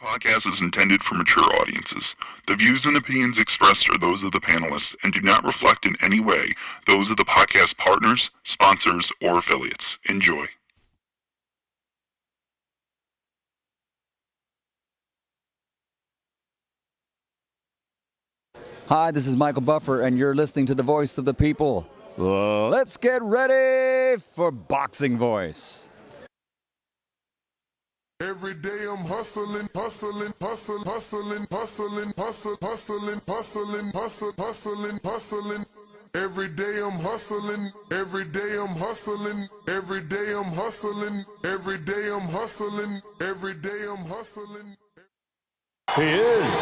Podcast is intended for mature audiences. The views and opinions expressed are those of the panelists and do not reflect in any way those of the podcast partners, sponsors, or affiliates. Enjoy. Hi, this is Michael Buffer, and you're listening to the Voice of the People. Let's get ready for Boxing Voice. Every day I'm hustling, hustling, hustling, hustling, hustling, hustling, hustling, hustling, hustling, hustling. Every day I'm hustling, every day I'm hustling, every day I'm hustling, every day I'm hustling, every day I'm hustling. He is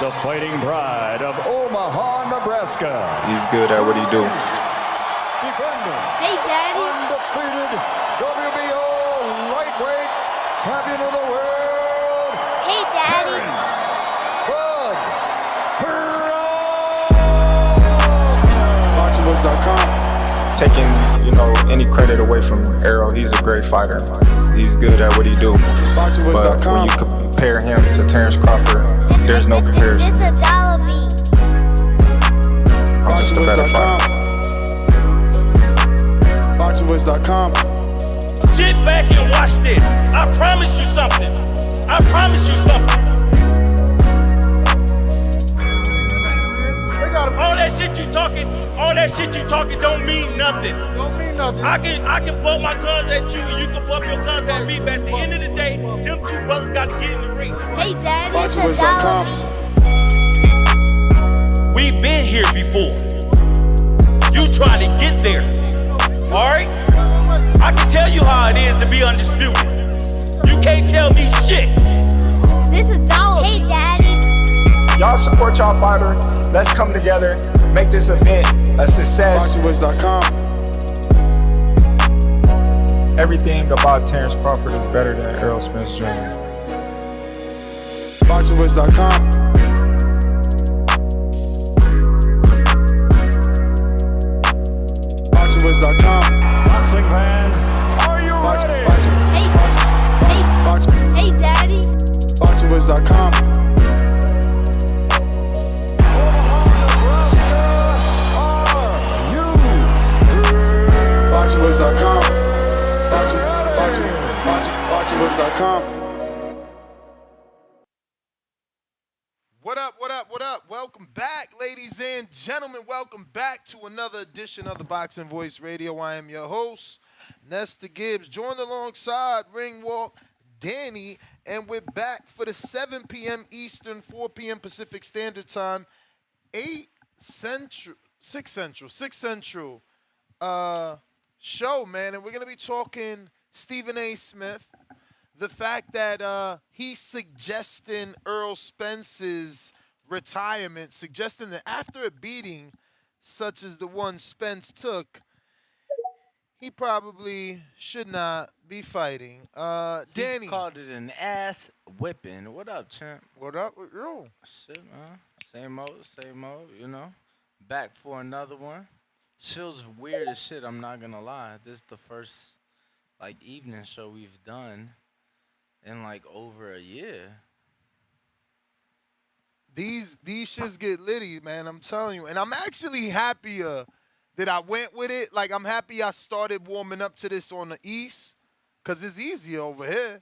the fighting pride of Omaha, Nebraska. He's good at what he do. Hey, Daddy. Undefeated WBO lightweight champion of the world. Hey, Daddy. BoxingVoice.com. Taking, any credit away from Errol, he's a great fighter. He's good at what he do. But when you compare him to Terence Crawford, there's no comparison. It's $1 beat. I'm just a better fighter. BoxingVoice.com. Sit back and watch this. I promise you something. I promise you something. All that shit you talking don't mean nothing. Don't mean nothing. I can bump my guns at you and you can bump your guns at me, but at the end of the day, them two brothers got to get in the ring. Hey, Daddy. It's $1 beat. We've been here before. You try to get there. Alright? I can tell you how it is to be undisputed. You can't tell me shit. This $1. Hey, Daddy. Y'all support y'all fighter. Let's come together, make this event a success. BoxingVoice.com. Everything about Terence Crawford is better than Errol Spence Jr. BoxingVoice.com. BoxingVoice.com. Boxing fans, are you ready? Hey, Daddy. BoxingVoice.com. BoxingVoice.com. BoxingVoice.com. What up, what up, what up? Welcome back, ladies and gentlemen. Welcome back to another edition of the Boxing Voice Radio. I am your host, Nesta Gibbs, joined alongside Ringwalk Danny, and we're back for the 7 p.m. Eastern, 4 p.m. Pacific Standard Time, 6 Central show, man. And we're going to be talking Stephen A. Smith, the fact that he's suggesting Errol Spence's retirement, suggesting that after a beating such as the one Spence took, he probably should not be fighting. Danny. He called it an ass whipping. What up, champ? What up with you? Shit, man. Same old, Back for another one. Feels weird as shit, I'm not gonna lie. This is the first, evening show we've done in, over a year. These shits get litty, man, I'm telling you. And I'm actually happier that I went with it. I'm happy I started warming up to this on the East, because it's easier over here.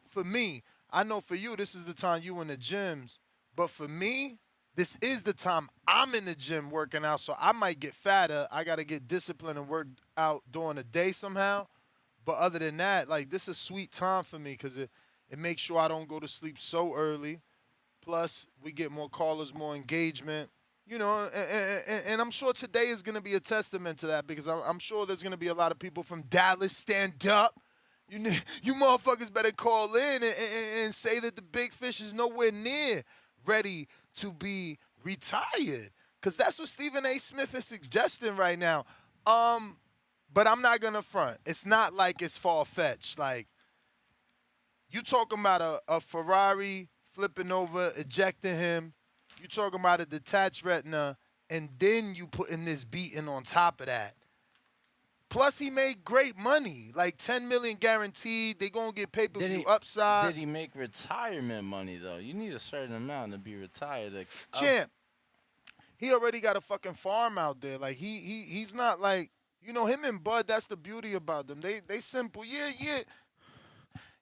For me, I know for you, this is the time you in the gyms. But for me, this is the time I'm in the gym working out, so I might get fatter. I got to get disciplined and work out during the day somehow. But other than that, this is a sweet time for me because it makes sure I don't go to sleep so early. Plus, we get more callers, more engagement. And I'm sure today is going to be a testament to that because I'm sure there's going to be a lot of people from Dallas stand up. You motherfuckers better call in and say that the big fish is nowhere near ready to be retired, because that's what Stephen A. Smith is suggesting right now. But I'm not gonna front. It's not like it's far-fetched. You talking about a Ferrari flipping over, ejecting him. You talking about a detached retina, and then you putting this beating on top of that. Plus, he made great money, like $10 million guaranteed. They gonna get pay-per-view upside. Did he make retirement money though? You need a certain amount to be retired. Champ, he already got a fucking farm out there. Like he's not like, you know, him and Bud. That's the beauty about them. They simple. Yeah.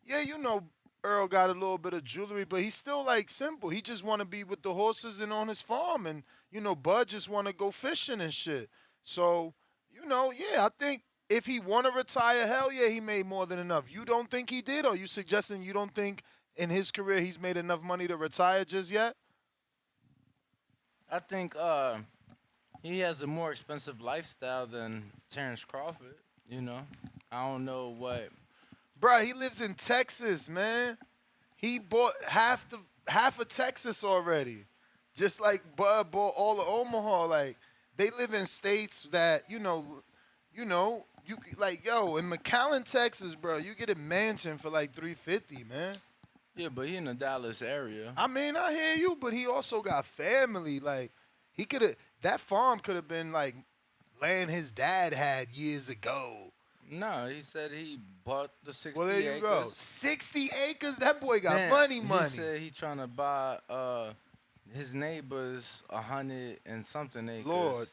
You know, Earl got a little bit of jewelry, but he's still like simple. He just want to be with the horses and on his farm, and you know, Bud just want to go fishing and shit. So. You know, yeah, I think if he want to retire, hell yeah, he made more than enough. You don't think he did? Or you suggesting you don't think in his career he's made enough money to retire just yet? I think he has a more expensive lifestyle than Terence Crawford, you know. I don't know what. Bruh, he lives in Texas, man. He bought half of Texas already. Just like Bud bought all of Omaha, like. They live in states that, you know, you like, yo, in McAllen, Texas, bro, you get a mansion for like $350, man. Yeah, but he in the Dallas area. I mean, I hear you, but he also got family. Like, he could have, that farm could have been like land his dad had years ago. No, he said he bought the 60 acres. Well, there you go. 60 acres? That boy got money. He said he trying to buy his neighbors 100 and something acres. Lord.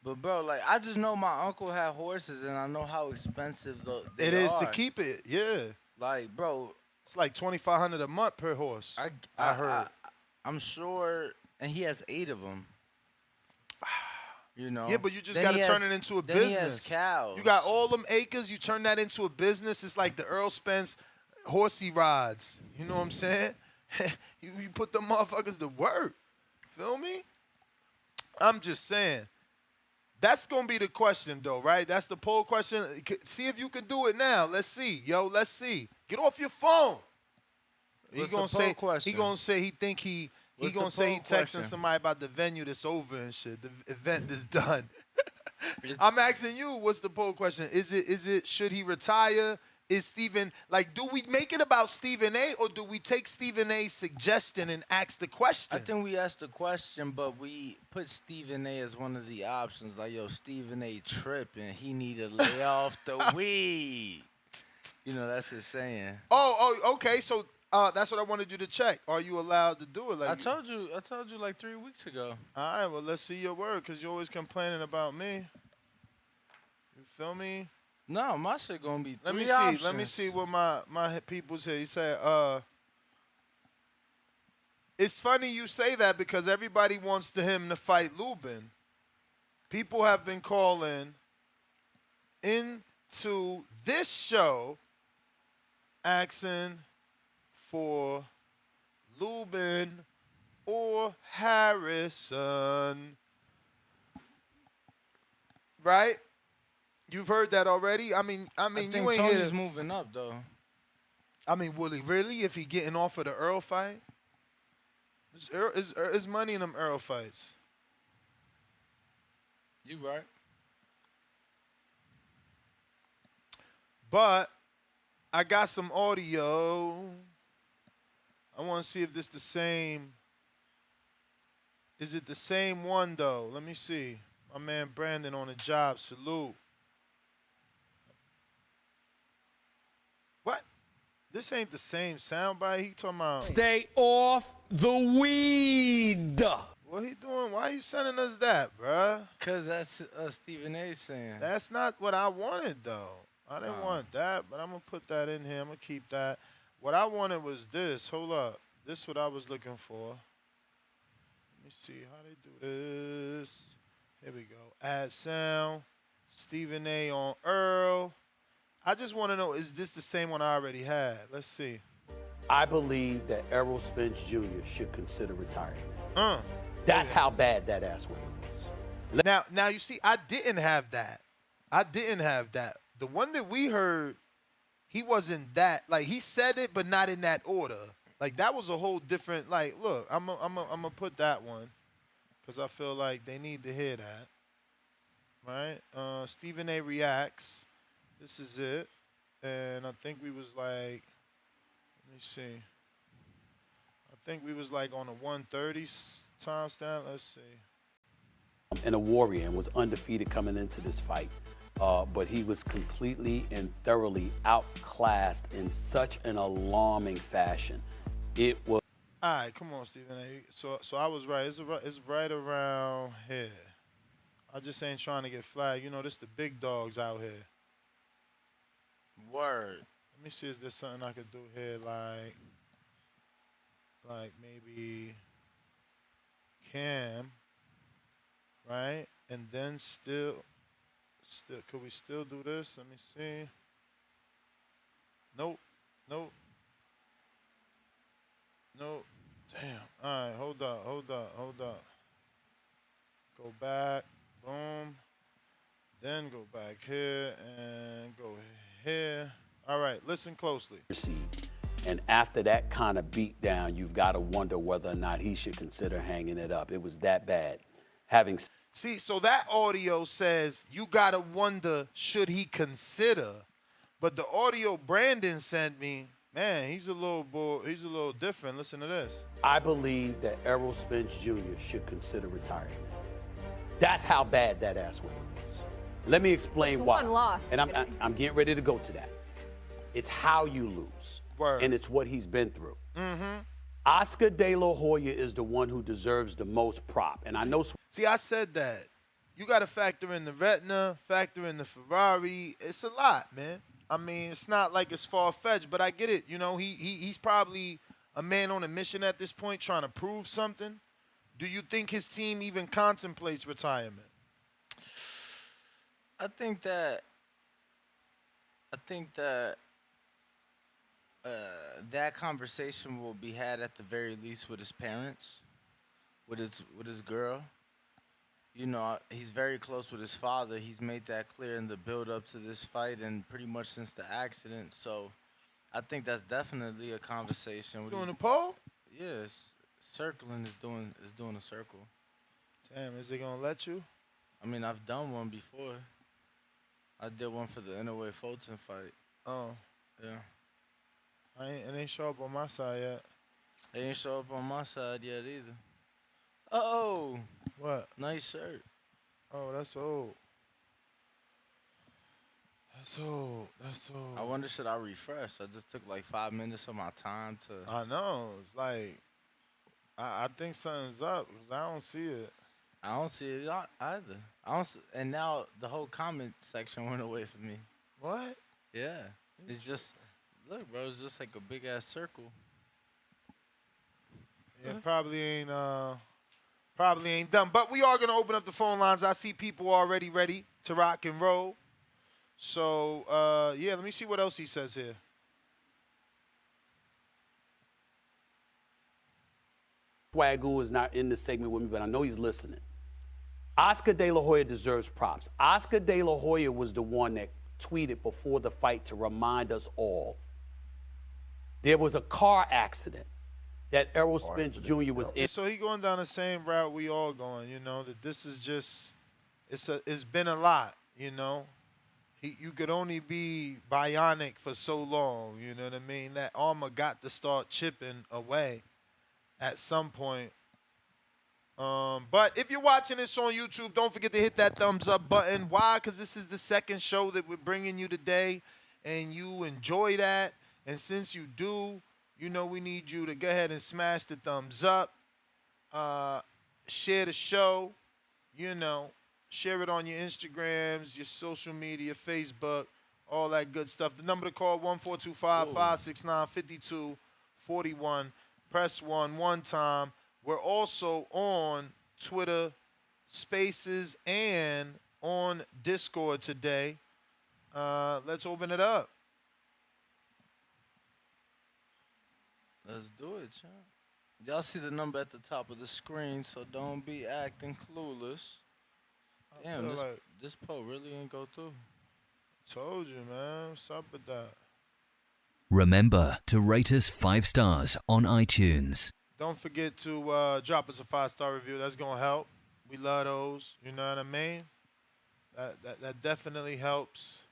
But bro, like I just know my uncle had horses and I know how expensive they it is are. to keep it. Yeah. Like, bro, it's like $2,500 a month per horse. I heard. I'm sure, and he has 8 of them. You know. Yeah, but you just got to turn it into a business. He has cows. You got all them acres. You turn that into a business. It's like the Errol Spence horsey rods. You know what I'm saying? you put the motherfuckers to work. Feel me? I'm just saying. That's going to be the question, though, right? That's the poll question. See if you can do it now. Let's see. Yo, let's see. Get off your phone. What's the poll question? He going to say he think he going to say he texting somebody about the venue that's over and shit. The event is done. I'm asking you, what's the poll question? Is it should he retire? Is Stephen, like, do we make it about Stephen A, or do we take Stephen A's suggestion and ask the question? I think we asked the question, but we put Stephen A as one of the options. Like, yo, Stephen A tripping. He need to lay off the weed. You know, that's his saying. Oh, okay. So that's what I wanted you to check. Are you allowed to do it? Like I told you like 3 weeks ago. All right, well, let's see your word, because you're always complaining about me. You feel me? No, my shit gonna be Let me see what my people say. He said, it's funny you say that because everybody wants him to fight Lubin. People have been calling into this show asking for Lubin or Harrison. Right? You've heard that already? I mean, I you think ain't Tony's here. moving up though. I mean, will he really? If he getting off of the Earl fight, is money in them Earl fights. You right. But I got some audio. I want to see if this the same. Is it the same one though? Let me see. My man Brandon on the job. Salute. What? This ain't the same soundbite. He talking about. Stay off the weed. What he doing? Why you sending us that, bruh? Cause that's Stephen A saying. That's not what I wanted though. I didn't want that, but I'm gonna put that in here. I'm gonna keep that. What I wanted was this. Hold up. This is what I was looking for. Let me see how they do this. Here we go. Add sound. Stephen A on Earl. I just want to know, is this the same one I already had? Let's see. I believe that Errol Spence Jr. should consider retirement. That's how bad that ass was. Now you see, I didn't have that. The one that we heard, he wasn't that. Like, he said it, but not in that order. Like, that was a whole different, like, look, I'm gonna put that one because I feel like they need to hear that. Right? Stephen A reacts. This is it. And I think we was like, let me see. I think we was like on a 130 timestamp. Let's see. And a warrior and was undefeated coming into this fight. but he was completely and thoroughly outclassed in such an alarming fashion. It was. All right, come on, Stephen A. So I was right. It's right around here. I just ain't trying to get flagged. You know, this the big dogs out here. Word. Let me see if there's something I could do here, like maybe Cam, right? And then still, could we still do this? Let me see. Nope. Damn. All right, hold up. Go back, boom. Then go back here and go here. All right, listen closely. And after that kind of beat down, you've got to wonder whether or not he should consider hanging it up. It was that bad. See, so that audio says you got to wonder, should he consider? But the audio Brandon sent me, man, he's a little different. Listen to this. I believe that Errol Spence Jr. should consider retirement. That's how bad that ass was. Let me explain why. One loss. And I'm getting ready to go to that. It's how you lose. Word. And it's what he's been through. Mm-hmm. Oscar De La Hoya is the one who deserves the most prop. And I know. See, I said that. You got to factor in the retina, factor in the Ferrari. It's a lot, man. I mean, it's not like it's far-fetched, but I get it. You know, he's probably a man on a mission at this point trying to prove something. Do you think his team even contemplates retirement? I think that that conversation will be had at the very least with his parents, with his girl. You know, he's very close with his father. He's made that clear in the build up to this fight and pretty much since the accident. So I think that's definitely a conversation. Doing a poll? Yes, circling is doing a circle. Damn, is it gonna let you? I mean, I've done one before. I did one for the Inouye Fulton fight. Oh. Yeah. It ain't show up on my side yet. It ain't show up on my side yet either. Oh. What? Nice shirt. Oh, that's old. That's old. I wonder, should I refresh? I just took like 5 minutes of my time to. I know. It's like, I think something's up because I don't see it. I don't see it either. And now the whole comment section went away from me. What? Yeah. It's just, look, bro, it's just like a big ass circle. Yeah, probably ain't done. But we are gonna open up the phone lines. I see people already ready to rock and roll. So yeah, let me see what else he says here. Swagoo is not in the segment with me, but I know he's listening. Oscar De La Hoya deserves props. Oscar De La Hoya was the one that tweeted before the fight to remind us all there was a car accident that Errol Spence Jr. was in. So he going down the same route we all going, you know, that this is just, it's been a lot, you know. You could only be bionic for so long, you know what I mean? That armor got to start chipping away at some point. But if you're watching this on YouTube, don't forget to hit that thumbs up button. Why? Because this is the second show that we're bringing you today, and you enjoy that. And since you do, you know we need you to go ahead and smash the thumbs up, share the show, you know, share it on your Instagrams, your social media, Facebook, all that good stuff. The number to call, 1-425-569-5241. Press 1 time. We're also on Twitter Spaces and on Discord today. Let's open it up. Let's do it, champ. Y'all see the number at the top of the screen, so don't be acting clueless. Damn, this poll really ain't go through. Told you, man. What's up with that? Remember to rate us 5 stars on iTunes. Don't forget to drop us a 5-star review. That's going to help. We love those. You know what I mean? That definitely helps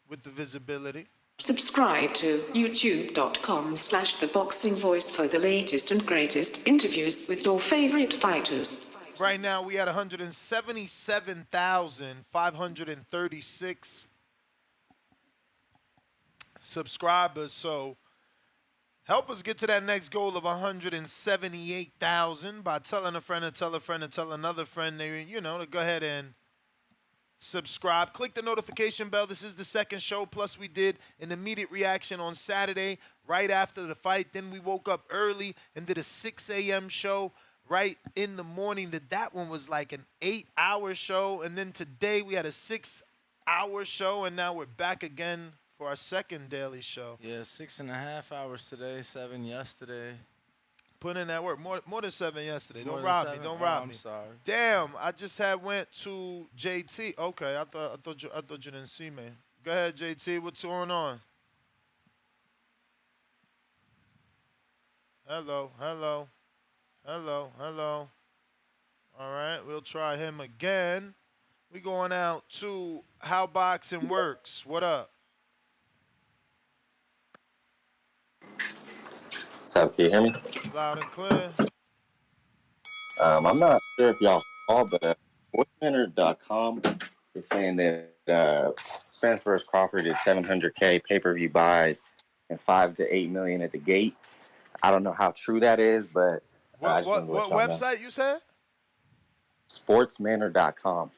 with the visibility. Subscribe to youtube.com/theboxingvoice for the latest and greatest interviews with your favorite fighters. Right now, we had 177,536 subscribers. So help us get to that next goal of 178,000 by telling a friend and tell a friend and tell another friend, to go ahead and subscribe. Click the notification bell. This is the second show. Plus, we did an immediate reaction on Saturday right after the fight. Then we woke up early and did a 6 a.m. show right in the morning. That one was like an 8-hour show. And then today we had a 6-hour show. And now we're back again for our second daily show. Yeah, 6.5 hours today, 7 yesterday. Put in that work. More than 7 yesterday. More Don't than rob me. 7? Don't Oh, rob I'm me. sorry. Damn, I just went to JT. Okay, I thought you didn't see me. Go ahead, JT. What's going on? Hello. All right, we'll try him again. We going out to How Boxing Works. What up? What's up? Can you hear me? Loud and clear. I'm not sure if y'all saw, but SportsCenter.com is saying that Spence versus Crawford did 700K pay-per-view buys and 5 to 8 million at the gate. I don't know how true that is, but I just What want to let y'all know. website you said? SportsManor.com.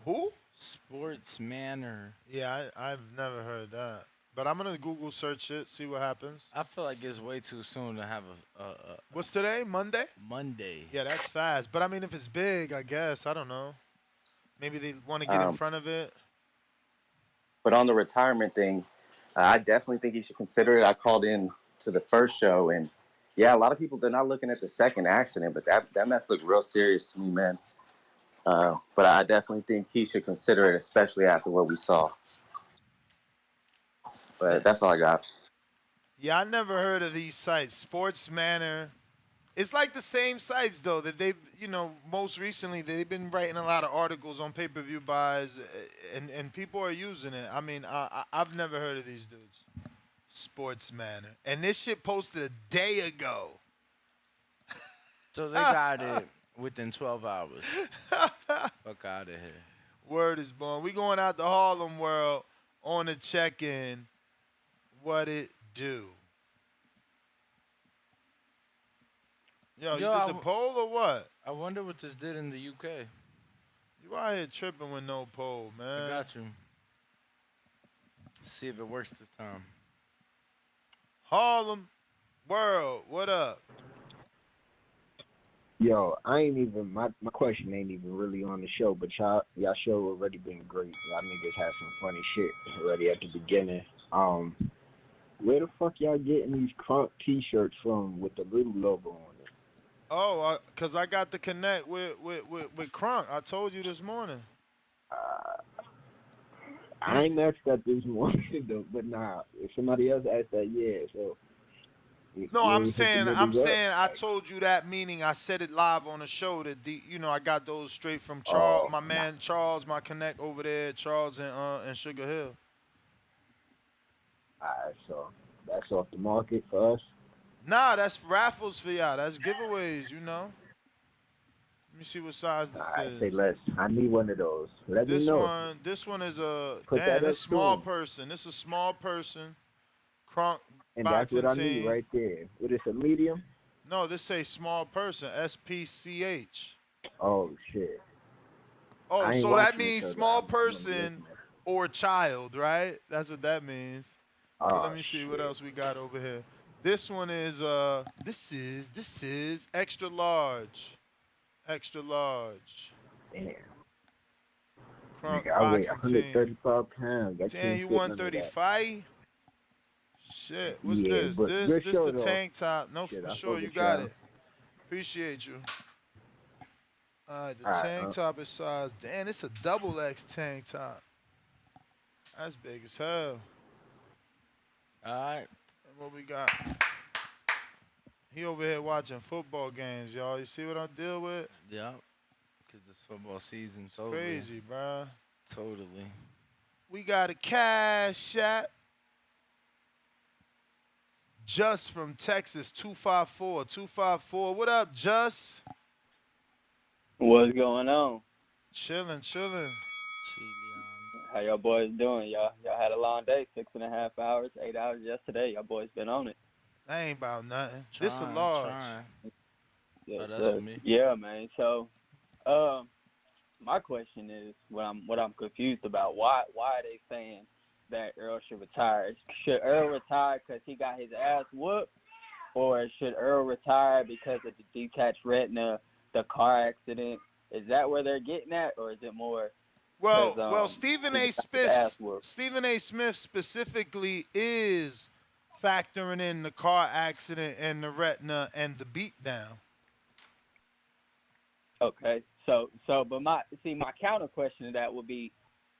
Who? Sports Manor. Yeah, I've never heard that. But I'm gonna Google search it, see what happens. I feel like it's way too soon to have a What's today? Monday? Monday. Yeah, that's fast. But I mean, if it's big, I guess I don't know. Maybe they want to get in front of it. But on the retirement thing, I definitely think you should consider it. I called in to the first show, and yeah, a lot of people, they're not looking at the second accident, but that mess looked real serious to me, man. But I definitely think he should consider it, especially after what we saw. But that's all I got. Yeah, I never heard of these sites. Sports Manor. It's like the same sites though that they've, most recently they've been writing a lot of articles on pay-per-view buys, and people are using it. I mean, I've never heard of these dudes. Sports Manor, and this shit posted a day ago. So they got it within 12 hours. Fuck out of here. Word is born. We going out to Harlem World on the check-in. What it do? Yo, you did the poll or what? I wonder what this did in the UK. You out here tripping with no poll, man. I got you. See if it works this time. Harlem World, what up? Yo, I ain't even, my question ain't even really on the show, but y'all show already been great. Y'all niggas had some funny shit already at the beginning. Where the fuck y'all getting these Crunk t-shirts from with the little logo on it? Oh, because I got to connect with Crunk. I told you this morning. I ain't asked that this morning, though, but nah, if somebody else asked that, yeah, so. No, I'm saying I told you that, meaning I said it live on the show that I got those straight from Charles, my man Charles, my connect over there, Charles and Sugar Hill. Alright, so that's off the market for us. Nah, that's raffles for y'all. That's giveaways, Let me see what size this is. Say less. I need one of those. Let me know. This one is a Put that this up small soon. person. This is a small person. Crunk And that's boxing what I team. need right there. What is a medium? No, this say small person. SPCH. Oh shit. Oh, I ain't so that watching it, means so small I'm gonna be person listening. or child, right? That's what that means. But Oh, let me see what else we got over here. This one is this is extra large. Extra large. Damn. Crunk Nigga, I weigh boxing team. 135 pounds. I Damn, can't you fit none of that. 135? Shit, what's Yeah, this? but This good show, the though. tank top. No, Shit, for I sure, fuck you with got y'all. it. Appreciate you. All right, the All right, tank top is size. Damn, it's a double X tank top. That's big as hell. All right. And what we got? He over here watching football games, y'all. You see what I deal with? Yeah. Because this football season, totally. Crazy, bruh. Totally. We got a cash app. Just from Texas, 254. 254. What up, Just? What's going on? Chilling. How y'all boys doing? Y'all had a long day, 6.5 hours, 8 hours yesterday. Y'all boys been on it. That ain't about nothing. This a large. Yes, that's sir. for me. Yeah, man. So, my question is, what I'm confused about, why are they saying that Errol should retire? Should Errol retire because he got his ass whooped, or should Errol retire because of the detached retina, the car accident? Is that where they're getting at, or is it more? Well, Stephen A. Smith specifically is factoring in the car accident and the retina and the beatdown. Okay, but my counter question to that would be,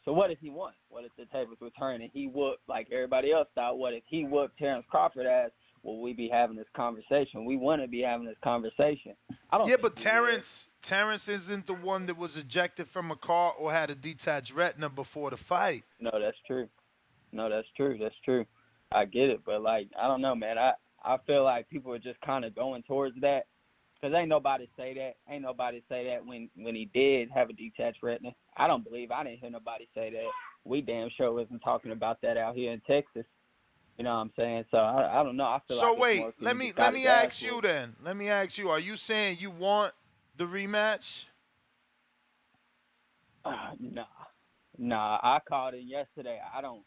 so what if he won? What if the tables were turned and he whooped like everybody else thought? What if he whooped Terence Crawford ass? Will we be having this conversation? We want to be having this conversation. But Terence isn't the one that was ejected from a car or had a detached retina before the fight. No, that's true. That's true. I get it, but like, I don't know, man. I feel like people are just kind of going towards that. Because ain't nobody say that when he did have a detached retina. I didn't hear nobody say that. We damn sure wasn't talking about that out here in Texas. You know what I'm saying? So I don't know. I feel So like wait, let me ask you then. Let me ask you, are you saying you want the rematch? Nah. I called it yesterday. I don't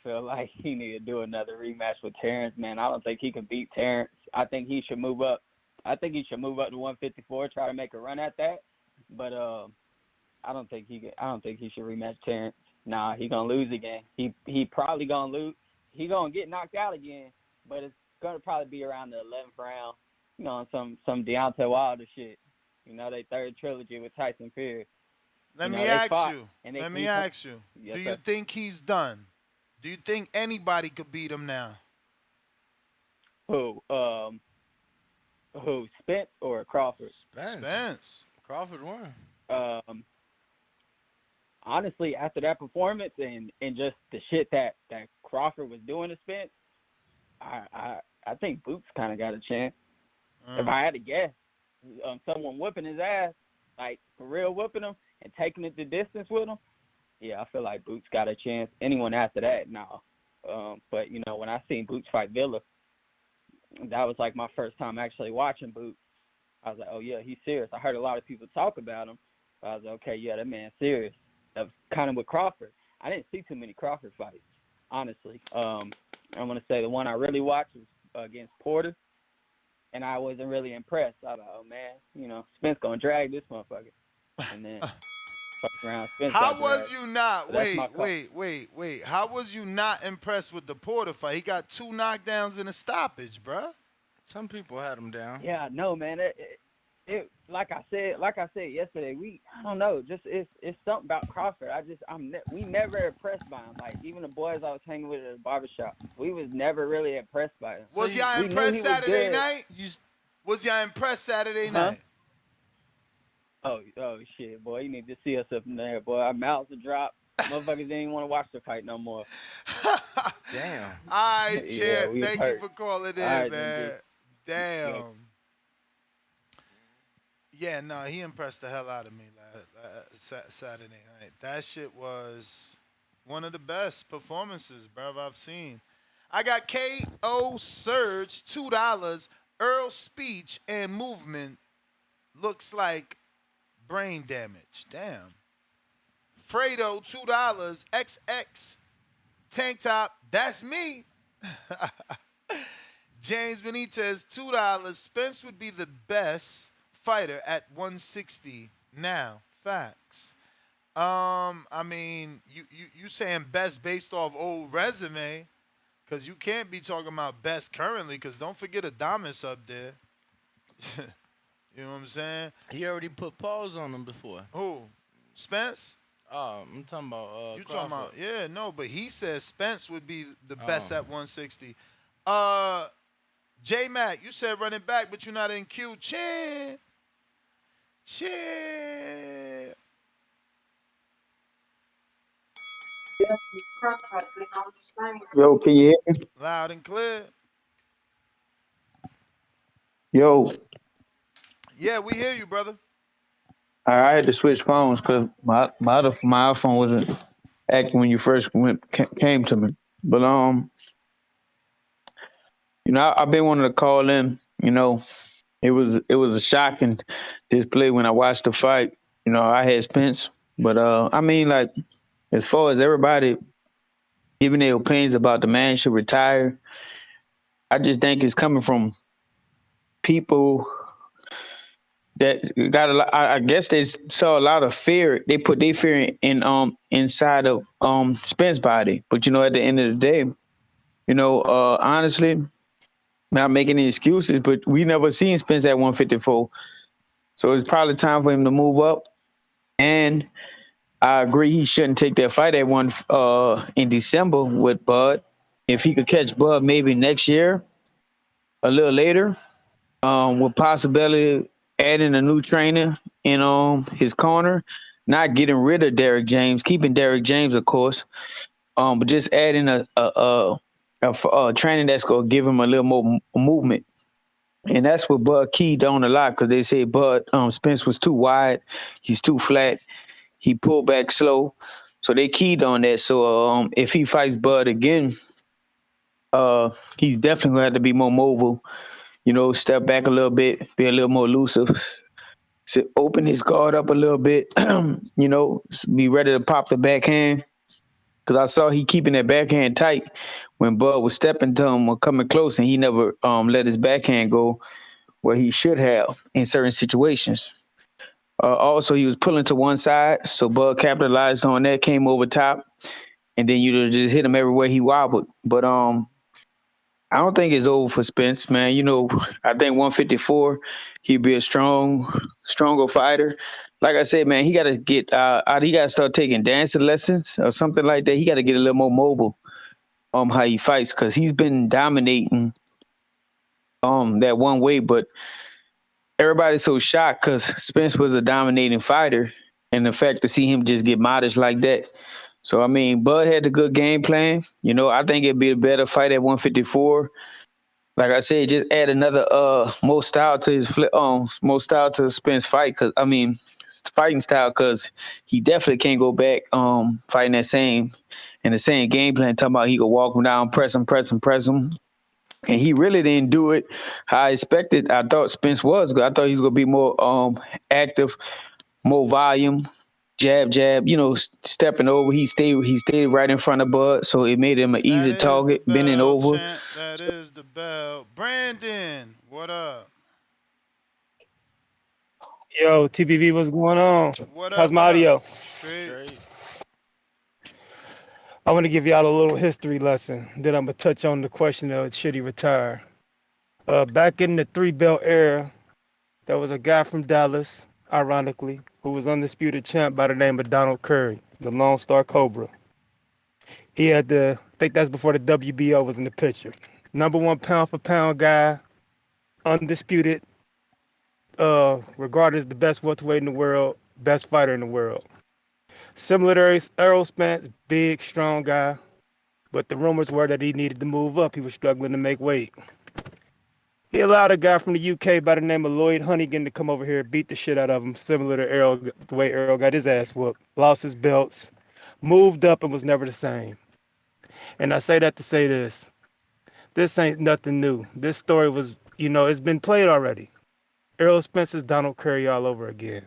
feel like he need to do another rematch with Terence, man. I don't think he can beat Terence. I think he should move up. I think he should move up to 154, try to make a run at that. But I don't think he should rematch Terence. Nah, he gonna lose again. He probably gonna lose. He gonna get knocked out again, but it's gonna probably be around the 11th round. You know, some Deontay Wilder shit. You know, they third trilogy with Tyson Fury. Let me ask you. Yes, do you sir. think he's done? Do you think anybody could beat him now? Who? Spence or Crawford? Spence. Crawford won. Honestly, after that performance and just the shit that Crawford was doing to Spence, I think Boots kind of got a chance. If I had to guess, someone whipping his ass, like for real whipping him and taking it the distance with him, yeah, I feel like Boots got a chance. Anyone after that, no. But, you know, when I seen Boots fight Villa, that was like my first time actually watching Boots. I was like, oh, yeah, he's serious. I heard a lot of people talk about him. I was like, okay, yeah, that man's serious. That was kind of with Crawford. I didn't see too many Crawford fights, honestly. I'm going to say the one I really watched was against Porter, and I wasn't really impressed. I thought, oh, man, you know, Spence going to drag this motherfucker. And then fucking around, Spence How got was dragged. you not? So Wait. How was you not impressed with the Porter fight? He got 2 knockdowns and a stoppage, bruh. Some people had him down. Yeah, no, man. It like I said yesterday, I don't know, just it's something about Crawford. We never impressed by him. Like even the boys I was hanging with at the barbershop, we was never really impressed by him. Was y'all impressed Saturday night? Was y'all impressed Saturday night? Oh shit, boy, you need to see us up in there, boy. Our mouths are dropped. Motherfuckers didn't even want to watch the fight no more. Damn. All right, champ. Yeah, Thank you for calling in, right, man. Damn. Yeah. Yeah, no, he impressed the hell out of me Saturday night. That shit was one of the best performances, bro, I've seen. I got KO Surge, $2. Earl speech and movement looks like brain damage. Damn. Fredo, $2. XX tank top. That's me. James Benitez, $2. Spence would be the best fighter at 160 now. Facts. I mean, you saying best based off old resume, because you can't be talking about best currently, because don't forget Adamas up there. You know what I'm saying? He already put paws on him before. Who? Spence? I'm talking about You Crawford. talking about, yeah, no, but he says Spence would be the best at 160. J-Mac, you said running back, but you're not in Q. Chill. Yo, can you hear me? Loud and clear. Yo, Yeah, we hear you, brother. I had to switch phones because my iPhone wasn't acting when you first came to me. But I've been wanting to call in. It was a shocking display when I watched the fight. I had Spence, but I mean, like, as far as everybody giving their opinions about the man should retire, I just think it's coming from people that got a lot. I guess they saw a lot of fear. They put their fear inside of Spence body. But at the end of the day, honestly, not making any excuses, but we never seen Spence at 154. So it's probably time for him to move up. And I agree he shouldn't take that fight at one in December with Bud. If he could catch Bud maybe next year, a little later, with possibility adding a new trainer in his corner, not getting rid of Derrick James, keeping Derrick James, of course, but just adding a training that's gonna give him a little more movement. And that's what Bud keyed on a lot because they say Bud Spence was too wide, he's too flat, he pulled back slow, so they keyed on that. So if he fights Bud again, he's definitely gonna have to be more mobile. Step back a little bit, be a little more elusive, open his guard up a little bit, be ready to pop the backhand. Because I saw he keeping that backhand tight when Bud was stepping to him or coming close, and he never let his backhand go where he should have in certain situations. Also, he was pulling to one side, so Bud capitalized on that, came over top, and then just hit him everywhere he wobbled. But I don't think it's over for Spence, man. I think 154, he'd be a stronger fighter. Like I said, man, he got to get out. He got to start taking dancing lessons or something like that. He got to get a little more mobile how he fights because he's been dominating that one way. But everybody's so shocked because Spence was a dominating fighter, and the fact to see him just get modest like that. So I mean, Bud had a good game plan. I think it'd be a better fight at 154. Like I said, just add another more style to his more style to Spence fight. Cause I mean, fighting style. Cause he definitely can't go back fighting the same game plan. Talking about he could walk him down, press him, and he really didn't do it how I expected. I thought Spence was good. I thought he was gonna be more active, more volume. Jab, stepping over. He stayed right in front of Bud, so it made him an easy target, bending over. Chant, that is the bell. Brandon, what up? Yo, TBV, what's going on? What How's up? my audio? Straight. I want to give y'all a little history lesson. Then I'm going to touch on the question of should he retire. Back in the 3-belt era, there was a guy from Dallas, ironically, who was undisputed champ by the name of Donald Curry, the Lone Star Cobra. He had I think that's before the WBO was in the picture. Number one pound for pound guy, undisputed, regarded as the best welterweight in the world, best fighter in the world. Similar to Errol Spence, big, strong guy, but the rumors were that he needed to move up. He was struggling to make weight. He allowed a guy from the UK by the name of Lloyd Hunnigan to come over here and beat the shit out of him, similar to Errol, the way Errol got his ass whooped, lost his belts, moved up and was never the same. And I say that to say this. This ain't nothing new. This story was, it's been played already. Errol Spence is Donald Curry all over again.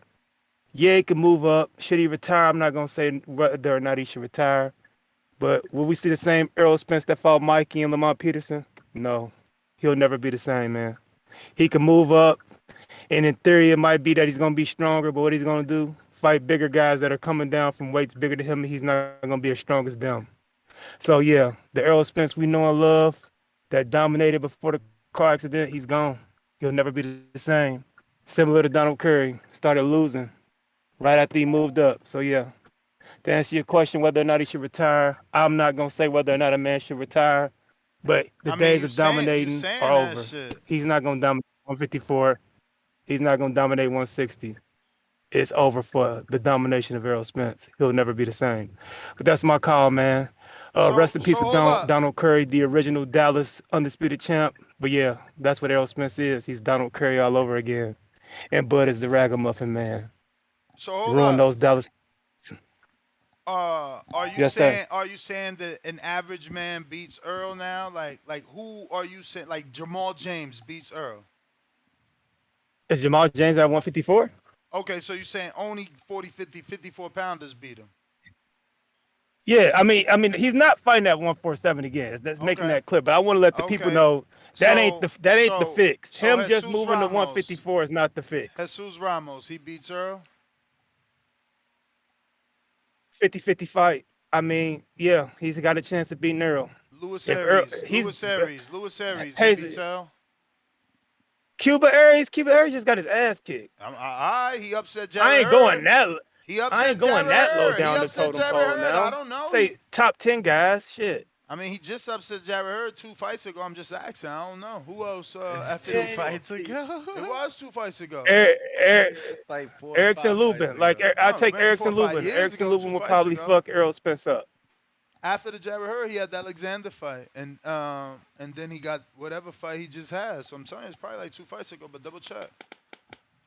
Yeah, he can move up. Should he retire? I'm not going to say whether or not he should retire. But will we see the same Errol Spence that fought Mikey and Lamont Peterson? No. He'll never be the same, man. He can move up. And in theory, it might be that he's going to be stronger. But what he's going to do, fight bigger guys that are coming down from weights bigger than him. He's not going to be as strong as them. So, yeah, the Errol Spence we know and love that dominated before the car accident, he's gone. He'll never be the same. Similar to Donald Curry, started losing right after he moved up. So, yeah, to answer your question whether or not he should retire, I'm not going to say whether or not a man should retire, but the days of dominating are over. He's not going to dominate 154. He's not going to dominate 160. It's over for the domination of Errol Spence. He'll never be the same. But that's my call, man. Rest in peace to Donald Curry, the original Dallas undisputed champ. But, yeah, that's what Errol Spence is. He's Donald Curry all over again. And Bud is the ragamuffin man. So hold Ruin up. those Dallas. Are you Yes, sir. saying that an average man beats Earl now? Like who are you saying? Like Jamal James beats Earl? Is Jamal James at 154? Okay, so you're saying only 40, 50, 54 pounders beat him? Yeah, I mean, he's not fighting at 147 again. That's making Okay, that clear. But I want to let the people okay. know that ain't the fix. So Him just Jesus moving to Ramos, 154 is not the fix. Jesus Ramos, he beats Earl. 50-50 fight. I mean, yeah, he's got a chance of beating Earl. Lewis If Earl, Aries, he's Lewis Aries, he beats hey, Earl. Cuba Aries just got his ass kicked. He upset I Jarrett ain't going Hurd. that. He I ain't upset going Jarrett that low Hurd. He down the upset totem Jarrett pole Hurd. I now. don't know. Say top 10 guys. Shit. I mean, he just upset Jarrett Hurd 2 fights ago. I'm just asking. I don't know. Who else after 2 fights ago? It was 2 fights ago. Like 4 or Erickson 5 fights Lubin. ago. Like I No, take maybe 4 or Erickson 5 Lubin. years Erickson ago, Lubin 2 will fights probably ago. fuck Errol Spence up. After the Jarrett Hurd, he had the Alexander fight, and then he got whatever fight he just had. So I'm telling you, it's probably like 2 fights ago, but double check.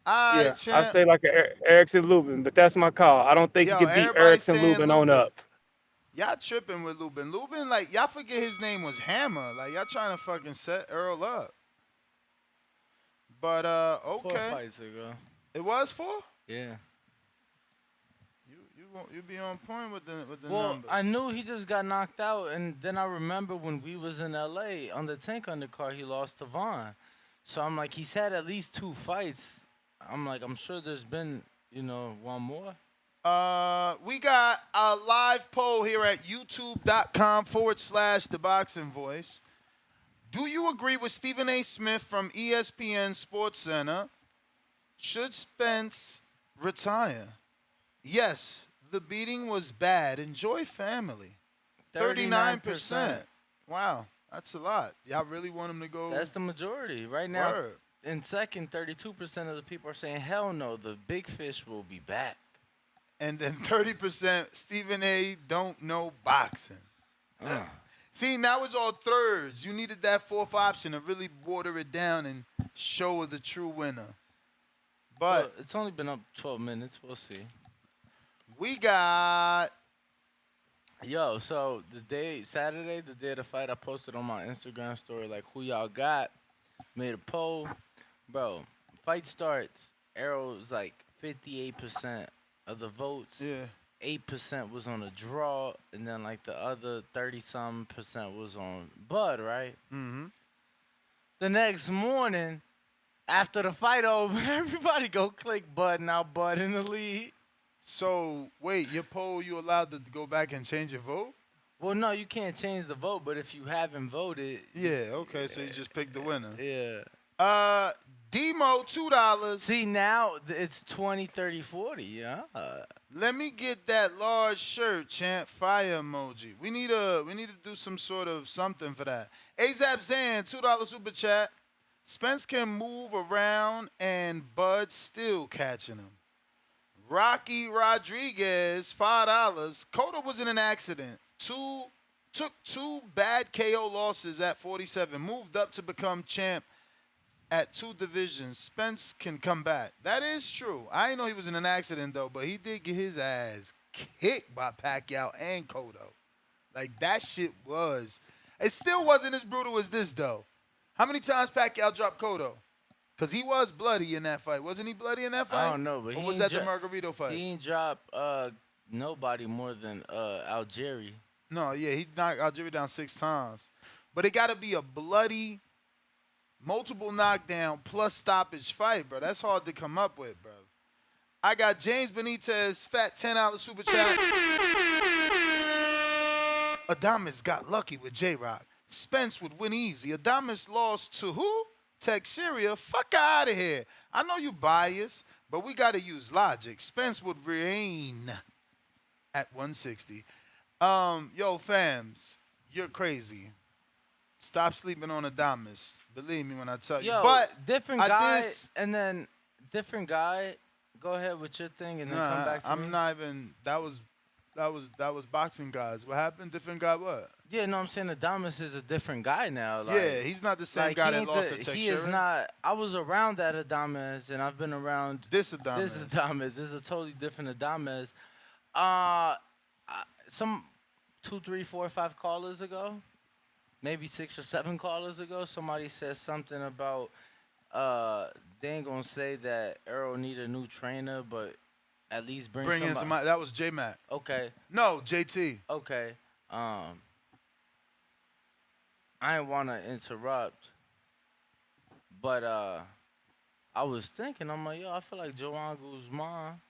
All right, Yeah, I champ. say like Erickson Lubin, but that's my call. I don't think he Yo, could beat everybody Erickson saying Lubin on Lubin. up. Y'all tripping with Lubin. Lubin, like, y'all forget his name was Hammer. Like, y'all trying to fucking set Earl up. But, 4 okay. fights ago. It was 4? Yeah. You be on point with the Well, numbers. I knew he just got knocked out, and then I remember when we was in L.A. on the Tank undercard, he lost to Vaughn. So I'm like, he's had at least 2 fights. I'm like, I'm sure there's been, one more. We got a live poll here at youtube.com/The Boxing Voice. Do you agree with Stephen A. Smith from ESPN Sports Center? Should Spence retire? Yes, the beating was bad. Enjoy family. 39%. Wow, that's a lot. Y'all really want him to go? That's the majority. Right now, Word. in second, 32% of the people are saying, hell no, the big fish will be back. And then 30% Stephen A. don't know boxing. See, now it's all thirds. You needed that 4th option to really water it down and show the true winner. But Well, it's only been up 12 minutes. We'll see. we got So Saturday, the day of the fight, I posted on my Instagram story, like, who y'all got. Made a poll. Bro, fight starts. Errol's like 58% of the votes. Yeah. 8% was on a draw, and then like the other 30-some% was on Bud, right? Mm-hmm. The next morning, after the fight over, everybody go click Bud. Now Bud in the lead. So, wait, your poll, you allowed to go back and change your vote? Well, no, you can't change the vote, but if you haven't voted. Yeah, okay, so you just picked the winner. Yeah. Demo, $2. See, now it's 20, 30, 40, yeah. Let me get that large shirt, champ. Fire emoji. We need to do some sort of something for that. AZAP Zan, $2 super chat. Spence can move around and Bud still catching him. Rocky Rodriguez, $5. Cotto was in an accident. Took 2 bad KO losses at 47. Moved up to become champ at 2 divisions. Spence can come back. That is true. I didn't know he was in an accident, though, but he did get his ass kicked by Pacquiao and Cotto. Like, that shit was. It still wasn't as brutal as this, though. How many times Pacquiao dropped Cotto? Because he was bloody in that fight. Wasn't he bloody in that fight? I don't know, but or he was ain't that the Margarito fight? He ain't drop nobody more than Algieri. No, yeah, he knocked Algieri down 6 times. But it got to be a bloody, multiple knockdown plus stoppage fight, bro. That's hard to come up with, bro. I got James Benitez, fat $10 super chat. Adames got lucky with J-Rock. Spence would win easy. Adames lost to who? Teixeira. Fuck out of here. I know you biased, but we got to use logic. Spence would reign at 160. Yo, fams, you're crazy. Stop sleeping on Adames. Believe me when I tell you. Yo, But different guy, and then different guy. Go ahead with your thing, and then come back to me. I'm not even. That was that was boxing guys. What happened? Different guy what? Yeah, no, I'm saying Adamas is a different guy now. Like, Yeah, he's not the same like guy he that ain't lost the, to he is Teixeira. not. I was around that Adamas, and I've been around This Adamas. This Adamas. This is a totally different Adamas. Some 2, 3, 4, 5 callers ago, maybe 6 or 7 callers ago, somebody said something about they ain't gonna say that Errol need a new trainer, but at least bring in somebody. That was J Mac. Okay. No, JT. Okay. I didn't want to interrupt, but I was thinking, I'm like, yo, I feel like Joanne Guzman,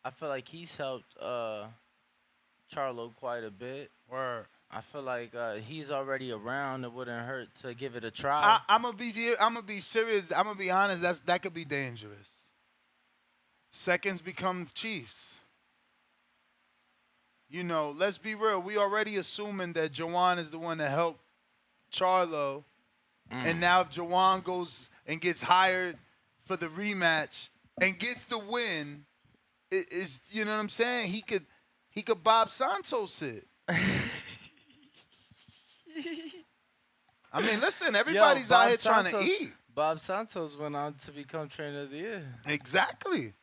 I feel like he's helped Charlo quite a bit. Word. I feel like he's already around. It wouldn't hurt to give it a try. I'm gonna be serious. I'm gonna be honest. That could be dangerous. Seconds become chiefs. You know, let's be real. We already assuming that Joanne is the one that helped Charlo, and now if Joanne goes and gets hired for the rematch and gets the win, it is, you know what I'm saying? He could Bob Santos it. I mean, listen, everybody's out here trying to eat. Bob Santos went on to become trainer of the year. Exactly.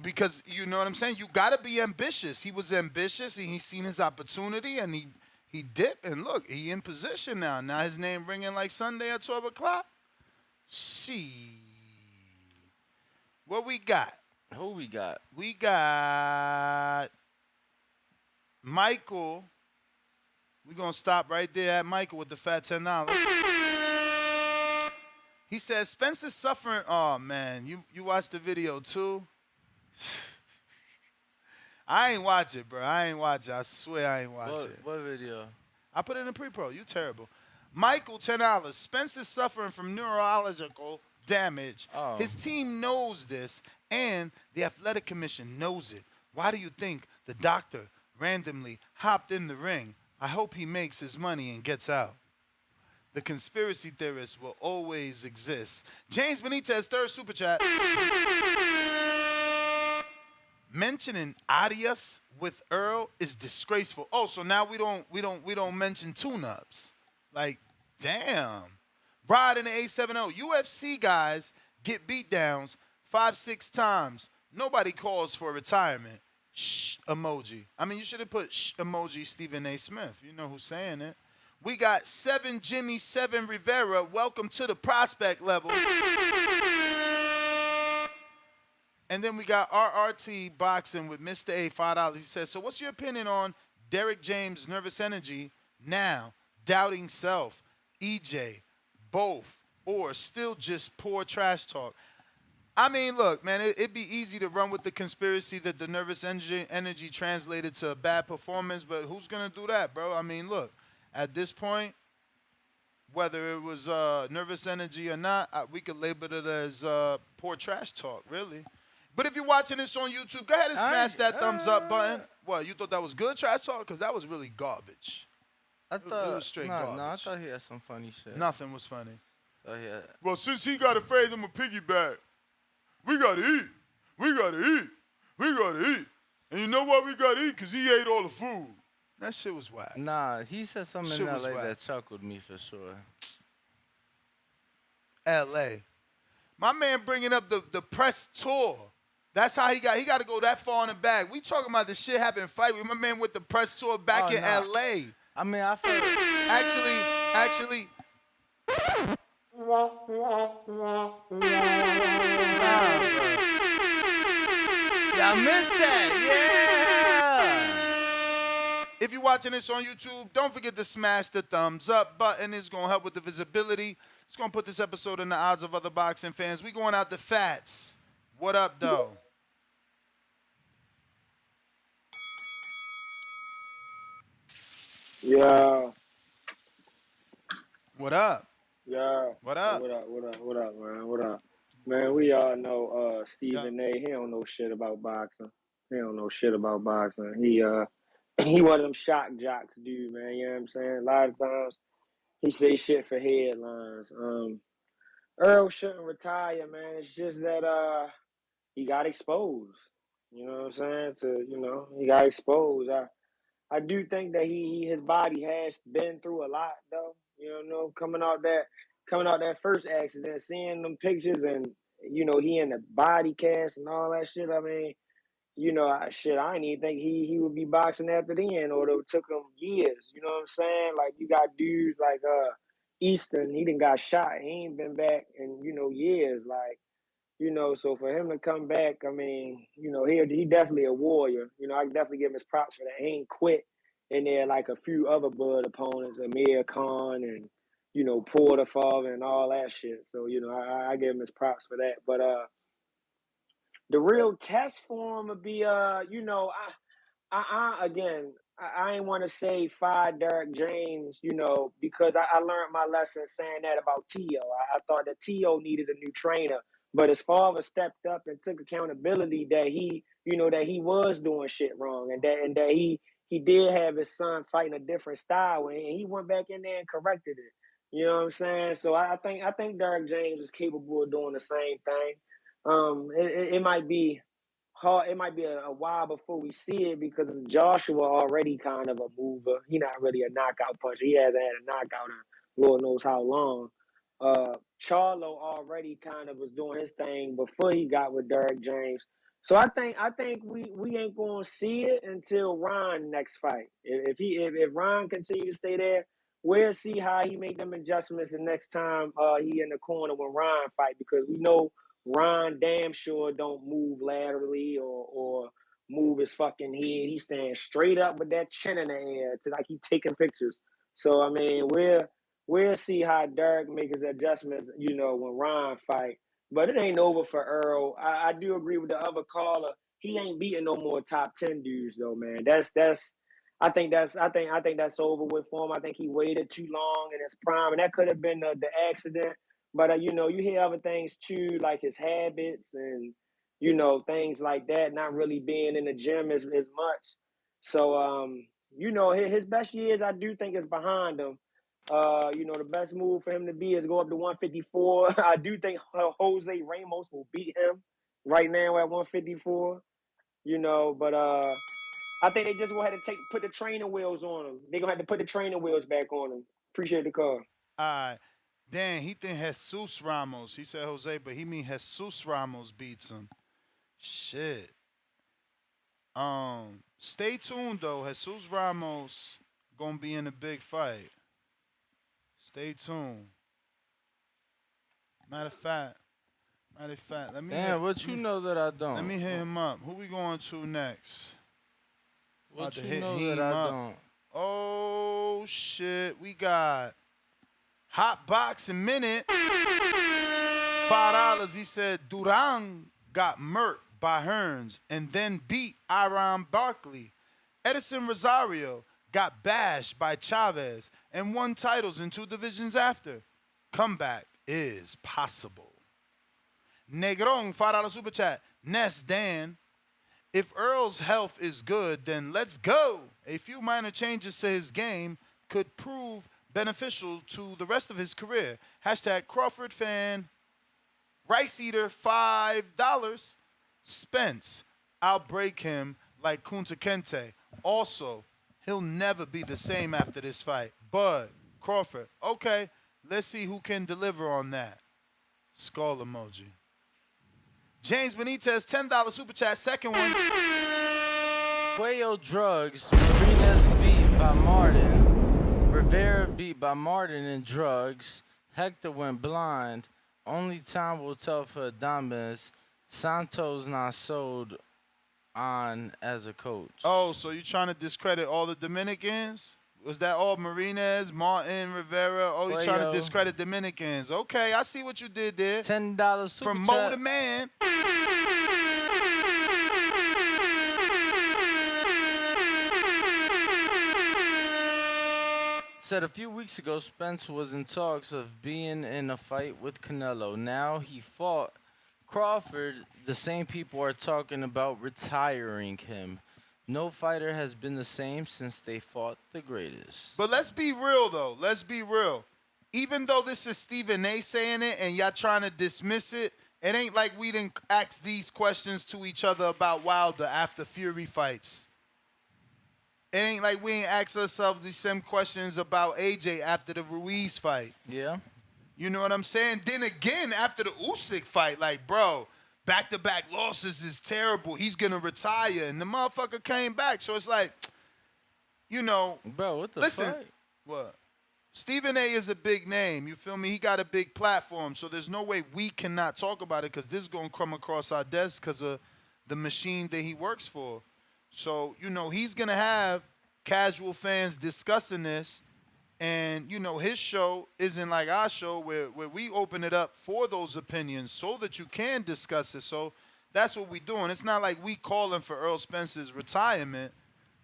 Because, you know what I'm saying? You got to be ambitious. He was ambitious, and he's seen his opportunity, and he dipped. And look, he in position now. Now his name ringing like Sunday at 12 o'clock. What we got? Who we got? We got Michael. We're going to stop right there at Michael with the fat $10. He says, Spence is suffering. Oh, man. You watched the video, too? I ain't watch it, bro. I ain't watch it. I swear I ain't watch it. What video? I put it in pre-pro. You terrible. Michael, $10. Spence is suffering from neurological damage. Oh. His team knows this, and the athletic commission knows it. Why do you think the doctor randomly hopped in the ring? I hope he makes his money and gets out. The conspiracy theorists will always exist. James Benitez, third super chat. Mentioning Adias with Earl is disgraceful. Oh, so now we don't mention tune-ups. Like, damn. Bride in the A70. UFC guys get beatdowns 5-6 times. Nobody calls for retirement. Shh emoji. I mean, you should have put shh emoji Stephen A. Smith. You know who's saying it. We got 7 Jimmy, 7 Rivera. Welcome to the prospect level. And then we got RRT Boxing with Mr. A, $5. He says, so what's your opinion on Derrick James' nervous energy now, doubting self, EJ, both, or still just poor trash talk? I mean, look, man, it'd be easy to run with the conspiracy that the nervous energy translated to a bad performance, but who's going to do that, bro? I mean, look, at this point, whether it was nervous energy or not, we could label it as poor trash talk, really. But if you're watching this on YouTube, go ahead and smash that thumbs up button. What, you thought that was good trash talk? Because that was really garbage. I thought it was straight garbage. No, I thought he had some funny shit. Nothing was funny. Oh yeah. Well, since he got a phrase, I'm a piggyback. We gotta eat. We gotta eat. We gotta eat. And you know why we gotta eat? Because he ate all the food. That shit was whack. Nah, he said something Shit in was LA whack. that chuckled me for sure. LA. My man bringing up the press tour. That's how he got to go that far in the back. We talking about the shit happened fight with my man with the press tour back in LA. I mean, I feel Actually. Y'all missed that, yeah! If you're watching this on YouTube, don't forget to smash the thumbs up button. It's going to help with the visibility. It's going to put this episode in the eyes of other boxing fans. We going out the Fats. What up, though? Yeah. What up? Yeah. What up? What up, man? What up? Man, we all know Stephen A. He don't know shit about boxing. He don't know shit about boxing. He one of them shock jocks dude, man. You know what I'm saying? A lot of times he say shit for headlines. Earl shouldn't retire, man. It's just that he got exposed. You know what I'm saying? He got exposed. I do think that his body has been through a lot though. You know, coming out that first accident, seeing them pictures and he in the body cast and all that shit. I mean, I didn't even think he would be boxing after then, or it took him years. You know what I'm saying? Like you got dudes like Easton, he done got shot. He ain't been back in years. Like so for him to come back, I mean, he definitely a warrior. I can definitely give him his props for that. He ain't quit in there like a few other Bud opponents, Amir Khan and Porter Father and all that shit. So I give him his props for that. But the real test for him would be again, I ain't want to say fire Derrick James, because I learned my lesson saying that about T.O. I thought that T.O. needed a new trainer, but his father stepped up and took accountability that that he was doing shit wrong, and that he did have his son fighting a different style, and he went back in there and corrected it. You know what I'm saying? So I think Derrick James is capable of doing the same thing. It might be hard. It might be a while before we see it because Joshua already kind of a mover. He not really a knockout puncher. He hasn't had a knockout in Lord knows how long. Charlo already kind of was doing his thing before he got with Derrick James. So I think we ain't gonna see it until Ron next fight. If Ron continues to stay there, we'll see how he make them adjustments the next time he in the corner when Ron fight, because we know Ron damn sure don't move laterally or move his fucking head. He stands straight up with that chin in the air to like he taking pictures. So I mean, we'll see how Derrick make his adjustments, when Ron fight. But it ain't over for Errol. I do agree with the other caller. He ain't beating no more top 10 dudes though, man. I think that's over with for him. I think he waited too long in his prime, and that could have been the accident. But you hear other things too, like his habits and things like that. Not really being in the gym as much. So his best years, I do think, is behind him. The best move for him to be is go up to 154. I do think Jose Ramos will beat him right now at 154. But I think they just gonna have to put the training wheels on him. They gonna have to put the training wheels back on him. Appreciate the call. Dan, he think Jesus Ramos. He said Jose, but he mean Jesus Ramos beats him. Shit. Stay tuned though. Jesus Ramos gonna be in a big fight. Stay tuned. Matter of fact, let me. Damn, what you know that I don't? Let me hit him up. Who we going to next? What you know that I don't? Oh shit, we got Hot Boxing Minute. $5. He said Duran got murked by Hearns and then beat Iron Barkley. Edison Rosario got bashed by Chavez and won titles in 2 divisions after. Comeback is possible. Negron, $5 super chat. Ness Dan. If Earl's health is good, then let's go. A few minor changes to his game could prove beneficial to the rest of his career. Hashtag Crawford fan. Rice Eater, $5. Spence, I'll break him like Kunta Kinte. Also, he'll never be the same after this fight. Bud, Crawford, okay, let's see who can deliver on that. Skull emoji. James Benitez, $10 super chat, second one. Cuello drugs, Marinas beat by Martin, Rivera beat by Martin in drugs, Hector went blind, only time will tell for Adames, Santos not sold on as a coach. Oh, so you trying to discredit all the Dominicans? Was that all Marinez, Martin, Rivera? Oh, you trying to discredit Dominicans. Okay, I see what you did there. $10 super From chat. Mo the Man. Said a few weeks ago Spence was in talks of being in a fight with Canelo. Now he fought Crawford. The same people are talking about retiring him. No fighter has been the same since they fought the greatest. But let's be real, though. Let's be real. Even though this is Stephen A. saying it and y'all trying to dismiss it, it ain't like we didn't ask these questions to each other about Wilder after Fury fights. It ain't like we ain't asked ourselves these same questions about AJ after the Ruiz fight. Yeah. You know what I'm saying? Then again, after the Usyk fight, like, bro, back-to-back losses is terrible. He's going to retire. And the motherfucker came back. So it's like, you know. Bro, what the listen, fuck? What? Stephen A is a big name. You feel me? He got a big platform. So there's no way we cannot talk about it because this is going to come across our desk because of the machine that he works for. So, you know, he's going to have casual fans discussing this. And, you know, his show isn't like our show where we open it up for those opinions so that you can discuss it. So that's what we're doing. It's not like we calling for Errol Spence's retirement,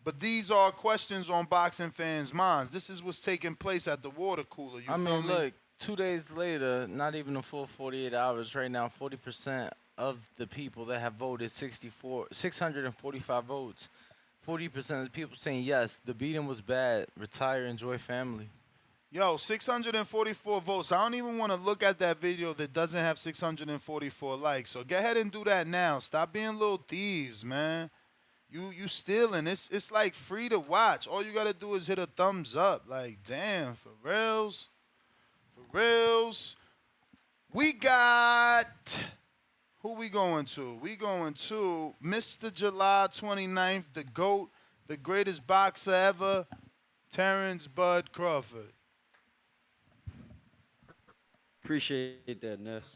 but these are questions on boxing fans' minds. This is what's taking place at the water cooler. You I feel mean, me? look, 2 days later, not even a full 48 hours, right now, 40% of the people that have voted 645 votes, 40% of the people saying yes, the beating was bad, retire, enjoy family. Yo, 644 votes. I don't even want to look at that video that doesn't have 644 likes. So go ahead and do that now. Stop being little thieves, man. You stealing. It's like free to watch. All you gotta do is hit a thumbs up. Like, damn, for reals. For reals. We got who we going to? We going to Mr. July 29th, the GOAT, the greatest boxer ever, Terence Bud Crawford. Appreciate that, Ness.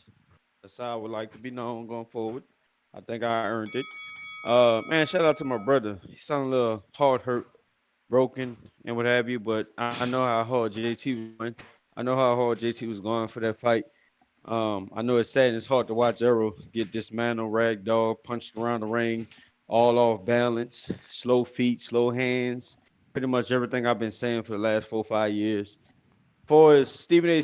That's how I would like to be known going forward. I think I earned it. Man, shout out to my brother. He sounded a little hard hurt, broken, and what have you, but I know how hard JT was going. I know how hard JT was going for that fight. I know it's sad and it's hard to watch Errol get dismantled, ragdoll, punched around the ring, all off balance, slow feet, slow hands, pretty much everything I've been saying for the last 4 or 5 years. For as Stephen A.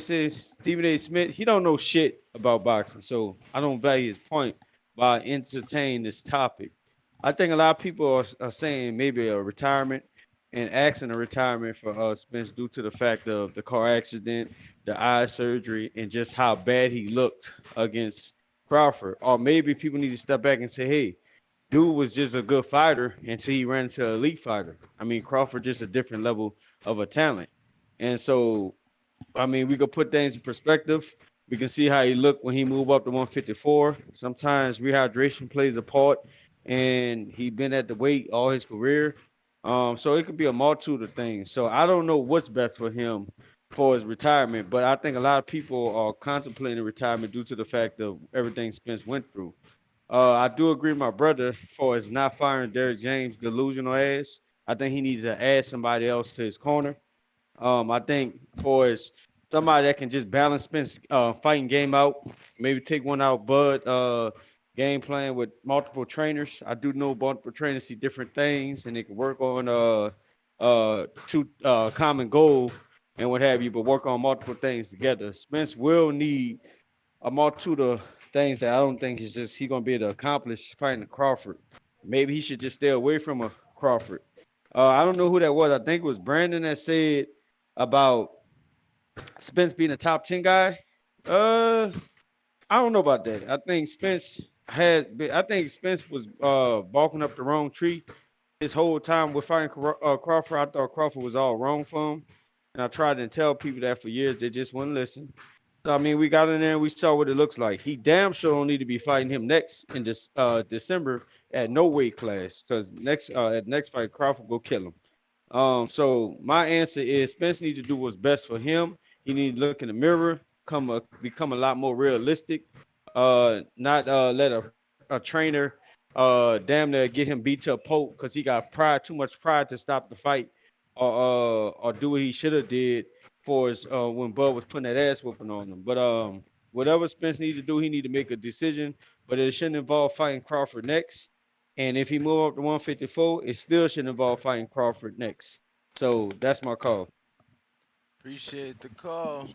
Smith, he don't know shit about boxing, so I don't value his point by entertaining this topic. I think a lot of people are saying maybe a retirement and asking a retirement for Spence due to the fact of the car accident, the eye surgery, and just how bad he looked against Crawford. Or maybe people need to step back and say, hey, dude was just a good fighter until he ran into an elite fighter. I mean, Crawford just a different level of a talent. And so I mean, we could put things in perspective. We can see how he looked when he moved up to 154. Sometimes rehydration plays a part, and he been at the weight all his career. So it could be a multitude of things. So I don't know what's best for him for his retirement, but I think a lot of people are contemplating retirement due to the fact of everything Spence went through. I do agree with my brother for his not firing Derrick James delusional ass. I think he needs to add somebody else to his corner. I think for as somebody that can just balance Spence fighting game out, maybe take one out, Bud game plan with multiple trainers. I do know multiple trainers see different things and they can work on two common goal and what have you, but work on multiple things together. Spence will need a multitude of things that I don't think is just he gonna be able to accomplish fighting a Crawford. Maybe he should just stay away from a Crawford. I don't know who that was. I think it was Brandon that said about Spence being a top 10 guy. I don't know about that. I think Spence was barking up the wrong tree his whole time with fighting Crawford. I thought Crawford was all wrong for him. And I tried to tell people that for years. They just wouldn't listen. So, I mean, we got in there and we saw what it looks like. He damn sure don't need to be fighting him next in this December at no weight class because at next fight, Crawford will kill him. So my answer is Spence needs to do what's best for him. He needs to look in the mirror, become a lot more realistic. Not let a trainer damn near get him beat to a pulp because he got too much pride to stop the fight or do what he should have did for his when Bud was putting that ass whooping on him. But whatever Spence needs to do, he need to make a decision. But it shouldn't involve fighting Crawford next. And if he move up to 154, it still should involve fighting Crawford next. So that's my call. Appreciate the call.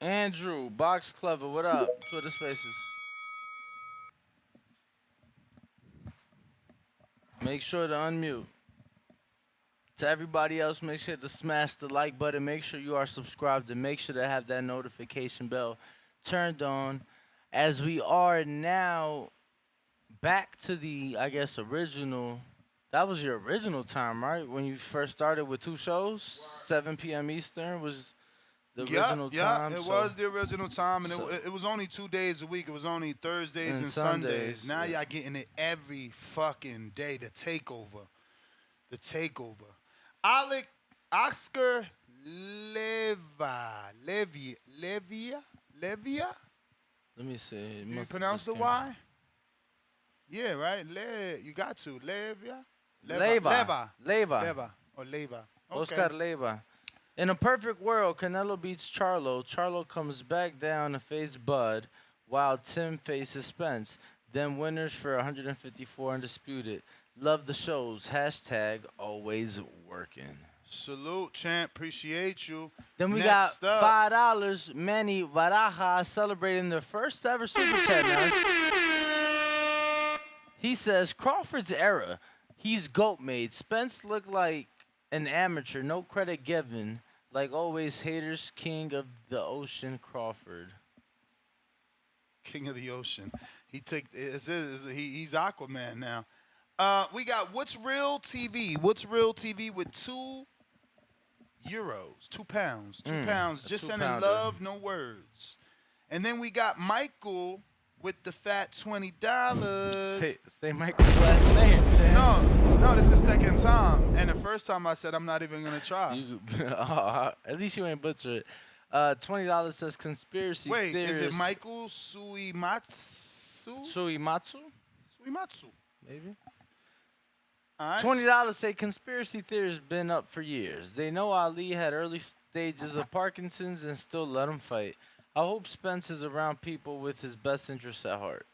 Andrew, Box Clever, what up? Twitter Spaces. Make sure to unmute. To everybody else, make sure to smash the like button. Make sure you are subscribed and make sure to have that notification bell turned on as we are now back to the, I guess, original. That was your original time, right? When you first started with 2 shows, 7 p.m. Eastern was the original time. It so, was the original time, and so- it was only 2 days a week. It was only Thursdays And and Sundays. Sundays, Now yeah. y'all getting it every fucking day. The takeover. Alec Oscar Levia. Let me see. It Do you must- pronounce this the came- Y? Yeah, right. You got to Levia. Leva. Leva or Leva. Okay. Oscar Leva. In a perfect world, Canelo beats Charlo. Charlo comes back down to face Bud, while Tim faces Spence. Then winners for 154 undisputed. Love the shows. Hashtag always working. Salute, champ. Appreciate you. Then we Next got up. $5. Manny Baraja celebrating their first ever super chat. He says Crawford's era. He's GOAT made. Spence looked like an amateur. No credit given. Like always, haters. King of the ocean, Crawford. King of the ocean. He's Aquaman now. We got What's Real TV. What's Real TV with €2, £2. £2. a Just sending two-pounder. love, no words. And then we got Michael with the fat $20. Say Michael's last name, Tim. No, this is the second time. And the first time I said I'm not even gonna try. At least you ain't butcher it. $20 says conspiracy Wait, theorist. is it Michael Suimatsu? Suimatsu? Suimatsu. Maybe. All right. $20 say conspiracy theories been up for years. They know Ali had early stages of Parkinson's and still let him fight. I hope Spence is around people with his best interests at heart.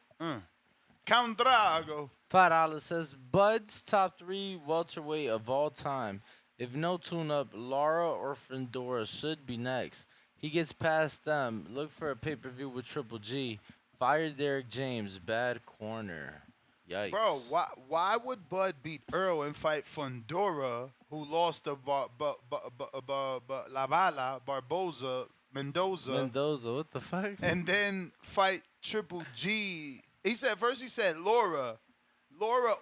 Contrago. $5 says Bud's top 3 welterweight of all time. If no tune-up, Lara or Fendora should be next. He gets past them. Look for a pay-per-view with Triple G. Fire Derrick James. Bad corner. Yikes. Bro, why would Bud beat Earl and fight Fondora, who lost to Lavala, Barboza, Mendoza, what the fuck? and then fight Triple G? He said Laura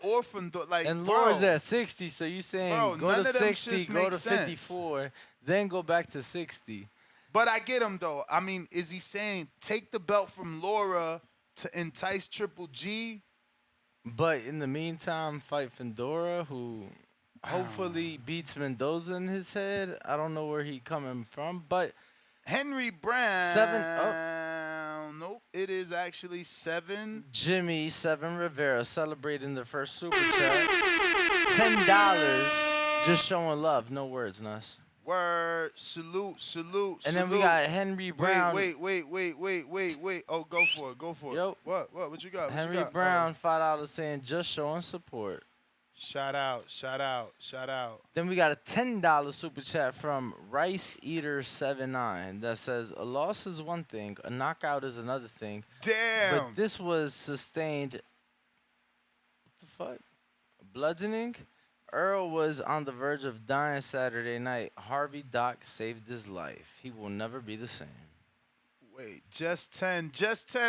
or Fondora. Like, And bro, Laura's at 60, so you saying Bro, go none to of them 60, shits go make to sense. 54, then go back to 60. But I get him though. I mean, is he saying take the belt from Laura to entice Triple G? But in the meantime, fight Fendora, who hopefully beats Mendoza in his head. I don't know where he coming from, but Henry Brown. 7. Nope, it is actually 7. Jimmy 7 Rivera celebrating their first super chat. $10. Just showing love. No words, Nuss. Word. Salute. And then we got Henry Brown. Wait. Oh, go for it. Yo. What you got? Henry Brown, $5 saying just showing support. Shout out. Then we got a $10 super chat from Rice Eater 79 that says a loss is one thing, a knockout is another thing. Damn. But this was sustained. What the fuck? Bludgeoning. Earl was on the verge of dying Saturday night. Harvey Doc saved his life. He will never be the same. Wait, Just 10,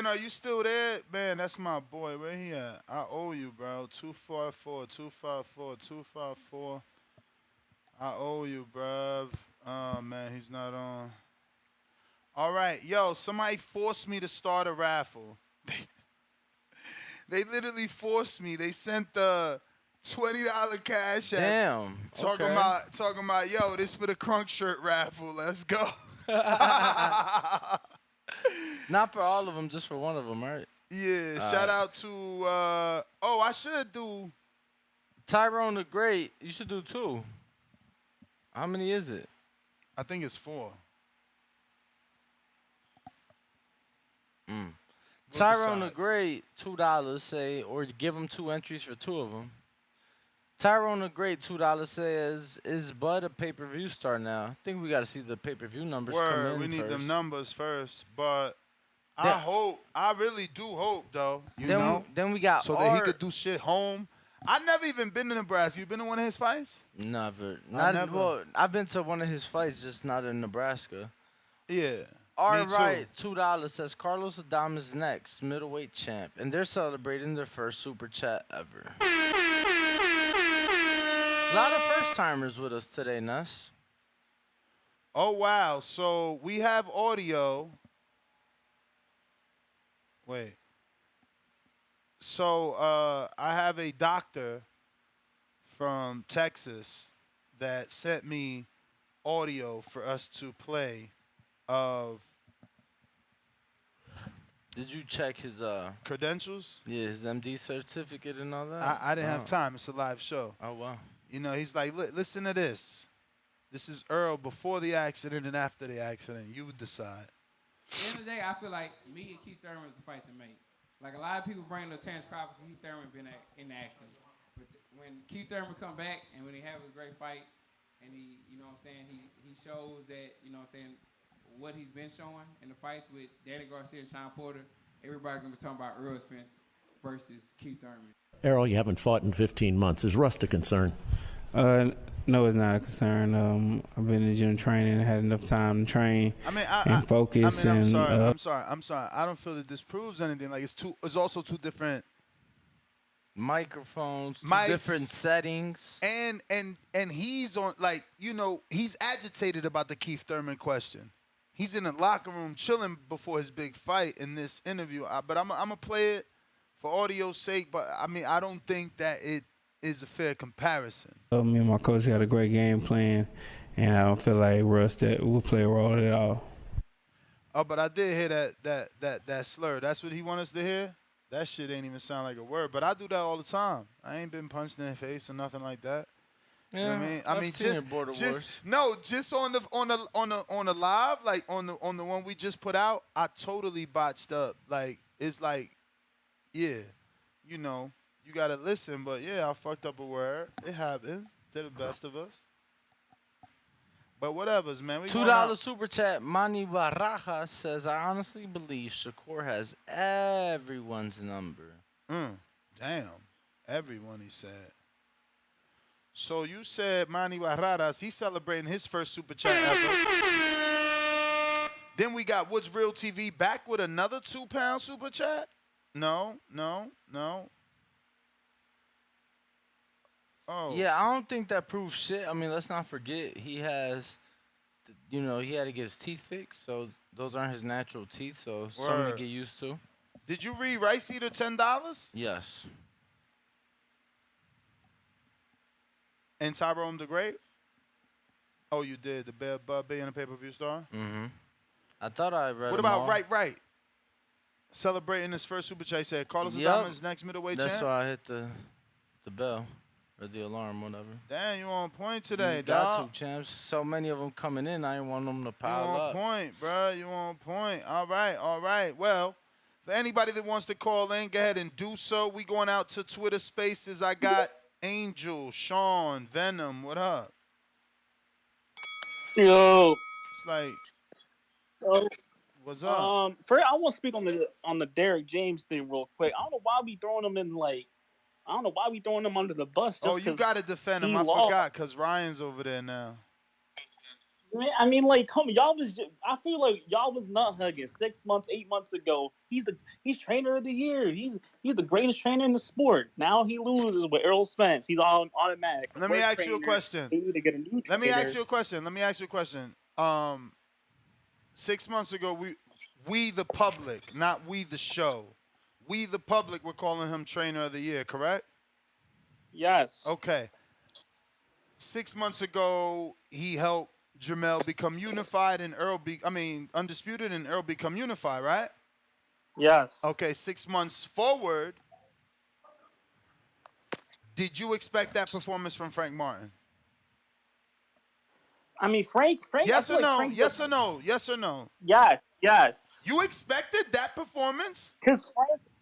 are you still there? Man, that's my boy. Where he at? I owe you, bro. 254. I owe you, bruv. Oh, man, he's not on. All right, yo, somebody forced me to start a raffle. They literally forced me. They sent the $20 cash app. Damn. Talking about, yo, this for the Crunk shirt raffle. Let's go. Not for all of them, just for one of them, right? Yeah, shout out to, I should do. Tyrone the Great. You should do 2. How many is it? I think it's 4. Tyrone the Great, $2 say, or give him 2 entries for 2 of them. Tyrone the Great, $2 says, is Bud a pay-per-view star now? I think we got to see the pay-per-view numbers come in We need first. them numbers first, but I really do hope, though, you know? Then we got so that he could do shit home. I've never even been to Nebraska. You been to one of his fights? Never. Never. Well, I've been to one of his fights, just not in Nebraska. Yeah. All Me right, too. $2 says Carlos Adames next, middleweight champ, and they're celebrating their first super chat ever. A lot of first timers with us today, Nuss. Oh wow. So we have audio. Wait. So I have a doctor from Texas that sent me audio for us to play of Did you check his credentials. yeah, his MD certificate and all that? I didn't have Oh. time. It's a live show. Oh wow. You know, he's like, listen to this. This is Earl before the accident and after the accident. You would decide. At the end of the day, I feel like me and Keith Thurman is a fight to make. Like, a lot of people bring up Terence Crawford, Keith Thurman been inactive. But when Keith Thurman come back and when he has a great fight and he, you know what I'm saying, he shows that, you know what I'm saying, what he's been showing in the fights with Danny Garcia and Sean Porter, everybody going to be talking about Errol Spence versus Keith Thurman. Errol, you haven't fought in 15 months. Is rust a concern? No, it's not a concern. I've been in the gym training, had enough time to train and focus. I'm and sorry. I'm sorry. I don't feel that this proves anything. Like it's also two different microphones, mics, different settings. And he's on, like, you know, he's agitated about the Keith Thurman question. He's in the locker room chilling before his big fight in this interview. But I'm gonna play it for audio's sake. But I mean, I don't think that it is a fair comparison. me and my coach got a great game plan, and I don't feel like Russ that will play a role at all. Oh, but I did hear that slur. That's what he want us to hear? That shit ain't even sound like a word. But I do that all the time. I ain't been punched in the face or nothing like that. Yeah, you know what I mean? I've seen your border wars. Just on the live, like on the one we just put out, I totally botched up. Like, it's like, yeah, you know, you gotta listen, but yeah, I fucked up a word. It happens to the best of us. But whatever's, man. We $2 super chat. Manny Baraja says, I honestly believe Shakur has everyone's number. Damn. Everyone, he said. So you said Manny Barajas, he's celebrating his first super chat ever. Then we got Woods Real TV back with another £2 super chat. No. Oh. Yeah, I don't think that proves shit. I mean, let's not forget he has, you know, he had to get his teeth fixed, so those aren't his natural teeth, so something to Word. get used to. Did you read Rice Eater $10? Yes. And Tyrone the Great? Oh, you did. The Bud being a pay-per-view star? Mm-hmm. I thought I read What them about all. Right? Celebrating his first super chat, he said Carlos Yep. Adames next middleweight That's champ. why I hit the bell or the alarm, whatever. Damn, you on point today, You got dog. to, champs. So many of them coming in, I didn't want them to You pile on up. point, bro. You on point. All right. Well, for anybody that wants to call in, go ahead and do so. We going out to Twitter Spaces. I got Angel, Sean, Venom. What up? Yo. It's like, So, what's up? first, I want to speak on the Derrick James thing real quick. I don't know why we throwing him in I don't know why we throwing him under the bus. Just Oh, you 'cause got to defend him. he I lost. forgot because Ryan's over there now. Man, I mean, like, come on, y'all was. I feel like y'all was nut hugging 6 months, 8 months ago. He's trainer of the year. He's the greatest trainer in the sport. Now he loses with Errol Spence. He's all automatic. Let me Worst ask you a trainer. question. They need to get a new Let me trainer. ask you a question. 6 months ago, we the public, not we the show, we the public were calling him trainer of the year, correct? Yes. Okay. 6 months ago, he helped Jamel become unified and undisputed and Errol become unified, right? Yes. Okay, 6 months forward, did you expect that performance from Frank Martin? I mean, Frank. Yes I or feel like no? Frank's Yes or no? Yes or no? Yes. You expected that performance? Because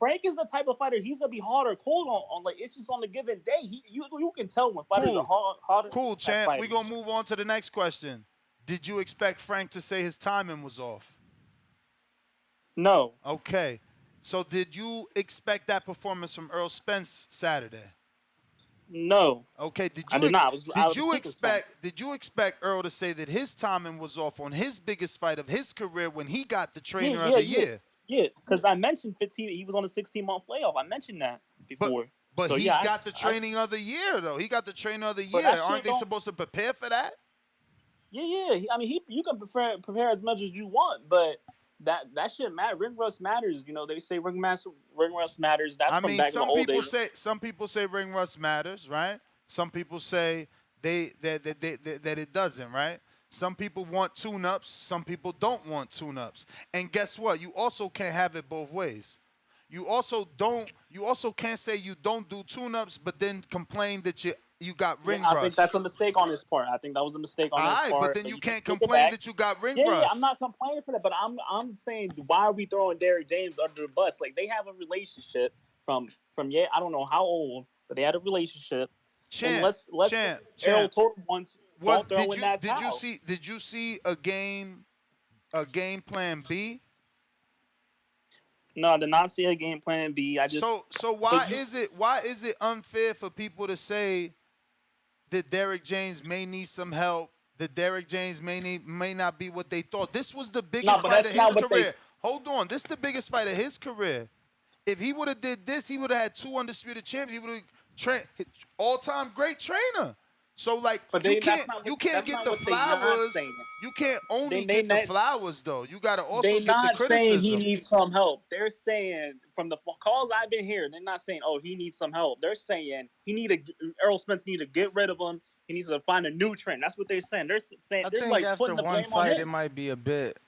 Frank is the type of fighter. He's gonna be hot or cold on like it's just on a given day. You can tell when fighters are hot. Cool, champ. We're gonna move on to the next question. Did you expect Frank to say his timing was off? No. Okay. So did you expect that performance from Errol Spence Saturday? No. Okay, did I you did not. I was super stunned. did you expect Earl to say that his timing was off on his biggest fight of his career when he got the trainer of the year? Yeah, because I mentioned 15. He was on a 16-month layoff. I mentioned that before. But so he's got the training of the year though. He got the trainer of the year. Aren't they supposed to prepare for that? Yeah. I mean, you can prepare as much as you want, but that shit matter. Ring rust matters. You know, they say ring rust matters. That's I from mean, back in the old days. some people say ring rust matters, right? Some people say that it doesn't, right? Some people want tune-ups, some people don't want tune-ups. And guess what? You also can't have it both ways. You also can't say you don't do tune-ups, but then complain that you got ring rust. I think that's a mistake on his part. I think that was a mistake on his part. All right, but then you can't complain that you got ring rust. Yeah, I'm not complaining for that, but I'm saying why are we throwing Derrick James under the bus? Like they have a relationship from I don't know how old, but they had a relationship. Champ. Errol told him once, don't throw in that did towel. Did you see a game plan B? No, I did not see a game plan B. So why is it unfair for people to say that Derrick James may need some help, that Derrick James may not be what they thought? This was the biggest fight of his career. Hold on, this is the biggest fight of his career. If he would have did this, he would have had 2 undisputed champions. He would have all-time great trainer. So like you can't get the flowers. You can't only get the flowers though. You gotta also get the criticism. They're not saying he needs some help. They're saying from the calls I've been hearing, they're not saying he needs some help. They're saying Errol Spence need to get rid of him. He needs to find a new trainer. That's what they're saying. They're saying I they're think like after putting the one blame fight, on it him. might be a bit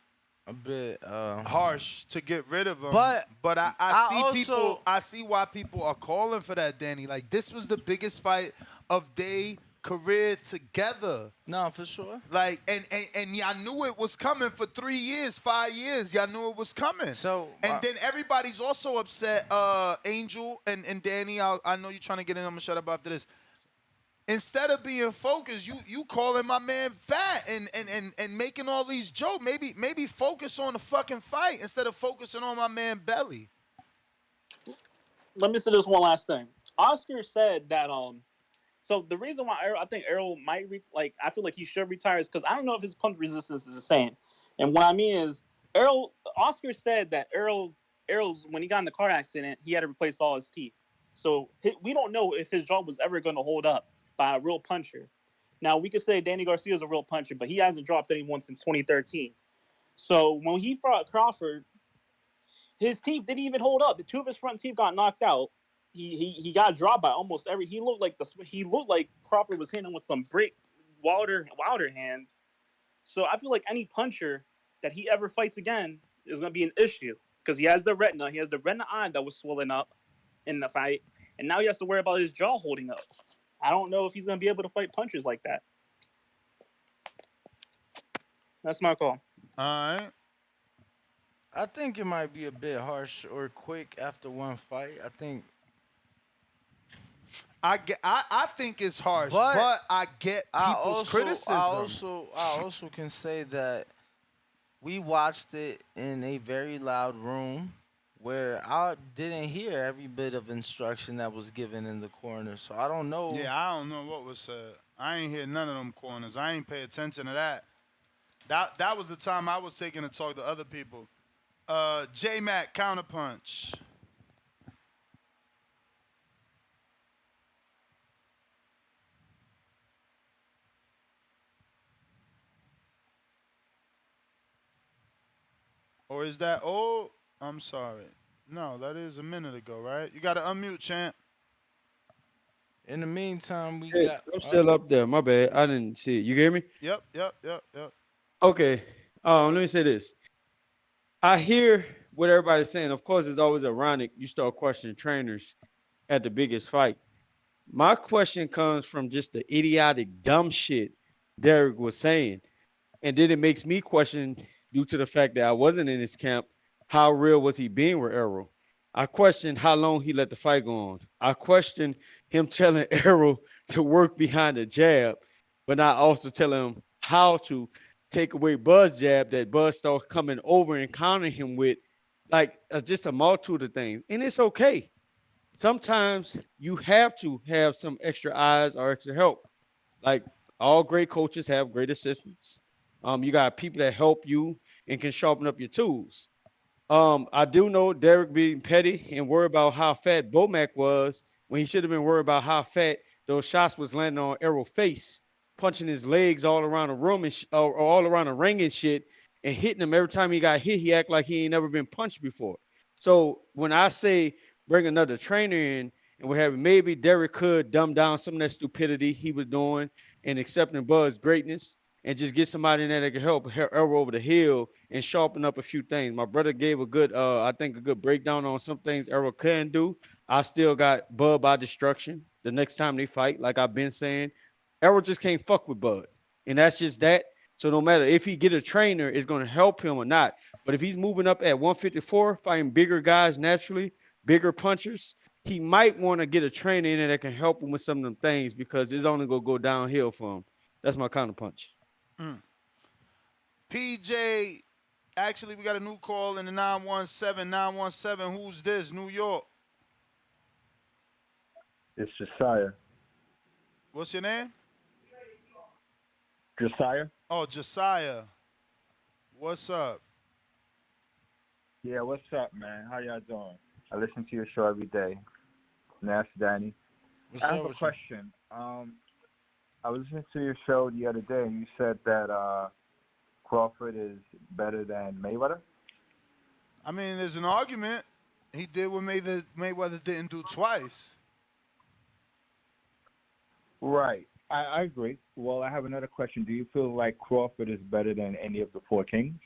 harsh to get rid of him. But I see why people are calling for that, Danny. Like this was the biggest fight of their career together. No, for sure. Like and y'all knew it was coming for 3 years, 5 years. Y'all knew it was coming. So then everybody's also upset. Angel and Danny, I know you're trying to get in. I'm gonna shut up after this. Instead of being focused, you calling my man fat and making all these jokes. Maybe focus on the fucking fight instead of focusing on my man Belly. Let me say this one last thing. Oscar said that so the reason why I think Errol might I feel like he should retire is because I don't know if his punch resistance is the same. And what I mean is Oscar said that Errol's when he got in the car accident, he had to replace all his teeth. So we don't know if his jaw was ever going to hold up by a real puncher. Now we could say Danny Garcia is a real puncher, but he hasn't dropped anyone since 2013. So when he fought Crawford, his teeth didn't even hold up. The 2 of his front teeth got knocked out. He got dropped by almost every. He looked like Crawford was hitting him with some brick Wilder hands. So I feel like any puncher that he ever fights again is going to be an issue because he has the retina. He has the retina eye that was swollen up in the fight, and now he has to worry about his jaw holding up. I don't know if he's going to be able to fight punchers like that. That's my call. All right. I think it might be a bit harsh or quick after one fight. I think it's harsh, but I get people's criticism. I also can say that we watched it in a very loud room where I didn't hear every bit of instruction that was given in the corner. So I don't know. Yeah, I don't know what was said. I ain't hear none of them corners. I ain't pay attention to that. That was the time I was taking to talk to other people. J-Mac, counterpunch. Or is that old? I'm sorry. No, that is a minute ago, right? You got to unmute, champ. In the meantime, we Hey, got. I'm still up there. My bad. I didn't see it. You hear me? Yep. Okay. Let me say this. I hear what everybody's saying. Of course, it's always ironic. You start questioning trainers at the biggest fight. My question comes from just the idiotic, dumb shit Derrick was saying. And then it makes me question, due to the fact that I wasn't in his camp, how real was he being with Errol? I questioned how long he let the fight go on. I questioned him telling Errol to work behind the jab, but not also telling him how to take away Bud's jab that Bud started coming over and countering him with, like just a multitude of things. And it's okay. sometimes you have to have some extra eyes or extra help. Like all great coaches have great assistants. You got people that help you and can sharpen up your tools. I do know Derek being petty and worried about how fat Bomac was when he should have been worried about how fat those shots was landing on Errol's face, punching his legs all around the room and or all around the ring and shit, and hitting him every time he got hit. He act like he ain't never been punched before. So when I say bring another trainer in and we're having maybe Derek could dumb down some of that stupidity he was doing and accepting Bud's greatness and just get somebody in there that can help Errol over the hill and sharpen up a few things. My brother gave a good, I think, a good breakdown on some things Errol can do. I still got Bud by destruction the next time they fight, like I've been saying. Errol just can't fuck with Bud, and that's just that. So no matter if he get a trainer, it's going to help him or not. But if he's moving up at 154, fighting bigger guys naturally, bigger punchers, he might want to get a trainer in there that can help him with some of them things because it's only going to go downhill for him. That's my counterpunch. PJ, actually, we got a new call in the 917. 917, who's this? New York. It's Josiah. What's your name? Josiah? Oh, Josiah. What's up? Yeah, what's up, man? How y'all doing? I listen to your show every day. Nash Danny. What's I up have a with you? question. I was listening to your show the other day, and you said that Crawford is better than Mayweather. I mean, there's an argument. He did what Mayweather didn't do twice. Right. I agree. Well, I have another question. Do you feel like Crawford is better than any of the four kings?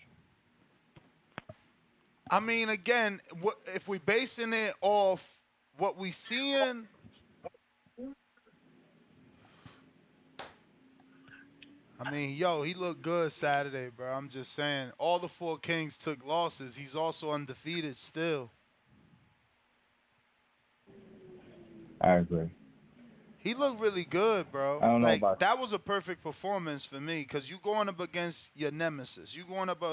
I mean, again, if we basing it off what we seeing, I mean, yo, he looked good Saturday, bro. I'm just saying, all the four kings took losses. He's also undefeated still. I agree. He looked really good, bro. I don't know Like, about that was a perfect performance for me because you going up against your nemesis. You going up,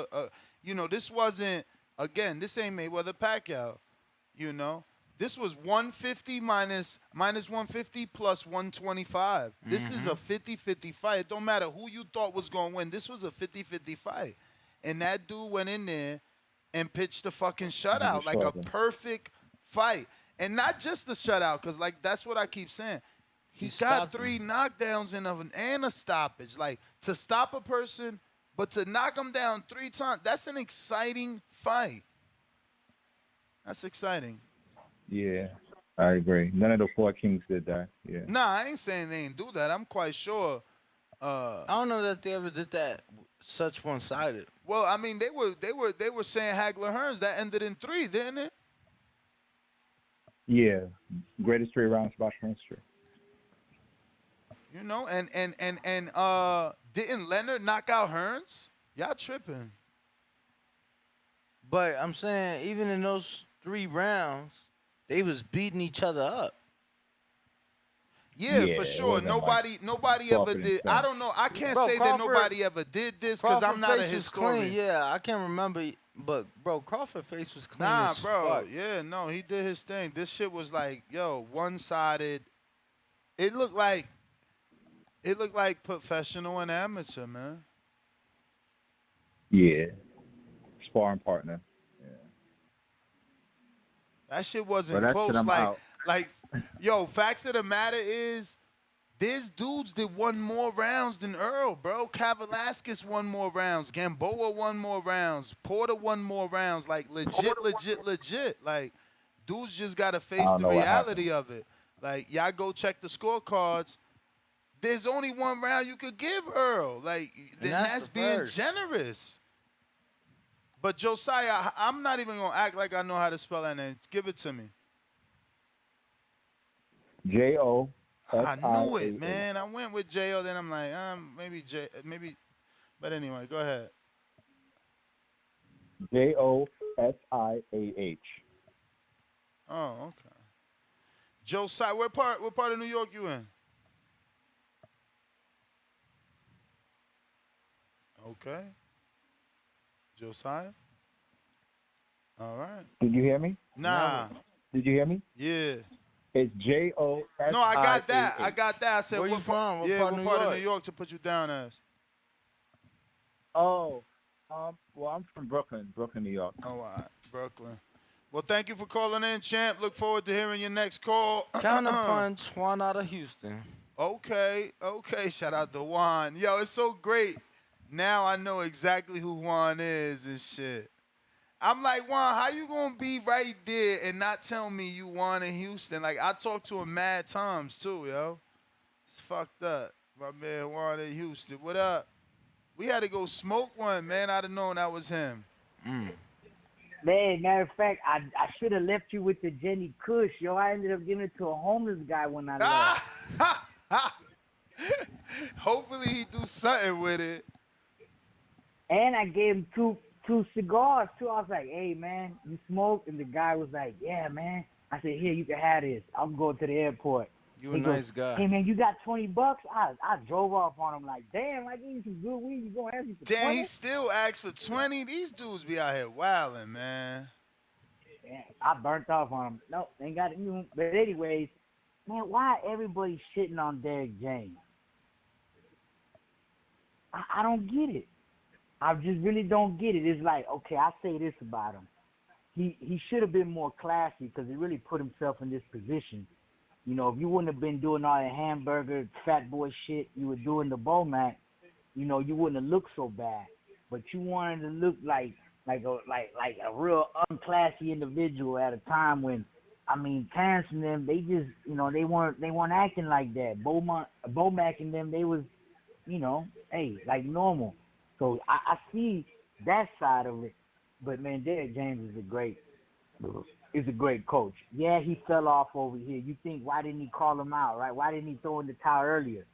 this wasn't, again, this ain't Mayweather Pacquiao, This was 150 minus 150 plus 125. This is a 50-50 fight. It don't matter who you thought was going to win. This was a 50-50 fight. And that dude went in there and pitched a fucking shutout, like a perfect fight. And not just the shutout, because, like, that's what I keep saying. He got 3 knockdowns and a stoppage. Like, to stop a person, but to knock him down 3 times, that's an exciting fight. That's exciting. Yeah, I agree. None of the four kings did that. Yeah. Nah, I ain't saying they ain't do that. I'm quite sure. I don't know that they ever did that such one-sided. Well, I mean, they were saying Hagler Hearns that ended in 3, didn't it? Yeah, greatest 3 rounds boxing history. And didn't Leonard knock out Hearns? Y'all tripping. But I'm saying, even in those 3 rounds, they was beating each other up. Yeah, for sure. Nobody ever did. I don't know. I can't say that nobody ever did this because I'm not a historian. Yeah, I can't remember. But, bro, Crawford's face was clean Nah, as bro. fuck. Yeah, no, he did his thing. This shit was like, one-sided. It looked like professional and amateur, man. Yeah, sparring partner. That shit wasn't Well, close. out. Facts of the matter is, these dudes did 1 more rounds than Earl, bro. Velasquez won more rounds. Gamboa won more rounds. Porter won more rounds. Like, legit. Like, dudes just got to face the reality of it. Like, y'all go check the scorecards. There's only 1 round you could give Earl. Like, that's being generous. But Josiah, I'm not even going to act like I know how to spell that name. Give it to me. J-O. I knew it, man. I went with J-O, then I'm like, maybe. But anyway, go ahead. Josiah. Oh, okay. Josiah, what part of New York you in? Okay. Josiah? All right. Did you hear me? Nah. Did you hear me? Yeah. It's JOSIA. No, I got that. I said, Where you what from? What yeah, part what of New part of York? New York to put you down as? Oh, well, I'm from Brooklyn, New York. Oh, all right. Brooklyn. Well, thank you for calling in, champ. Look forward to hearing your next call. Counterpunch, Juan out of Houston. Okay. Shout out to Juan. Yo, it's so great. Now I know exactly who Juan is and shit. I'm like, Juan, how you gonna be right there and not tell me you Juan in Houston? Like, I talked to him mad times too, yo. It's fucked up. My man Juan in Houston. What up? We had to go smoke one, man. I'd have known that was him. Man, matter of fact, I should have left you with the Jenny Kush, yo. I ended up giving it to a homeless guy when I left. Hopefully he do something with it. And I gave him two cigars too. I was like, "Hey man, you smoke?" And the guy was like, "Yeah, man." I said, "Here, you can have this. I'm going to the airport." You a He nice goes, guy. "Hey man, you got $20?" I drove off on him like, "Damn, I gave you some good weed. You gonna ask me for Damn, 20?" he still asked for 20. These dudes be out here wilding, man. Yeah, I burnt off on him. Nope, ain't got it. But anyways, man, why everybody shitting on Derrick James? I don't get it. I just really don't get it. It's like, okay, I say this about him. He should have been more classy because he really put himself in this position. You know, if you wouldn't have been doing all that hamburger, fat boy shit you were doing the Bomac, you know, you wouldn't have looked so bad. But you wanted to look like a real unclassy individual at a time when, I mean, Terence and them, they just, you know, they weren't acting like that. Bomac and them, they was, you know, hey, like normal. So I see that side of it. But man, Derrick James is a great coach. Yeah, he fell off over here. You think, why didn't he call him out, right? Why didn't he throw in the towel earlier?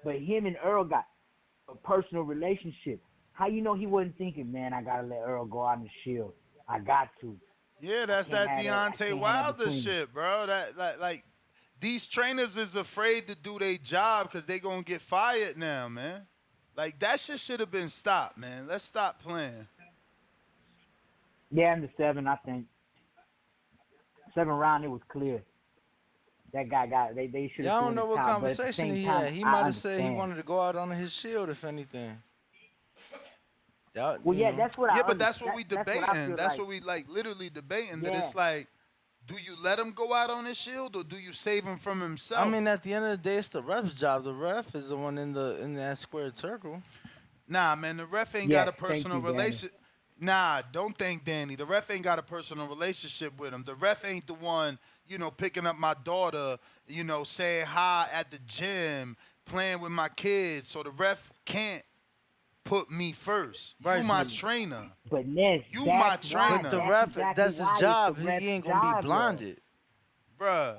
But him and Earl got a personal relationship. How you know he wasn't thinking, man, I got to let Earl go out in the shield. I got to. Yeah, that's that I can't Deontay have Wilder between shit, bro. That like these trainers is afraid to do their job because they gonna get fired now, man. Like that shit should have been stopped, man. Let's stop playing. Yeah, in the 7, I think. 7 round, it was clear. That guy they should have. Y'all don't know what top, but at the conversation same he time, had. He I might have said he understand. wanted to go out on his shield, if anything. Well, yeah, that's what I. Yeah, but that's what we that's what I debating. feel That's like. what we like literally debating. That Yeah. it's like, do you let him go out on his shield or do you save him from himself? I mean, at the end of the day, it's the ref's job. The ref is the one in that squared circle. Nah, man, the ref ain't Yeah, got a thank personal you, Danny. relationship. Nah, don't thank Danny. The ref ain't got a personal relationship with him. The ref ain't the one, you know, picking up my daughter, you know, saying hi at the gym, playing with my kids. So the ref can't put me first. Right, You my so- trainer. But Ness, You that's my why- trainer. But the ref, exactly that's his why it's job. the He ref's ain't gonna be job, yo. blinded. Bruh,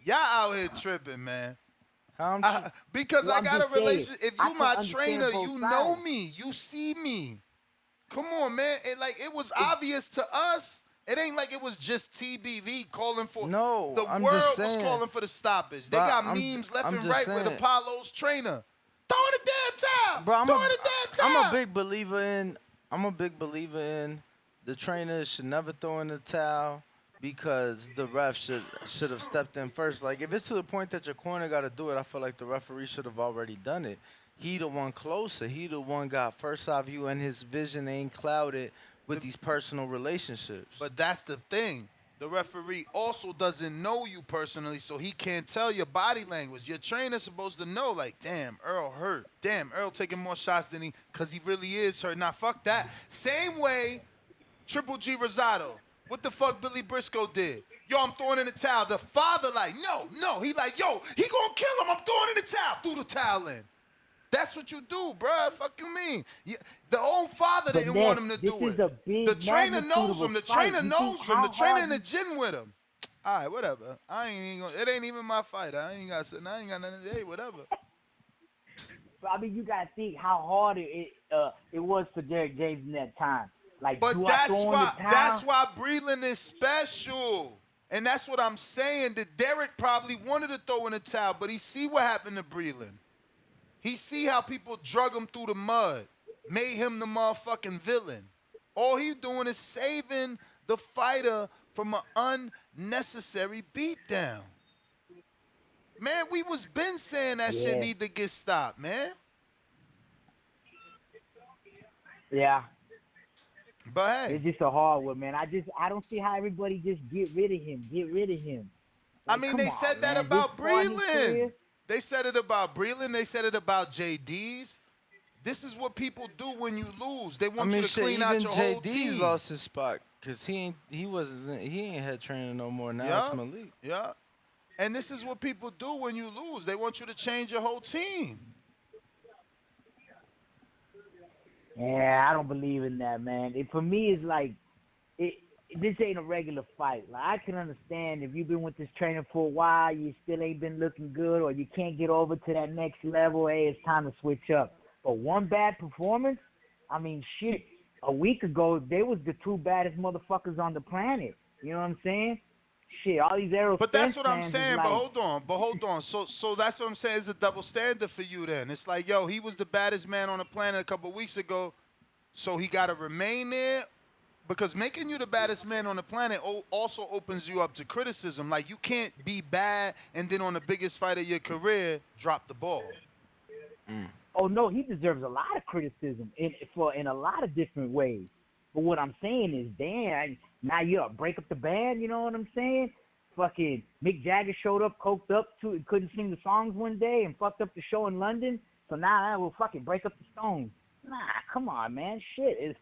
y'all out here tripping, man. How Because Well, I I'm got a just saying, relationship. If I you can my understand trainer, both you know sides. me. You see me. Come on, man. It was obvious to us. It ain't like it was just TBV calling for. No, the I'm world just was saying. calling for the stoppage. They But got I'm memes left I'm and just right with saying. Apollo's trainer. Throw in the damn towel. Bro, Throw in the damn I'm towel. a big believer in the trainers should never throw in the towel because the ref should have stepped in first. Like if it's to the point that your corner got to do it, I feel like the referee should have already done it. He the one closer. He the one got first eye view, and his vision ain't clouded with these personal relationships. But that's the thing. The referee also doesn't know you personally, so he can't tell your body language. Your trainer's supposed to know, like, damn, Earl hurt. Damn, Earl taking more shots than he, because he really is hurt. Now, fuck that. Same way, Triple G Rosado. What the fuck Billy Briscoe did? Yo, I'm throwing in the towel. The father like, no. He like, yo, he gonna kill him. I'm throwing in the towel. Threw the towel in. That's what you do, bruh. Fuck you mean? The own father But didn't Ness, want him to this do is it. a big The trainer magnitude knows of a him. The fight. trainer You knows think him. The how trainer hard in the you- gym with him. All right, whatever. I ain't even gonna, it ain't even my fight. I ain't got nothing to say. Whatever. I mean, you gotta think how hard it was for Derrick James in that time. Like, But do I that's throw in the why towel? that's why Breland is special. And that's what I'm saying. That Derrick probably wanted to throw in the towel, but he see what happened to Breland. He see how people drug him through the mud, made him the motherfucking villain. All he doing is saving the fighter from an unnecessary beatdown. Man, we was been saying that shit Yeah. need to get stopped, man. Yeah. But hey, It's just a hard one, man. I don't see how everybody just get rid of him. Get rid of him. I Like, mean, come they on, said that man. This about part of his career. Breland. They said it about Breland. They said it about JD's. This is what people do when you lose. They I want mean, you to shit, clean out even your whole JD's team. lost his spot because he ain't head trainer no more. Now it's Malik. Yeah. And this is what people do when you lose. They want you to change your whole team. Yeah, I don't believe in that, man. For me, it's like this ain't a regular fight. Like, I can understand if you've been with this trainer for a while, you still ain't been looking good, or you can't get over to that next level. Hey, it's time to switch up. But one bad performance, I mean, shit. A week ago, they was the two baddest motherfuckers on the planet. You know what I'm saying? Shit, all these Errol But Spence that's what I'm fans is saying. like, But hold on. So that's what I'm saying. It's a double standard for you. Then it's like, yo, he was the baddest man on the planet a couple of weeks ago, so he got to remain there. Because making you the baddest man on the planet also opens you up to criticism. Like, you can't be bad and then on the biggest fight of your career drop the ball. oh no, he deserves a lot of criticism in a lot of different ways. But what I'm saying is, damn, now you break up the band. You know what I'm saying? Fucking Mick Jagger showed up, coked up, couldn't sing the songs one day, and fucked up the show in London. So now I will fucking break up the Stones. Nah, come on, man, shit.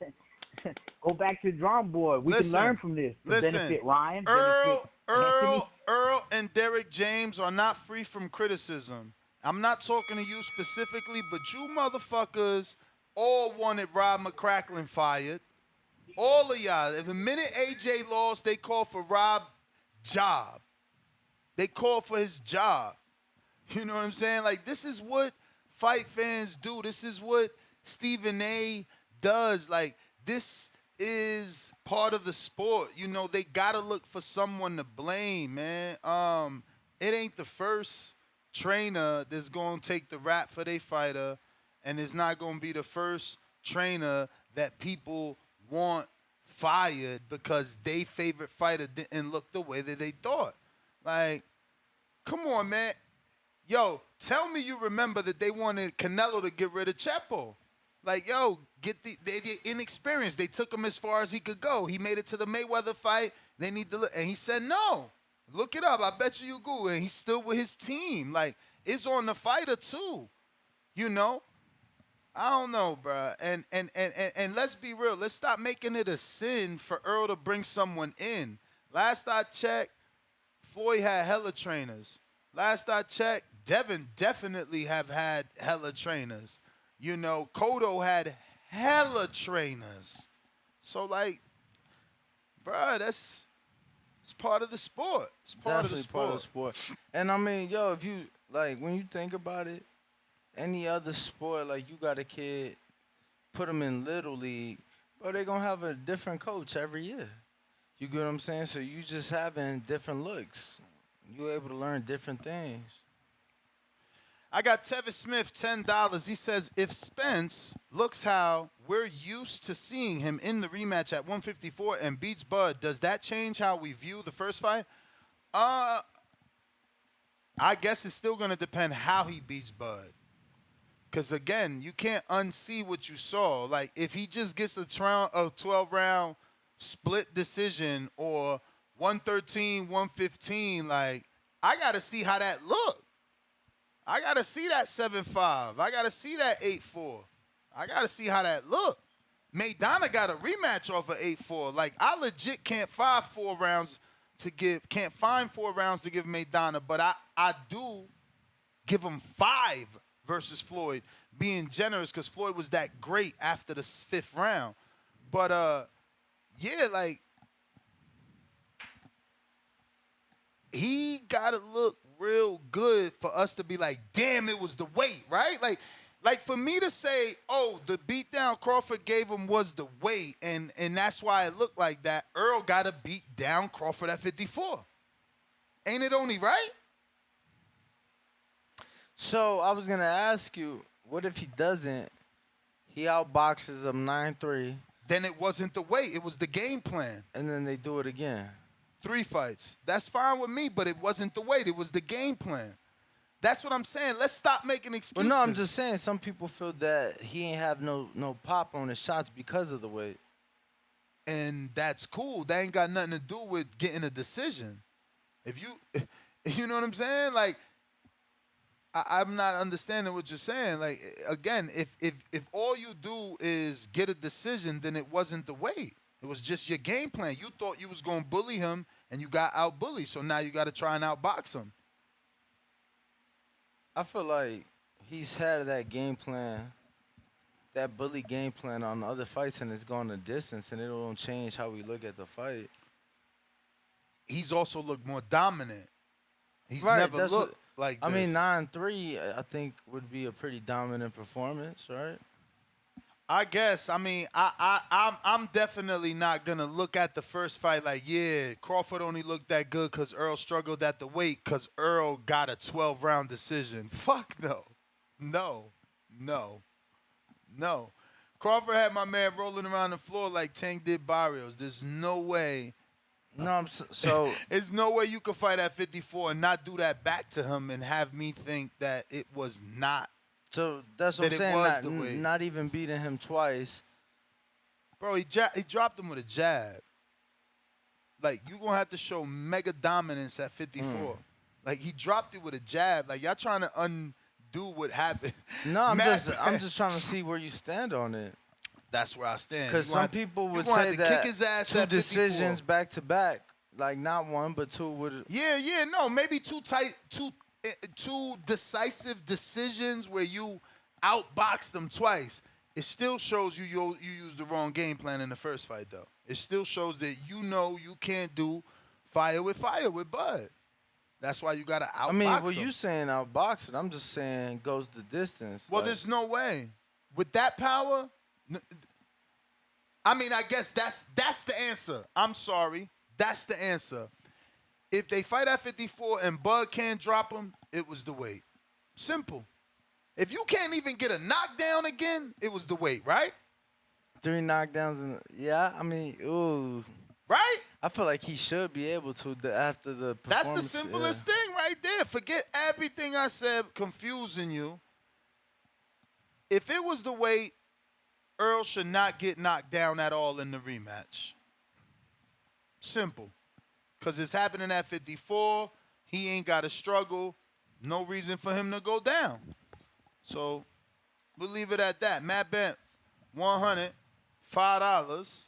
Go back to the drawing board. We can learn from this. To benefit Ryan, benefit Anthony. Earl and Derrick James are not free from criticism. I'm not talking to you specifically, but you motherfuckers all wanted Rob McCracklin fired. All of y'all. The minute AJ lost, they called for Rob's job. They called for his job. You know what I'm saying? Like, this is what fight fans do. This is what Stephen A does. Like, this is part of the sport. You know, they gotta look for someone to blame, man. It ain't the first trainer that's gonna take the rap for their fighter, and it's not gonna be the first trainer that people want fired because they favorite fighter didn't look the way that they thought. Like, come on, man. Yo, tell me you remember that they wanted Canelo to get rid of Chepo. Like, yo, they're inexperienced. They took him as far as he could go. He made it to the Mayweather fight. They need to look, and he said no. Look it up. I bet you Google. And he's still with his team. Like, it's on the fighter too. You know, I don't know, bro. And let's be real. Let's stop making it a sin for Earl to bring someone in. Last I checked, Floyd had hella trainers. Last I checked, Devin definitely have had hella trainers. You know, Cotto had hella trainers. So, like, bruh, it's part of the sport. It's part of the sport. Part of the sport. And I mean, yo, if you, like, when you think about it, any other sport, like, you got a kid, put them in Little League, bro, they going to have a different coach every year. You get what I'm saying? So you just having different looks. You able to learn different things. I got Tevin Smith, $10. He says, if Spence looks how we're used to seeing him in the rematch at 154 and beats Bud, does that change how we view the first fight? I guess it's still going to depend how he beats Bud. Because, again, you can't unsee what you saw. Like, if he just gets a 12-round split decision or 113, 115, like, I got to see how that look. I got to see that 7-5. I got to see that 8-4. I got to see how that look. Maidana got a rematch off of 8-4. Like, I legit can't find 4 rounds to give Maidana, but I do give him 5 versus Floyd, being generous because Floyd was that great after the 5th round. But, yeah, like, he got to look real good for us to be like, damn, it was the weight, right? Like for me to say, oh, the beatdown Crawford gave him was the weight, and that's why it looked like that. Earl got to beat down Crawford at 54. Ain't it only right? So I was going to ask you, what if he doesn't? He outboxes him 9-3. Then it wasn't the weight. It was the game plan. And then they do it again. 3 fights. That's fine with me, but it wasn't the weight. It was the game plan. That's what I'm saying. Let's stop making Well, excuses. no, I'm just saying some people feel that he ain't have no pop on his shots because of the weight. And that's cool. That ain't got nothing to do with getting a decision. If you, you know what I'm saying? Like, I'm not understanding what you're saying. Like, again, if all you do is get a decision, then it wasn't the weight. It was just your game plan. You thought you was gonna bully him, and you got out bullied. So now you got to try and outbox him. I feel like he's had that game plan, that bully game plan on other fights, and it's gone the distance, and it don't change how we look at the fight. He's also looked more dominant. He's Right, never that's looked what, like I this. mean, 9-3, I think would be a pretty dominant performance, right? I guess. I mean, I'm definitely not gonna look at the first fight like, yeah, Crawford only looked that good because Errol struggled at the weight because Errol got a 12-round decision. Fuck no, no. Crawford had my man rolling around the floor like Tank did Barrios. There's no way. No, so there's no way you could fight at 54 and not do that back to him and have me think that it was not. So that's what that I'm it was saying. the way. Not even beating him twice. Bro, he dropped him with a jab. Like, you going to have to show mega dominance at 54. Like, he dropped you with a jab. Like, y'all trying to undo what happened. No, I'm just trying to see where you stand on it. That's where I stand. Because some people would you gonna say have to that kick his ass two at 54. decisions back to back, like not one but two would. Yeah, no, maybe two decisive decisions where you outboxed them twice. It still shows you used the wrong game plan in the first fight, though. It still shows that you can't do fire with Bud. That's why you gotta outbox I mean, well, him. you saying outbox it. I'm just saying goes the distance. Well, like- there's no way with that power. I mean, I guess that's the answer. I'm sorry, that's the answer. If they fight at 54 and Bud can't drop him, it was the weight. Simple. If you can't even get a knockdown again, it was the weight, right? 3 knockdowns yeah. I mean, ooh. Right? I feel like he should be able to after the performance. That's the simplest thing right there. Forget everything I said confusing you. If it was the weight, Errol should not get knocked down at all in the rematch. Simple. Because it's happening at 54. He ain't got to struggle. No reason for him to go down. So we'll leave it at that. Matt Bent, 100, $5.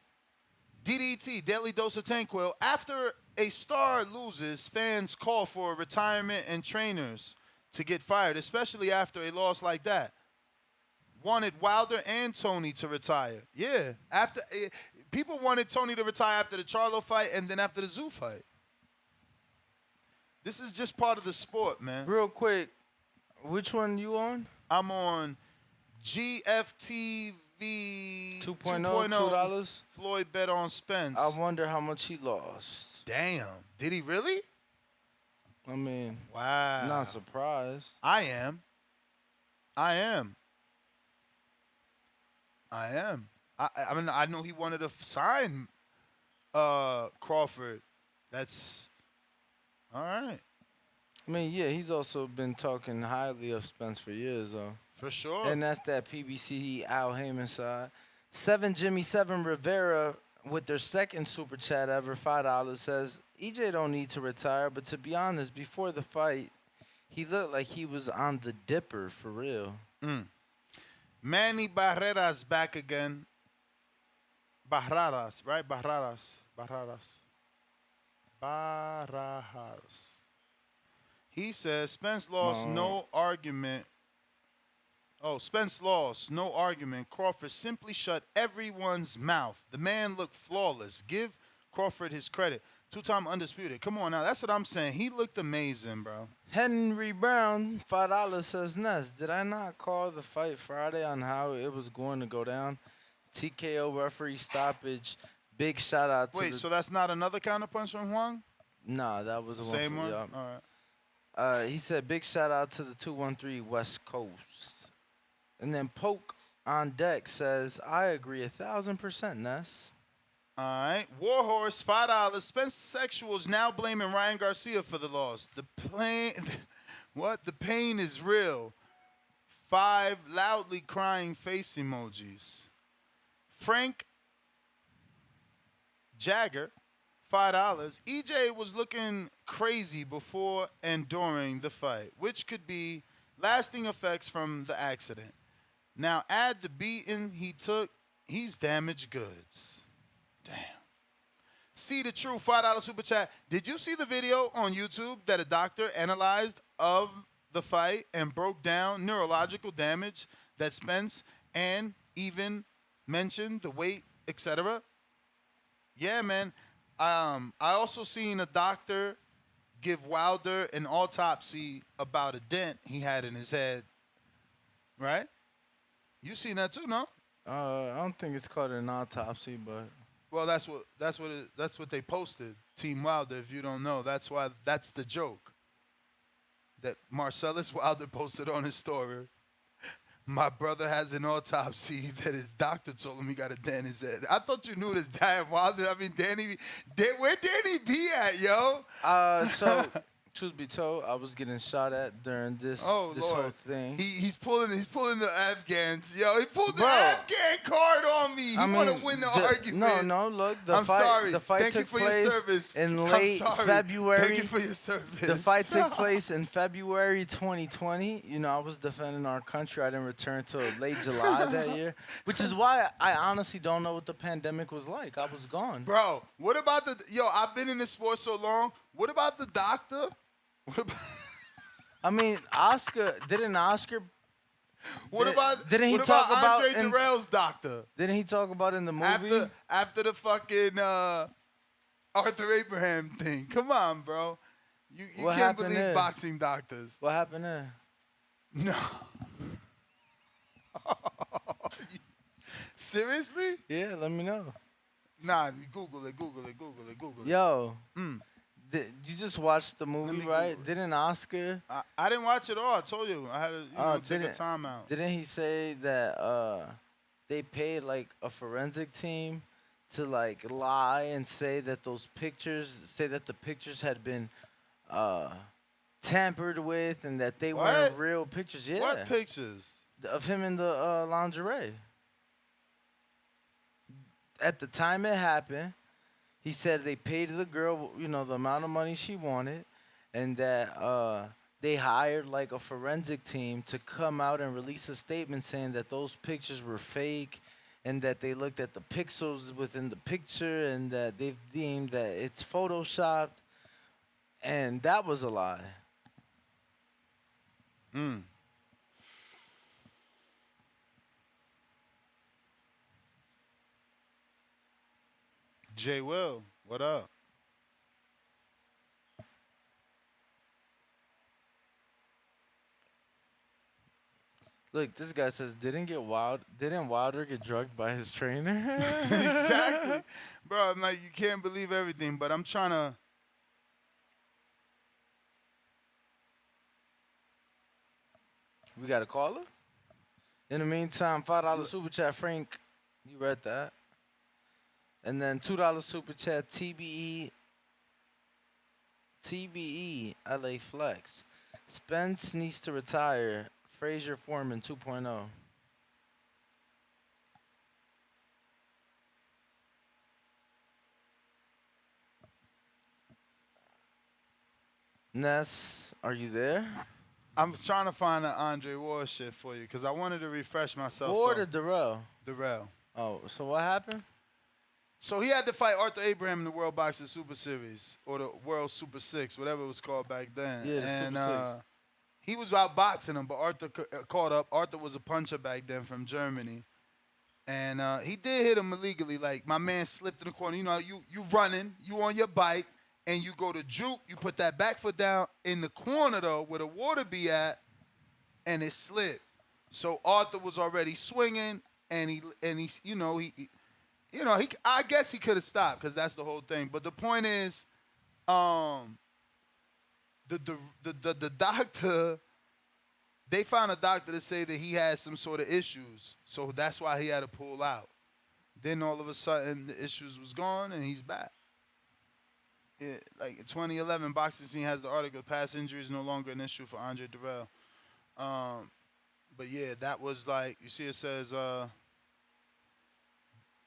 DDT, Deadly Dose of Tanquil. After a star loses, fans call for retirement and trainers to get fired, especially after a loss like that. Wanted Wilder and Tony to retire. Yeah, people wanted Tony to retire after the Charlo fight and then after the Zoo fight. This is just part of the sport, man. Real quick, which one you on? I'm on GFTV 2.0, $2. Floyd bet on Spence. I wonder how much he lost. Damn, did he really? I mean, wow. Not surprised. I am. I mean, I know he wanted to sign Crawford. That's all right. I mean, yeah, he's also been talking highly of Spence for years, though. For sure. And that's that PBC Al Heyman side. 7 Rivera with their second super chat ever, $5, says, EJ don't need to retire, but to be honest, before the fight, he looked like he was on the dipper for real. Manny Barrera's back again. Barradas, right? Barradas. He says Spence lost no argument. Oh, Spence lost no argument. Crawford simply shut everyone's mouth. The man looked flawless. Give Crawford his credit. 2-time undisputed. Come on now, that's what I'm saying. He looked amazing, bro. Henry Brown, $5, says, Ness, did I not call the fight Friday on how it was going to go down? TKO referee stoppage. Big shout out to Wait, so that's not another counterpunch from Huang? Nah, that was the one. Same one? Yup. All right. He said, big shout out to the 213 West Coast. And then Poke on deck says, I agree 1,000%, Ness. All right. Warhorse, $5. Spence Sexuals now blaming Ryan Garcia for the loss. The What? The pain is real. 5 loudly crying face emojis. Frank Jagger, $5. EJ was looking crazy before and during the fight, which could be lasting effects from the accident. Now add the beating he took, he's damaged goods. Damn. See the Truth, $5 super chat. Did you see the video on YouTube that a doctor analyzed of the fight and broke down neurological damage that Spence and even mentioned the weight, etc.? Yeah, man. I also seen a doctor give Wilder an autopsy about a dent he had in his head. Right? You seen that too, no? I don't think it's called an autopsy, but Well, that's what they posted. Team Wilder. If you don't know, that's the joke that Marcellus Wilder posted on his story. My brother has an autopsy that his doctor told him he got a dent in his head. I thought you knew this damn Wilder. I mean, where Danny be at, yo? So truth be told, I was getting shot at during this whole thing. He's pulling the Afghans, yo. He pulled the Afghan card on me. He want to win the argument. No, look, I'm sorry. The fight Thank you took for place your service. in I'm late sorry. February. Thank you for your service. The fight took place in February 2020. You know, I was defending our country. I didn't return till late July that year, which is why I honestly don't know what the pandemic was like. I was gone. Bro, what about I've been in this sport so long. What about the doctor? I mean, didn't Oscar? What about Andre Dirrell's doctor? Didn't he talk about in the movie after the fucking Arthur Abraham thing? Come on, bro. You can't believe there? boxing doctors. What happened there? No. Seriously? Yeah, let me know. Nah, Google it. Yo. You just watched the movie, right? Didn't Oscar? I didn't watch it all. I told you I had to take a time out. Didn't he say that they paid like a forensic team to like lie and say that the pictures had been tampered with and that they weren't real pictures? Yeah. What pictures? Of him in the lingerie. At the time it happened, he said they paid the girl, the amount of money she wanted, and that they hired like a forensic team to come out and release a statement saying that those pictures were fake and that they looked at the pixels within the picture and that they've deemed that it's photoshopped, and that was a lie. Jay Will, what up? Look, this guy says, didn't Wilder get drugged by his trainer? Exactly. Bro, I'm like, you can't believe everything, but I'm trying to. We got a caller? In the meantime, $5 super chat, Frank. You read that. And then $2 super chat, TBE, LA Flex. Spence needs to retire. Frazier Foreman 2.0. Ness, are you there? I'm trying to find the Andre Ward shit for you because I wanted to refresh myself. Ward or Darrell? Darrell. Oh, so what happened? So he had to fight Arthur Abraham in the World Boxing Super Series or the World Super 6, whatever it was called back then. Yeah, and Super 6. he was outboxing him, but Arthur caught up. Arthur was a puncher back then from Germany. And he did hit him illegally. Like, my man slipped in the corner. You know, you running, you on your bike, and you go to juke. You put that back foot down in the corner, though, where the water be at, and it slipped. So Arthur was already swinging, and I guess he could have stopped because that's the whole thing. But the point is, the doctor, they found a doctor to say that he had some sort of issues. So that's why he had to pull out. Then all of a sudden, the issues was gone, and he's back. like 2011, boxing scene has the article, past injury is no longer an issue for Andre Durrell. But yeah, that was like, you see it says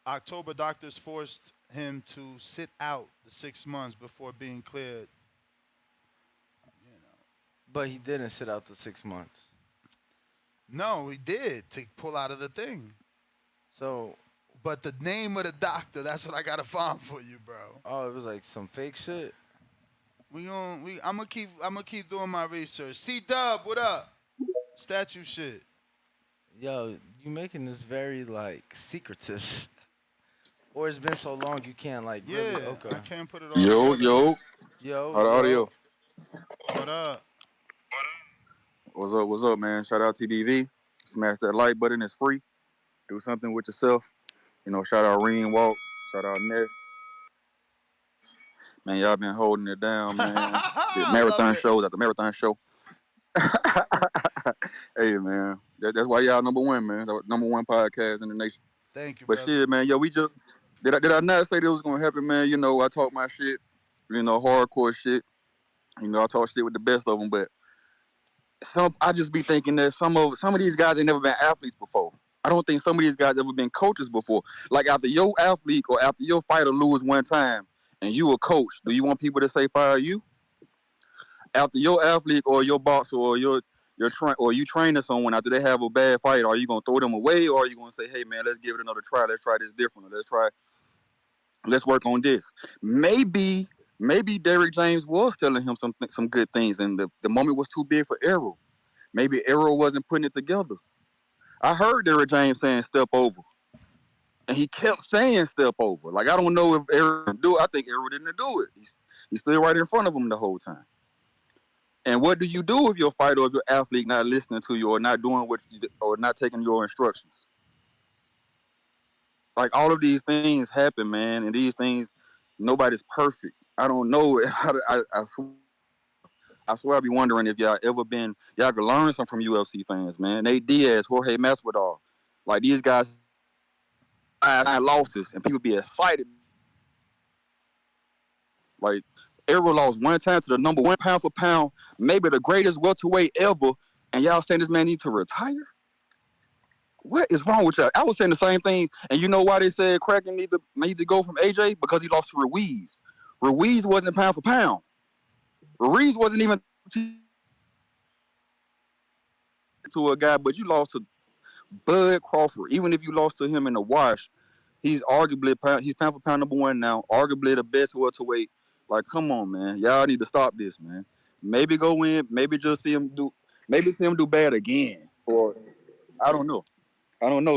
October doctors forced him to sit out the 6 months before being cleared. But he didn't sit out the 6 months. No, he did to pull out of the thing. So, but the name of the doctor, that's what I gotta find for you, bro. Oh, it was like some fake shit. I'm gonna keep doing my research. C Dub, what up? Statue shit. Yo, you making this very like secretive. Or it's been so long you can't like really. Yeah, Okay. I can't put it all Yo, together. yo. How the audio? What up? What's up, man? Shout out TBV. Smash that like button. It's free. Do something with yourself. You know, shout out Reen Walk. Shout out Ned. Man, y'all been holding it down, man. The marathon shows at the marathon show. Hey, man. That's why y'all number one, man. Number one podcast in the nation. Thank you, but brother. shit, man, yo, we just did I not say this was gonna happen, man? You know, I talk my shit, you know, hardcore shit. You know, I talk shit with the best of them, but I just be thinking that some of these guys ain't never been athletes before. I don't think some of these guys ever been coaches before. Like after your athlete or after your fighter lose one time and you a coach, do you want people to say fire you? After your athlete or your boxer or you training someone after they have a bad fight, are you gonna throw them away or are you gonna say, hey man, let's give it another try, let's try this different, let's work on this. Maybe Derrick James was telling him some good things and the moment was too big for Errol. Maybe Errol wasn't putting it together. I heard Derrick James saying step over. And he kept saying step over. Like, I don't know if Errol didn't do it. I think Errol didn't do it. He's still right in front of him the whole time. And what do you do if your fighter or your athlete not listening to you or not doing or not taking your instructions? Like, all of these things happen, man. And these things, nobody's perfect. I don't know. I swear I be wondering if y'all could learn something from UFC fans, man. Nate Diaz, Jorge Masvidal. Like, these guys had losses, and people be excited. Like, Errol lost one time to the number one pound for pound, maybe the greatest welterweight ever, and y'all saying this man needs to retire? What is wrong with y'all? I was saying the same thing, and you know why they said Kraken need to go from AJ? Because he lost to Ruiz. Ruiz wasn't pound for pound. Ruiz wasn't even to a guy, but you lost to Bud Crawford. Even if you lost to him in the wash, he's pound for pound number one now, arguably the best welterweight. Like, come on, man. Y'all need to stop this, man. Maybe go in, maybe see him do bad again. Or I don't know.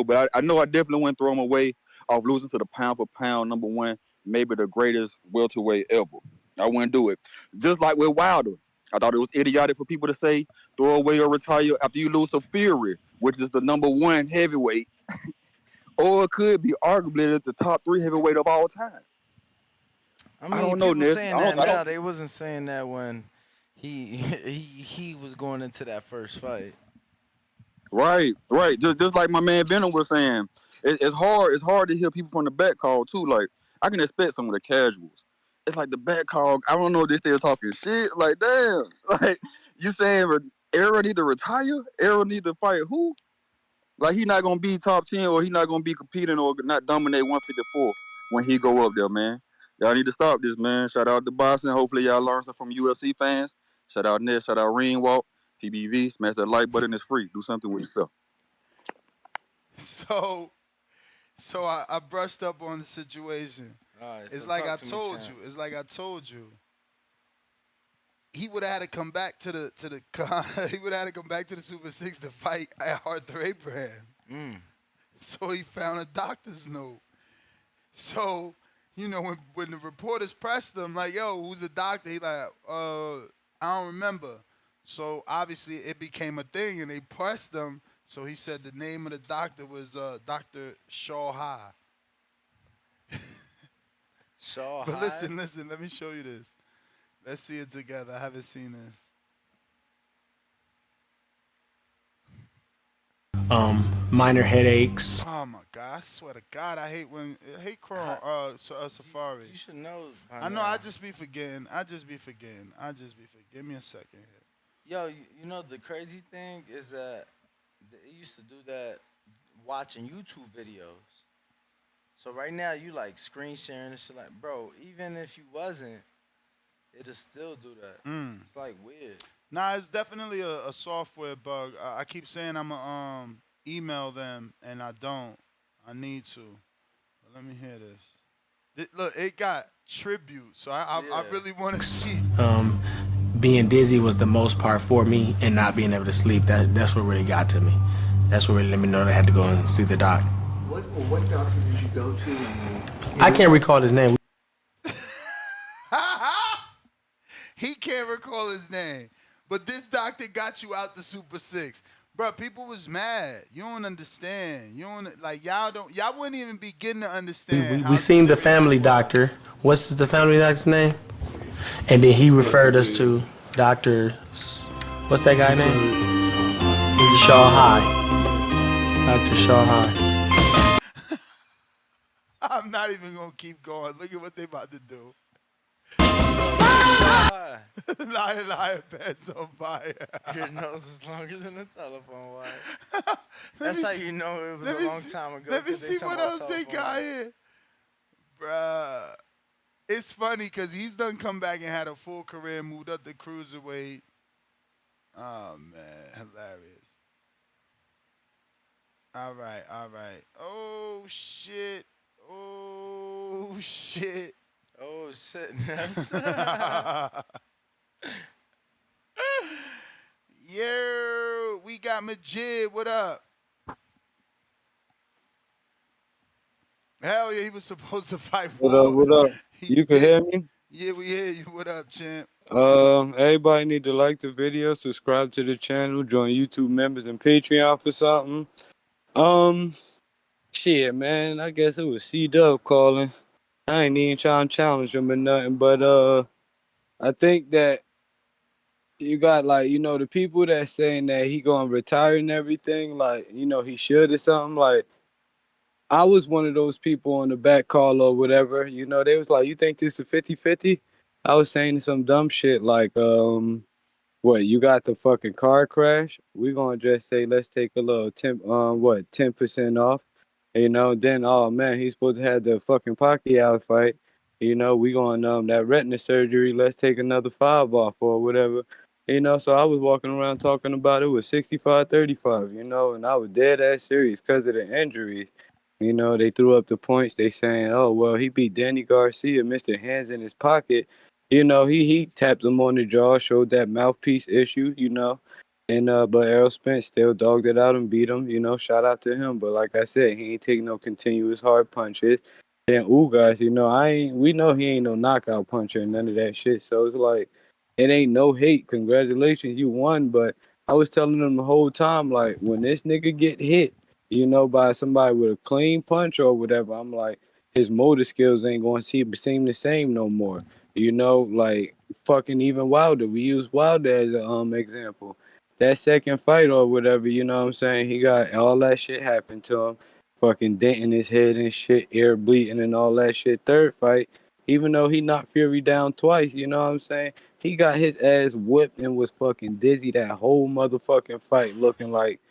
But I know I definitely wouldn't throw him away off losing to the pound for pound number one, maybe the greatest welterweight ever. I wouldn't do it. Just like with Wilder. I thought it was idiotic for people to say throw away or retire after you lose to Fury, which is the number one heavyweight. Or it could be arguably the top 3 heavyweight of all time. I mean, don't know, people Ness. saying that now. They wasn't saying that when he was going into that first fight. Right. Just like my man Venom was saying, it's hard to hear people from the back call too. Like, I can expect some of the casuals. It's like the back call. I don't know if they still talking shit. Like, damn. Like, you saying Errol need to retire? Errol need to fight who? Like, he not gonna be top 10 or he not gonna be competing or not dominate 154 when he go up there, man. Y'all need to stop this, man. Shout out to Boston. Hopefully y'all learn something from UFC fans. Shout out Ness. Shout out Reen Walk. TBV. Smash that like button. It's free. Do something with yourself. So I brushed up on the situation. All right, It's so like I talk to me, told champ. you. It's like I told you. He would have had to come back to the he would have had to come back to the Super 6 to fight Arthur Abraham. So he found a doctor's note. So, you know, when the reporters pressed him, like, yo, who's the doctor? He like, I don't remember. So obviously it became a thing and they pressed him. So he said the name of the doctor was Dr. Shaw High. Shaw But High? listen, let me show you this. Let's see it together. I haven't seen this. Minor headaches. Oh my God. I swear to God, I hate Chrome, Safari. You should know by I know. now. I just be forgetting. Give me a second here. Yo, you know the crazy thing is that they used to do that watching YouTube videos. So right now you like screen sharing and shit like, bro. Even if you wasn't, it'll still do that. Mm. It's like weird. Nah, it's definitely a software bug. I keep saying I'm gonna email them, and I don't. I need to. But let me hear this. Look, it got tribute, so I really want to see. Being dizzy was the most part for me, and not being able to sleep. That's what really got to me. That's what really let me know that I had to go and see the doc. What doctor did you go to? I can't recall his name. He can't recall his name, but this doctor got you out the Super Six, bro. People was mad. You don't understand. You don't like y'all don't. Y'all wouldn't even begin to understand. We seen the family doctor. What's the family doctor's name? And then he referred us to Dr. What's that guy name? Shaw High. Dr. Shaw High. I'm not even gonna keep going. Look at what they about to do. Liar, pants on fire. Your nose is longer than the telephone wire. That's how you know it was a long time ago. Let me 'cause they see talking what about else they telephone got wire. here. Bruh. It's funny because he's done come back and had a full career, moved up the cruiserweight. Oh, man. Hilarious. All right. Oh, shit. Oh shit. Yes. Yo, we got Majid. What up? Hell yeah, he was supposed to fight What up? Ward. What up? He You can hear did. me? Yeah, we hear you. What up, champ? Everybody need to like the video, subscribe to the channel, join YouTube members and Patreon for something. Shit, man. I guess it was C-Dub calling. I ain't even trying to challenge him or nothing, but I think that you got like the people that saying that he gonna retire and everything, like he should or something like. I was one of those people on the back call or whatever. They was like, you think this is 50-50? I was saying some dumb shit like, what, you got the fucking car crash? We gonna just say, let's take a little 10% off. Then, oh man, he's supposed to have the fucking Pacquiao fight. We going, that retina surgery, let's take another 5 off or whatever. So I was walking around talking about it was 65-35, and I was dead ass serious because of the injuries. They threw up the points. They saying, oh, well, he beat Danny Garcia, Mr. Hands in his pocket. He tapped him on the jaw, showed that mouthpiece issue. And but Errol Spence still dogged it out and beat him. Shout out to him. But like I said, he ain't taking no continuous hard punches. Then guys, we know he ain't no knockout puncher and none of that shit. So it's like, it ain't no hate. Congratulations, you won. But I was telling them the whole time, like, when this nigga get hit, by somebody with a clean punch or whatever, I'm like, his motor skills ain't going to seem the same no more. Like fucking even Wilder. We use Wilder as an example. That second fight or whatever, you know what I'm saying? He got all that shit happen to him. Fucking dent in his head and shit, ear bleeding and all that shit. Third fight, even though he knocked Fury down twice, you know what I'm saying? He got his ass whipped and was fucking dizzy that whole motherfucking fight, looking like,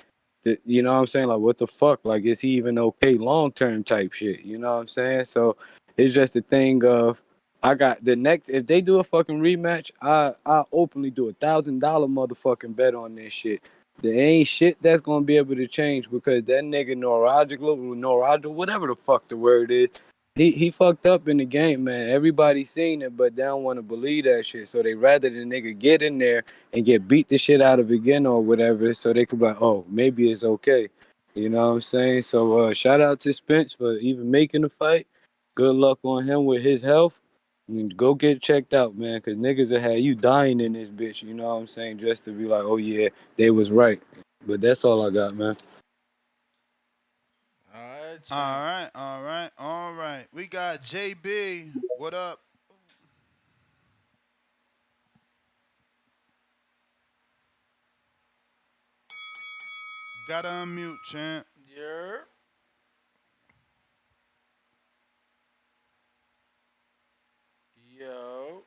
you know what I'm saying? Like, what the fuck? Like, is he even okay long term type shit? You know what I'm saying? So it's just a thing of, I got the next, if they do a fucking rematch, I openly do $1,000 motherfucking bet on this shit. There ain't shit that's gonna be able to change because that nigga neurological, whatever the fuck the word is, he fucked up in the game, man. Everybody seen it, but they don't want to believe that shit. So they rather the nigga get in there and get beat the shit out of again or whatever, so they could be like, oh, maybe it's okay. You know what I'm saying? So shout out to Spence for even making the fight. Good luck on him with his health. And go get checked out, man, because niggas that had you dying in this bitch, you know what I'm saying, just to be like, oh yeah, they was right. But that's all I got, man. All right. We got JB. What up? Gotta unmute, champ. Yeah. Yo.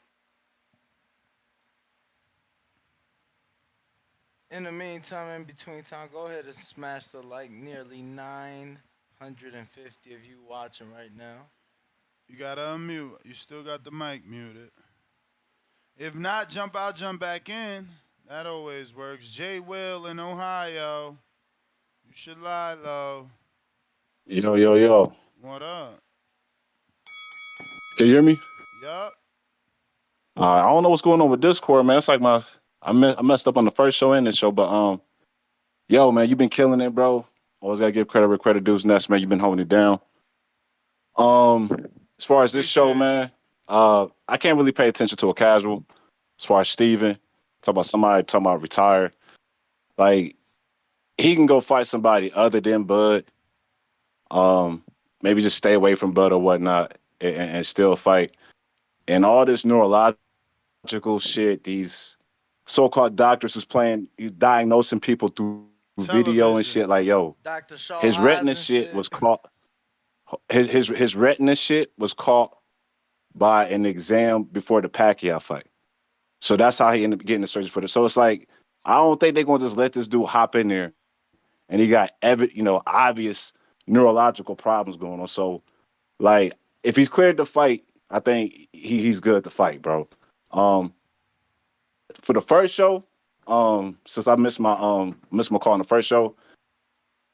In the meantime, in between time, go ahead and smash the like. Nearly 950 of you watching right now. You gotta unmute. You still got the mic muted. If not, jump out, jump back in. That always works. Jay Will in Ohio. You should lie low. Yo, yo, yo. What up? Can you hear me? Yup. I don't know what's going on with Discord, man. It's like I messed up on the first show and this show, but yo, man, you've been killing it, bro. Always gotta give credit where credit dues next, man. You've been holding it down. As far as this show, Appreciate you. man, I can't really pay attention to a casual. As far as Steven, talk about somebody talking about retired. Like, he can go fight somebody other than Bud. Maybe just stay away from Bud or whatnot and still fight. And all this neurological shit, these so-called doctors who's you diagnosing people through video and shit. Television. Like, yo, Dr. Shaw his Highs retina and shit shit. was caught. His retina shit was caught by an exam before the Pacquiao fight. So that's how he ended up getting the surgery for it. So it's like, I don't think they're gonna just let this dude hop in there, and he got obvious neurological problems going on. So like, if he's cleared to fight, I think he's good to fight, bro. Um, for the first show, since I missed my call on the first show,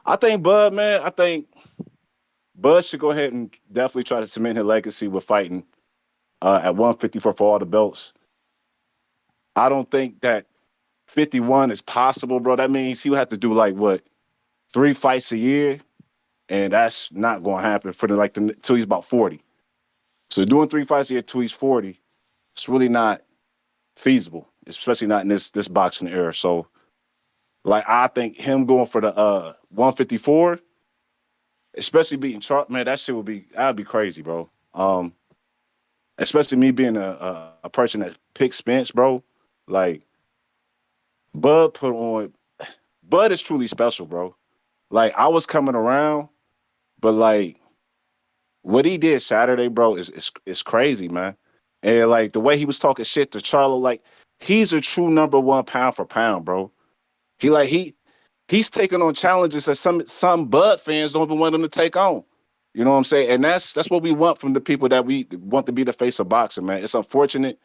I think Bud, man, I think Bud should go ahead and definitely try to cement his legacy with fighting at 154 for all the belts. I don't think that 51 is possible, bro. That means he would have to do like what, 3 fights a year, and that's not going to happen for till he's about 40. So doing 3 fights a year till he's 40, it's really not feasible, especially not in this boxing era. So like, I think him going for the 154, especially beating Trump, man, that'd be crazy, bro. Especially me being a person that picks Spence, bro. Like, Bud put on Bud is truly special, bro. Like, I was coming around, but like what he did Saturday, bro, is crazy, man. And like the way he was talking shit to Charlo, like, he's a true number one pound for pound, bro. He's taking on challenges that some Bud fans don't even want him to take on. You know what I'm saying? And that's what we want from the people that we want to be the face of boxing, man. It's unfortunate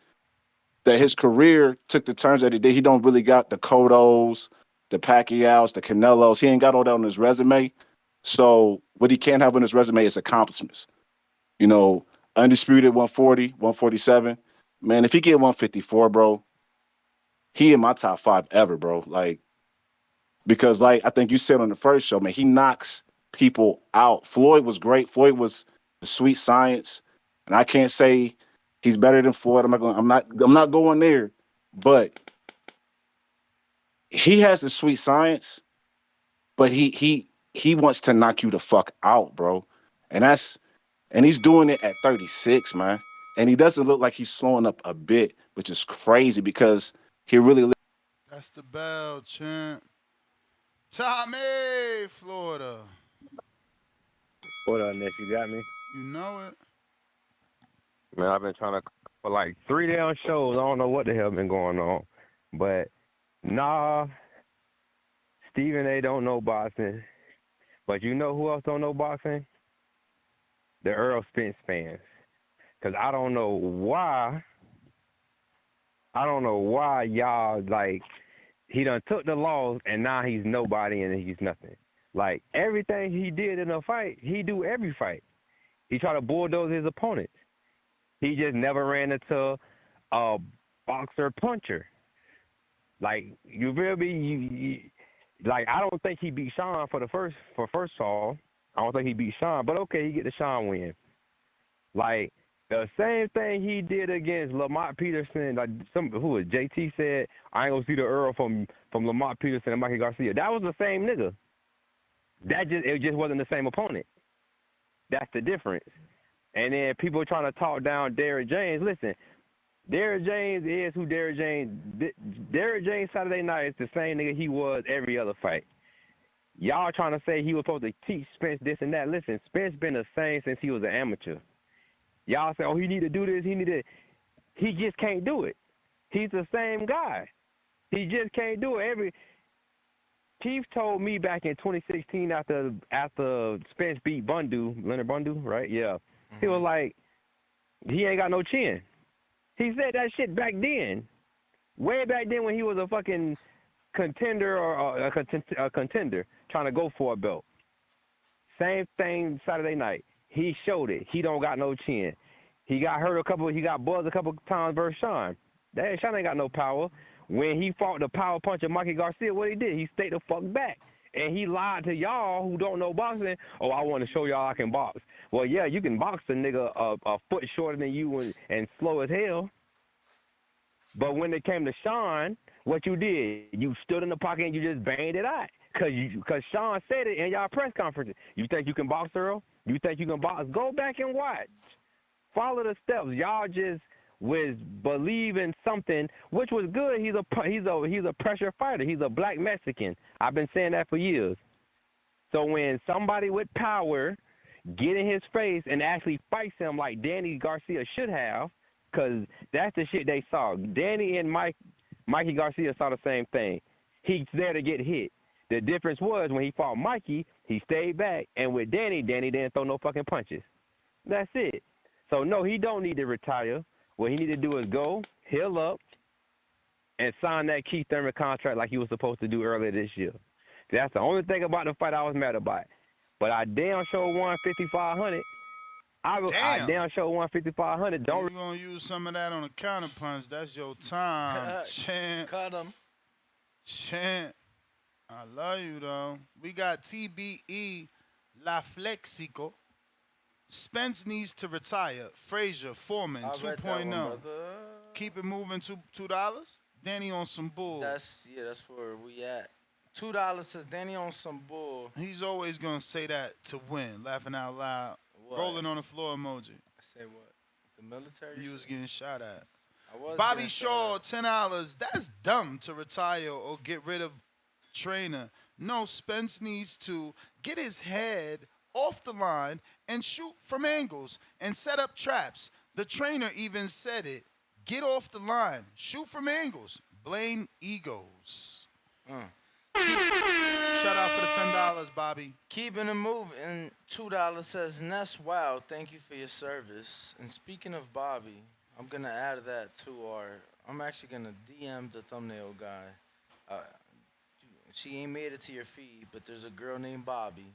that his career took the turns that it did. He don't really got the Cottos, the Pacquiaos, the Canelos. He ain't got all that on his resume. So what he can't have on his resume is accomplishments. You know, undisputed 140, 147. Man, if he get 154, bro, he in my top 5 ever, bro. Like, because like I think you said on the first show, man, he knocks people out. Floyd was great. Floyd was the sweet science, and I can't say he's better than Floyd. I'm not going there, but he has the sweet science, but he wants to knock you the fuck out, bro. And he's doing it at 36, man. And he doesn't look like he's slowing up a bit, which is crazy because he really. That's the bell, champ. Tommy, Florida. What up, Nick? You got me? You know it. Man, I've been trying to for like 3 damn shows. I don't know what the hell been going on, but nah, Stephen A. don't know boxing. But you know who else don't know boxing? The Errol Spence fans. Cause I don't know why y'all like he done took the loss and now he's nobody and he's nothing. Like everything he did in a fight, he do every fight. He try to bulldoze his opponents. He just never ran into a boxer puncher. Like you really, like I don't think he beat Sean for first fall. I don't think he beat Sean, but okay, he get the Sean win. Like the same thing he did against Lamont Peterson. Like JT said, I ain't gonna see the Earl from Lamont Peterson and Mikey Garcia. That was the same nigga. It just wasn't the same opponent. That's the difference. And then people trying to talk down Derrick James. Listen, Derrick James is who Derrick James. Derrick James Saturday night is the same nigga he was every other fight. Y'all trying to say he was supposed to teach Spence this and that. Listen, Spence been the same since he was an amateur. Y'all say, oh, he need to do this, he need to. He just can't do it. He's the same guy. He just can't do it. Chief told me back in 2016 after Spence beat Leonard Bundu, right? Yeah. He was like, he ain't got no chin. He said that shit back then, way back then when he was a fucking contender or a contender trying to go for a belt. Same thing Saturday night. He showed it. He don't got no chin. He got buzzed a couple times versus Sean. Sean ain't got no power. When he fought the power puncher Mikey Garcia, what he did? He stayed the fuck back. And he lied to y'all who don't know boxing. Oh, I want to show y'all I can box. Well, yeah, you can box a nigga a foot shorter than you and slow as hell. But when it came to Sean, what you did, you stood in the pocket and you just banged it out. Because Sean said it in y'all press conference. You think you can box, Earl? You think you can box? Go back and watch. Follow the steps. Y'all just was believing something, which was good. He's a pressure fighter. He's a black Mexican. I've been saying that for years. So when somebody with power get in his face and actually fights him like Danny Garcia should have, because that's the shit they saw. Danny and Mikey Garcia saw the same thing. He's there to get hit. The difference was when he fought Mikey, he stayed back, and with Danny didn't throw no fucking punches. That's it. So no, he don't need to retire. What he need to do is go, heal up, and sign that Keith Thurman contract like he was supposed to do earlier this year. That's the only thing about the fight I was mad about. But I damn sure won 5,500. I damn sure won 5,500. You're going to use some of that on a counterpunch. That's your time, champ. Cut him. Champ. I love you, though. We got TBE La Flexico. Spence needs to retire. Frazier, Foreman, 2.0. Keep it moving, $2. Danny on some bull. That's where we at. $2 says Danny on some bull. He's always gonna say that to win. Laughing out loud. What? Rolling on the floor emoji. I say what? The military? You was getting shot at. I was. Bobby Shaw, $10. That's dumb to retire or get rid of trainer. No, Spence needs to get his head off the line and shoot from angles and set up traps. The trainer even said it. Get off the line. Shoot from angles. Blame egos. Shout out for the $10, Bobby. Keeping it moving. $2 says Ness. Wow, thank you for your service. And speaking of Bobby, I'm gonna add that to I'm actually gonna DM the thumbnail guy. She ain't made it to your feed, but there's a girl named Bobby,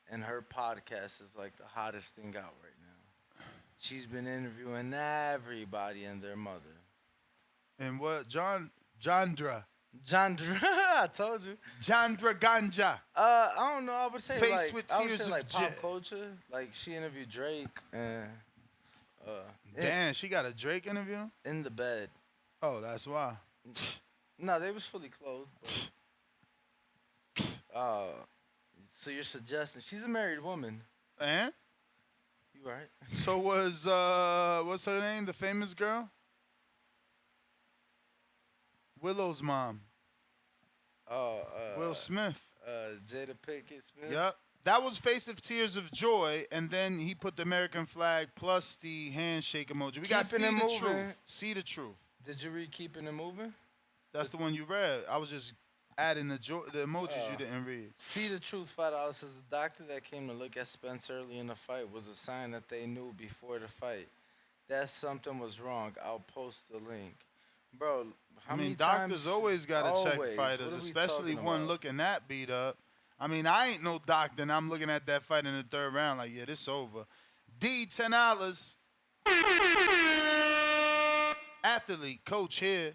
and her podcast is like the hottest thing out right now. She's been interviewing everybody and their mother. And what? Jandra, I told you. Jandra Ganja. I don't know. I would say Face with I would tears say of like pop jet. culture. Like she interviewed Drake and. Damn, she got a Drake interview? In the bed. Oh, that's why. No, they was fully clothed. So you're suggesting she's a married woman? And? You right? So was what's her name? The famous girl? Willow's mom. Will Smith. Jada Pinkett Smith. Yep. That was Face of Tears of Joy, and then he put the American flag plus the handshake emoji. We got See the Truth. See the Truth. Did you read Keeping It Moving? That's the one you read. I was just adding the emojis you didn't read. See the Truth, $5 says the doctor that came to look at Spence early in the fight was a sign that they knew before the fight that something was wrong. I'll post the link. Bro, how many doctors times? always got to check fighters, especially one looking that beat up. I mean, I ain't no doctor, and I'm looking at that fight in the third round like, yeah, this over. D, $10. Athlete, coach here.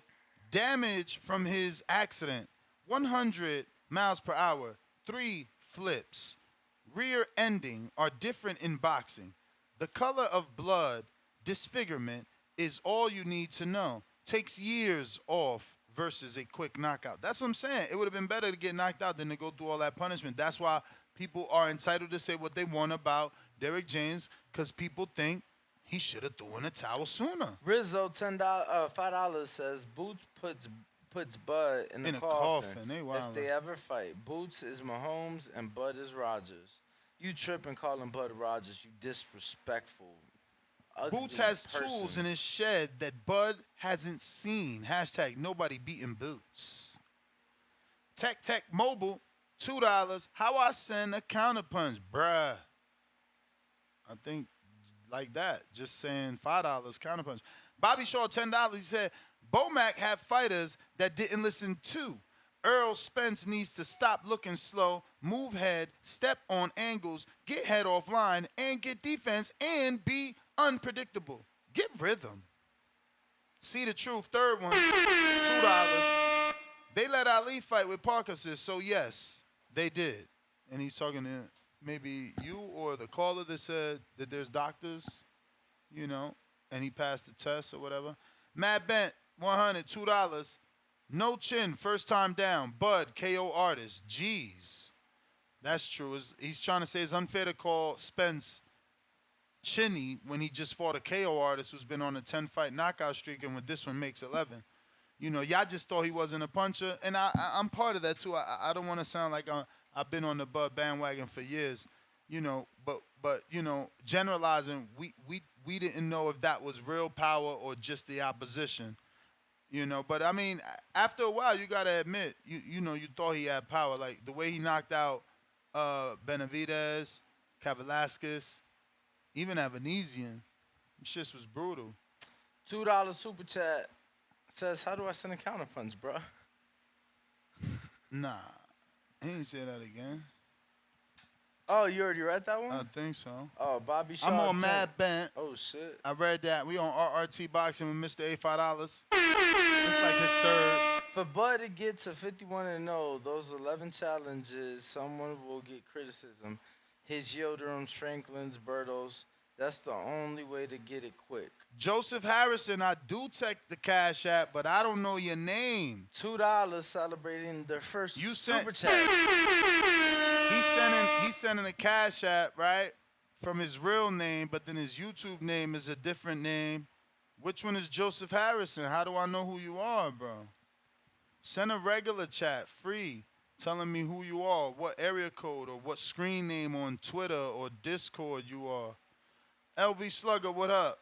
Damage from his accident, 100 miles per hour, 3 flips. Rear ending are different in boxing. The color of blood, disfigurement, is all you need to know. Takes years off versus a quick knockout. That's what I'm saying. It would have been better to get knocked out than to go through all that punishment. That's why people are entitled to say what they want about Derrick James, because people think he should have thrown a towel sooner. Rizzo, $5 says Boots puts Bud in the coffin. They if they ever fight. Boots is Mahomes and Bud is Rogers. You tripping calling Bud Rogers, you disrespectful. Boots ugly has tools person. in his shed that Bud hasn't seen. Hashtag nobody beating Boots. Tech Mobile, $2. How I send a counterpunch, bruh. I think like that. Just saying $5 counterpunch. Bobby Shaw, $10. He said, Bomac had fighters that didn't listen to. Errol Spence needs to stop looking slow, move head, step on angles, get head offline, and get defense and be unpredictable. Get rhythm. See the truth, third one, $2. They let Ali fight with Parkinson's, so yes, they did. And he's talking to maybe you or the caller that said that there's doctors, and he passed the test or whatever. Matt Bent, $102. No chin, first time down. Bud, KO artist. Jeez. That's true. He's trying to say it's unfair to call Spence chinny when he just fought a KO artist who's been on a 10-fight knockout streak, and with this one makes 11. Y'all just thought he wasn't a puncher, and I'm part of that too. I don't want to sound like I've been on the Bud bandwagon for years, but generalizing, we didn't know if that was real power or just the opposition, But I mean, after a while, you gotta admit, you thought he had power, like the way he knocked out Benavidez, Kavalaskas, even Avanesian. Shit was brutal. $2 super chat says, how do I send a counterpunch, bro? Nah, he ain't say that again. Oh, you already read that one? I think so. Oh, Bobby Shaw. I'm on 10. Mad Bent. Oh, shit. I read that. We on RRT Boxing with Mr. $85. It's like his third. For Bud to get to 51-0, those 11 challenges, someone will get criticism. His Yildirim's, Franklin's, Berto's. That's the only way to get it quick. Joseph Harrison, I do check the Cash App, but I don't know your name. $2 celebrating their first super chat. He's sending a Cash App, right, from his real name, but then his YouTube name is a different name. Which one is Joseph Harrison? How do I know who you are, bro? Send a regular chat, free, telling me who you are, what area code or what screen name on Twitter or Discord you are. LV Slugger, what up?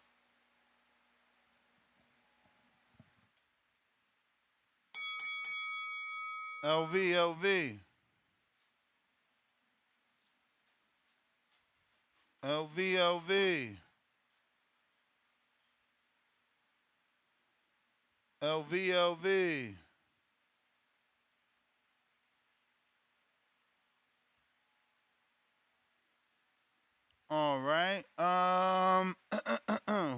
LV. LV. All right.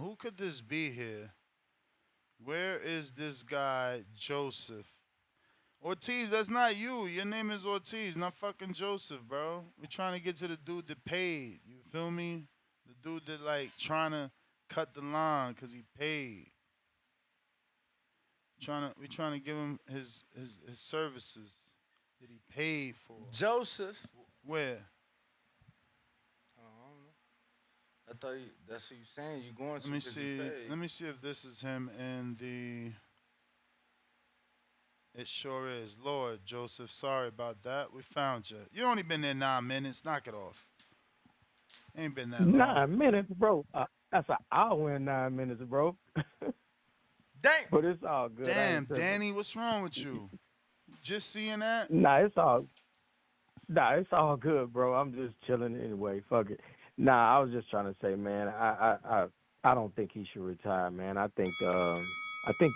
Who could this be here? Where is this guy, Joseph? Ortiz, that's not you. Your name is Ortiz, not fucking Joseph, bro. We're trying to get to the dude that paid. You feel me? The dude that like trying to cut the line because he paid. We're trying to give him his services that he paid for. Joseph. Where? I thought that's what you saying. You going to? Let me see. Let me see if this is him in the. It sure is. Lord, Joseph, sorry about that. We found you. You only been there 9 minutes. Knock it off. Ain't been that long. 9 minutes, bro. That's an hour and 9 minutes, bro. Dang. But it's all good. Damn, Danny, what's wrong with you? Just seeing that? Nah, it's all good, bro. I'm just chilling anyway. Fuck it. Nah, I was just trying to say, man, I don't think he should retire, man. I think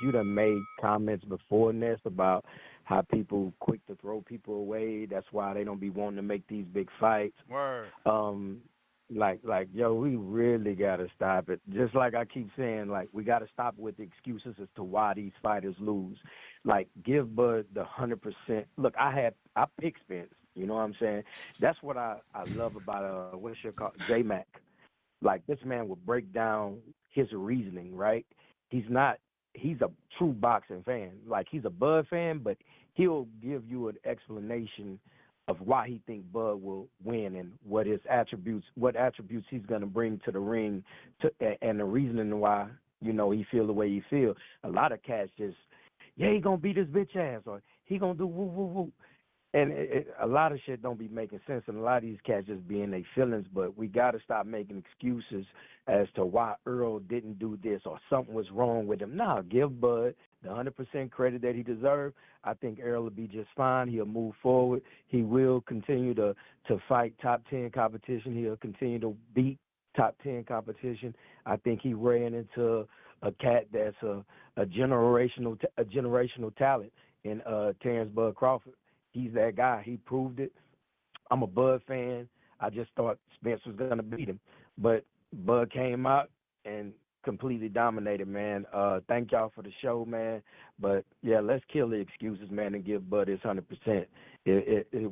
you done made comments before this about how people quick to throw people away. That's why they don't be wanting to make these big fights. Word. Like, yo, we really gotta stop it. Just like I keep saying, like, we gotta stop with the excuses as to why these fighters lose. Like, give Bud the 100%. Look, I pick Spence. You know what I'm saying? That's what I love about what's your call, J-Mac. Like, this man will break down his reasoning, right? He's a true boxing fan. Like, he's a Bud fan, but he'll give you an explanation of why he think Bud will win and what attributes he's gonna bring to the ring, and the reasoning why he feel the way he feel. A lot of cats just, he gonna beat his bitch ass, or he gonna do woo woo woo, And a lot of shit don't be making sense, and a lot of these cats just be in their feelings. But we got to stop making excuses as to why Earl didn't do this or something was wrong with him. Nah, give Bud the 100% credit that he deserved. I think Earl will be just fine. He'll move forward. He will continue to fight top 10 competition. He'll continue to beat top 10 competition. I think he ran into a cat that's a generational talent in Terence Bud Crawford. He's that guy. He proved it. I'm a Bud fan. I just thought Spence was going to beat him. But Bud came out and completely dominated, man. Thank y'all for the show, man. But, yeah, let's kill the excuses, man, and give Bud his 100%.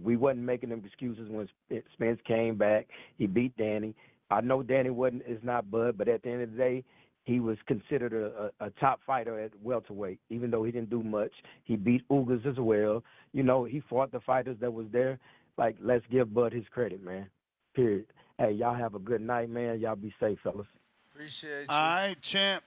We wasn't making them excuses when Spence came back. He beat Danny. I know Danny is not Bud, but at the end of the day, he was considered a top fighter at welterweight, even though he didn't do much. He beat Ugas as well. You know, he fought the fighters that was there. Like, let's give Bud his credit, man. Period. Hey, y'all have a good night, man. Y'all be safe, fellas. Appreciate you. All right, champ.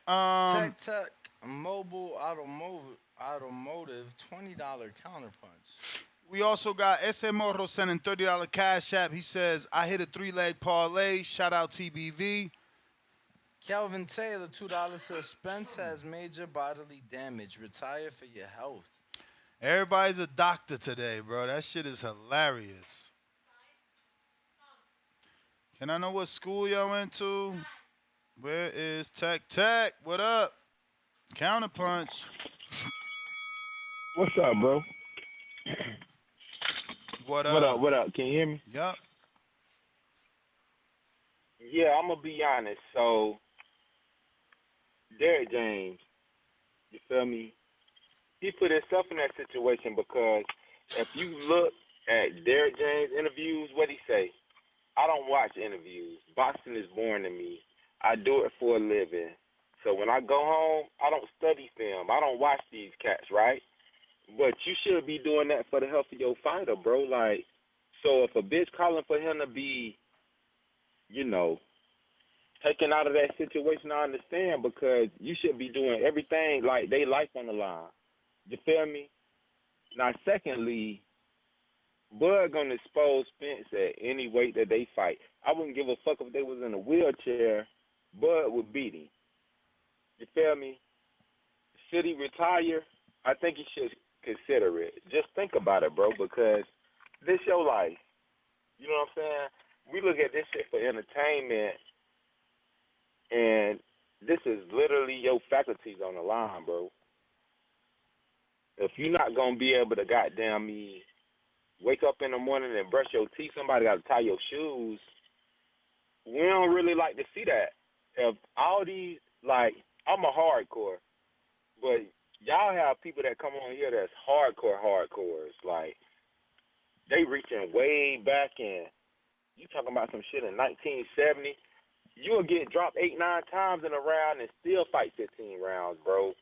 Tech Mobile Automotive $20 counterpunch. We also got S.A. Morro sending $30 cash app. He says, I hit a 3-leg parlay. Shout out TBV. Kelvin Taylor, $2 says Spence has major bodily damage. Retire for your health. Everybody's a doctor today, bro. That shit is hilarious. Can I know what school y'all went to? Where is Tech? What up? Counterpunch. What's up, bro? What up? What up? Can you hear me? Yup. Yeah, I'm gonna be honest. So, Derrick James, you feel me? He put himself in that situation because if you look at Derrick James interviews, what he say? I don't watch interviews. Boxing is boring to me. I do it for a living. So when I go home, I don't study film. I don't watch these cats, right? But you should be doing that for the health of your fighter, bro. Like, so if a bitch calling for him to be, you know, taken out of that situation, I understand, because you should be doing everything like they life on the line. You feel me? Now, secondly, Bud gonna expose Spence at any weight that they fight. I wouldn't give a fuck if they was in a wheelchair. Bud would beat him. You feel me? Should he retire? I think he should consider it. Just think about it, bro, because this your life. You know what I'm saying? We look at this shit for entertainment, and this is literally your faculties on the line, bro. If you're not going to be able to goddamn me wake up in the morning and brush your teeth, somebody got to tie your shoes, we don't really like to see that. If all these, like, I'm a hardcore, but y'all have people that come on here that's hardcores. Like, they reaching way back in. You talking about some shit in 1970. You'll get dropped 8-9 times in a round and still fight 15 rounds, bro.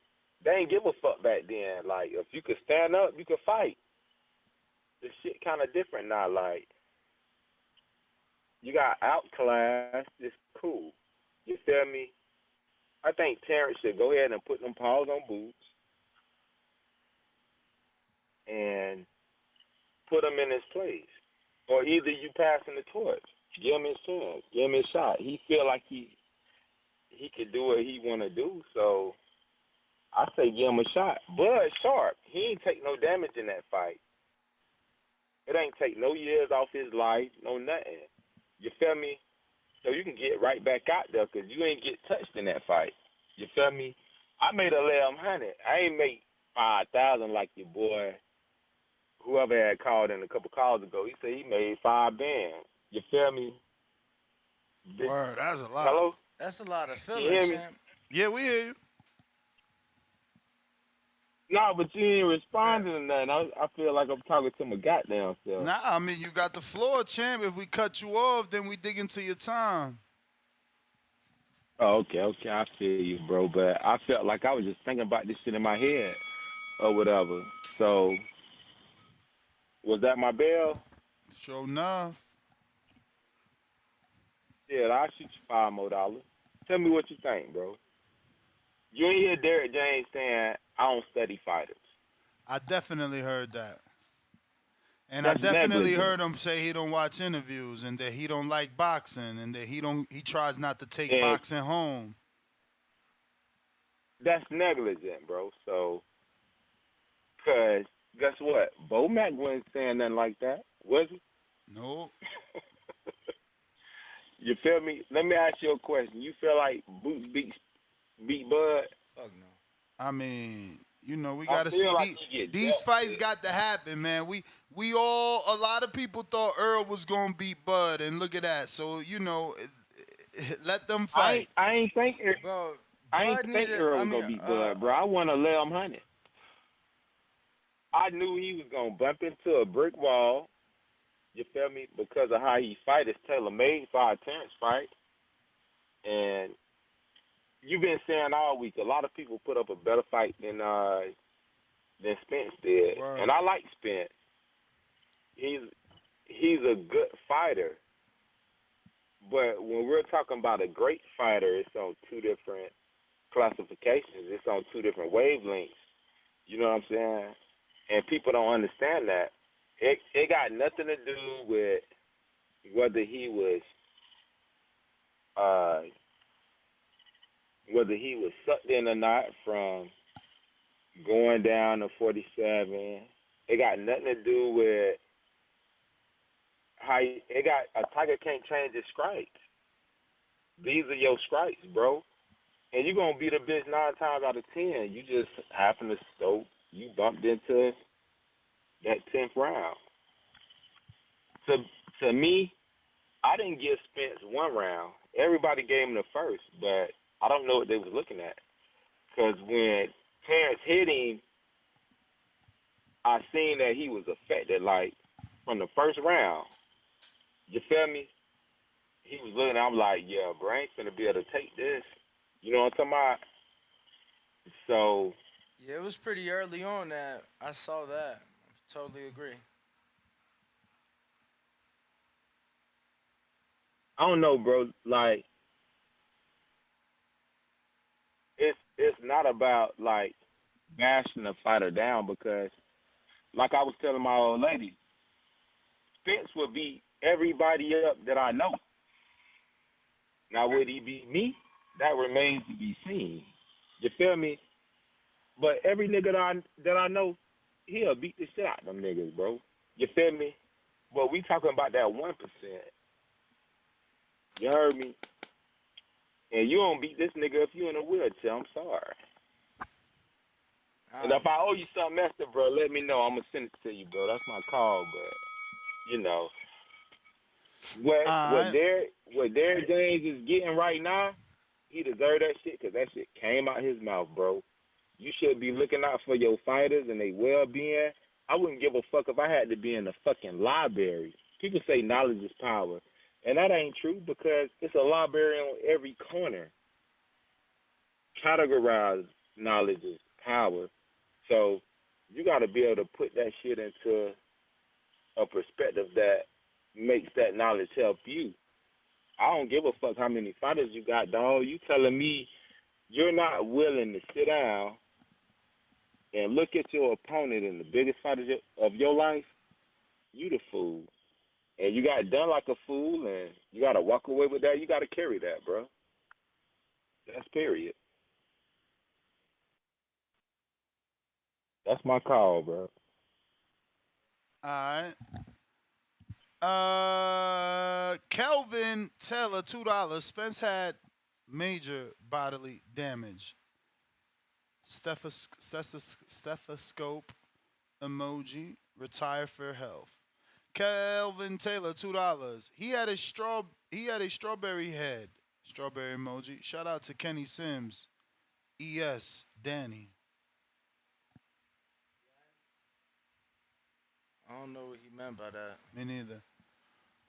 They ain't give a fuck back then. Like, if you could stand up, you could fight. The shit kind of different now. Like, you got outclassed. It's cool. You feel me? I think Terrence should go ahead and put them paws on boots and put him in his place. Or either you passing the torch. Give him his chance. Give him his shot. He feel like he could do what he want to do, so I say give him a shot. Bud Sharp, he ain't take no damage in that fight. It ain't take no years off his life, no nothing. You feel me? So you can get right back out there because you ain't get touched in that fight. You feel me? I made 1,100. I ain't make 5,000 like your boy, whoever had called in a couple calls ago. He said he made 5 bands. You feel me? Word, that's a lot. Hello? That's a lot of You feeling, hear me? champ. Yeah, we hear you. No, but you ain't responding to nothing. I feel like I'm talking to my goddamn self. Nah, I mean, you got the floor, champ. If we cut you off, then we dig into your time. Oh, okay, I feel you, bro. But I felt like I was just thinking about this shit in my head or whatever. So, was that my bell? Sure enough. Yeah, I'll shoot you $5 more. Tell me what you think, bro. You ain't hear Derrick James saying, I don't study fighters. I definitely heard that. And I That's definitely negligent. heard him say he don't watch interviews and that he don't like boxing and that he tries not to take And boxing home. that's negligent, bro. So, cause guess what? Bo Mac wasn't saying nothing like that, was he? No. You feel me? Let me ask you a question. You feel like Boots beat Bud? Fuck no. I mean, we I gotta feel see like he get these jumped fights with. got to happen, man. A lot of people thought Earl was gonna beat Bud, and look at that. So let them fight. I ain't think Bro, I ain't Bud think needed. Earl I was mean, gonna beat Bud, bro. I want to let him hunt it. I knew he was gonna bump into a brick wall. You feel me? Because of how he fight, it's tailor made for our Terrence fight. And you've been saying all week, a lot of people put up a better fight than Spence did, and Word. I like Spence. He's a good fighter, but when we're talking about a great fighter, it's on two different classifications. It's on two different wavelengths. You know what I'm saying? And people don't understand that. It got nothing to do with whether he was uh, sucked in or not from going down to 47. It got nothing to do with a tiger can't change his stripes. These are your stripes, bro. And you're gonna beat a bitch 9 times out of 10. You just happen to you bumped into that 10th round. To me, I didn't give Spence one round. Everybody gave him the first, but I don't know what they was looking at. Because when Terrence hit him, I seen that he was affected, like, from the first round. You feel me? He was looking, I'm like, yeah, bro, I ain't finna be able to take this. You know what I'm talking about? So, Yeah, it was pretty early on that I saw that. Totally agree. I don't know, bro. Like, it's not about, like, bashing the fighter down because, like I was telling my old lady, Spence would beat everybody up that I know. Now, would he beat me? That remains to be seen. You feel me? But every nigga that I know, he'll beat the shit out of them niggas, bro. You feel me? But we talking about that 1%. You heard me? And you don't beat this nigga if you in a wheelchair. I'm sorry. And if I owe you something extra, bro, let me know. I'm gonna send it to you, bro. That's my call, but you know what? All What right. Derrick James is getting right now, he deserved that shit because that shit came out his mouth, bro. You should be looking out for your fighters and their well-being. I wouldn't give a fuck if I had to be in the fucking library. People say knowledge is power, and that ain't true because it's a library on every corner. Categorize knowledge as power. So you got to be able to put that shit into a perspective that makes that knowledge help you. I don't give a fuck how many fighters you got, dog. You telling me you're not willing to sit down and look at your opponent in the biggest fight of your life, you the fool. And you got done like a fool, and you got to walk away with that. You got to carry that, bro. That's period. That's my call, bro. All right. Kelvin Taylor, $2. Spence had major bodily damage. Stethoscope emoji. Retire for health. Kelvin Taylor, $2. He had a strawberry head. Strawberry emoji. Shout out to Kenny Sims. ES Danny. I don't know what he meant by that. Me neither.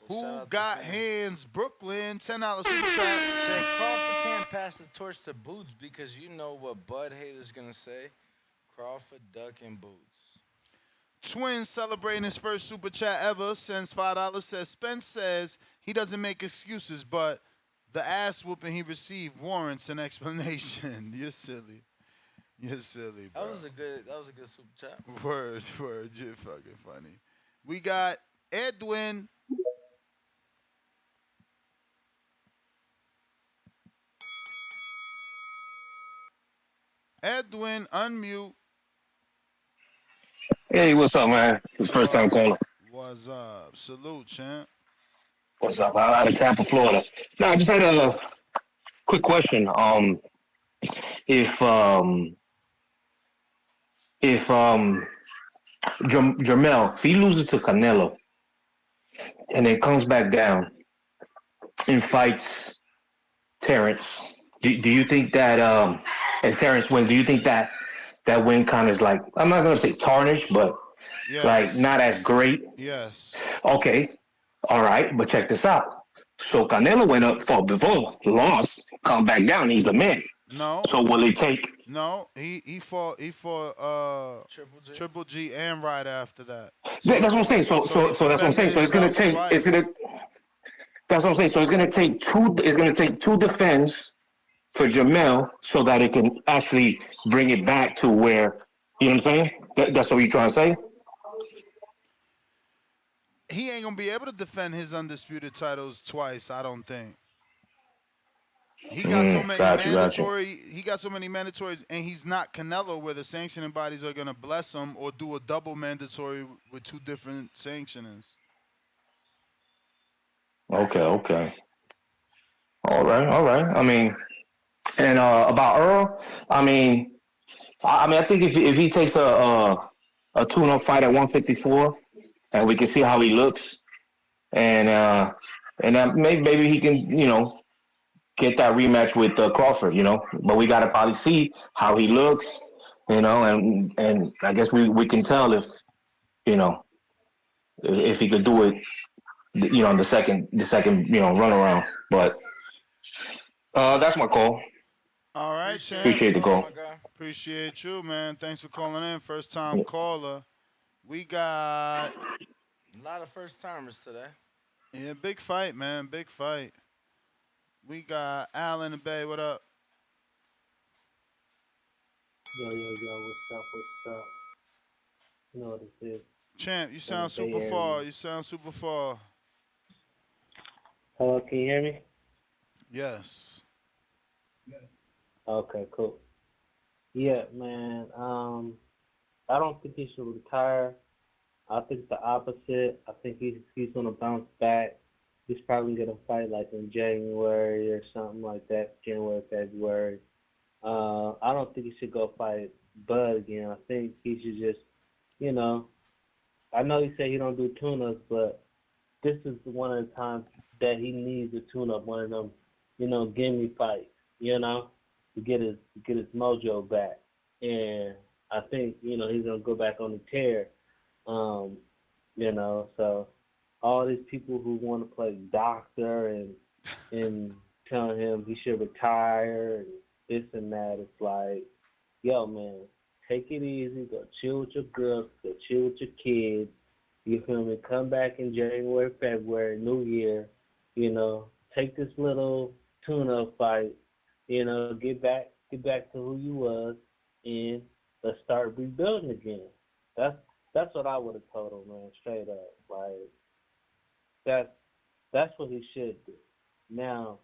But shout Who out to got Kenny. hands? Brooklyn, $10 super chat. Said Crawford can't pass the torch to Boots because you know what Bud haters gonna say. Crawford ducking Boots. Twins celebrating his first super chat ever. Sends $5. Says Spence says he doesn't make excuses, but the ass whooping he received warrants an explanation. You're silly. You're silly, bro. That was a good super chat. Word. You're fucking funny. We got Edwin. Edwin, unmute. Hey, what's up, man? It's first time calling. What's up? Salute, champ. What's up? I'm out of Tampa, Florida. No, I just had a quick question. If um, if Jermel, if he loses to Canelo and then comes back down and fights Terrence, do you think that and Terrence wins? Do you think that that win kind of is like, I'm not gonna say tarnished, but like Yes. not as great? Yes. Okay, all right, but check this out. So Canelo went up for before, lost, come back down. He's the man. No. So will it take? No. He fought Triple G and right after that. That's what I'm saying. So that's what I'm defended saying. So his it's gonna belts take. It's gonna. twice. That's what I'm saying. So it's gonna take two. It's gonna take two defense for Jamel so that it can actually bring it back to where. You know what I'm saying? That's what you're trying to say. He ain't gonna be able to defend his undisputed titles twice, I don't think. He got so many Gotcha. mandatory. He got so many mandatories, and he's not Canelo, where the sanctioning bodies are gonna bless him or do a double mandatory with two different sanctionings. Okay. All right. I mean, and about Earl, I mean, I think if he takes a tune-up fight at 154, and we can see how he looks, and maybe he can get that rematch with Crawford, but we got to probably see how he looks, and I guess we can tell if you know if he could do it, in the second run around, but that's my call. All right, champ. Appreciate the call. Appreciate you, man. Thanks for calling in. First time caller. We got A lot of first timers today. big fight, man. Big fight. We got Allen and Bay. What up? Yo, what's up? You know what this is. Champ, you From the sound Bay super Area. far. You sound super far. Hello, can you hear me? Yes. Okay, cool. Yeah, man. I don't think he should retire. I think the opposite. I think he's gonna bounce back. He's probably gonna fight like in January or something like that. January, February. I don't think he should go fight Bud again. I think he should just, I know he said he don't do tune-ups, but this is one of the times that he needs a tune-up, one of them, gimme fights, to get his mojo back. And I think, he's gonna go back on the tear. So all these people who want to play doctor and telling him he should retire and this and that, it's like, yo, man, take it easy, go chill with your girls, go chill with your kids. You feel me? Come back in January, February, New Year. Take this little tune-up fight. Get back to who you was, and let's start rebuilding again. That's what I would have told him, man, straight up. Like that's what he should do. Now,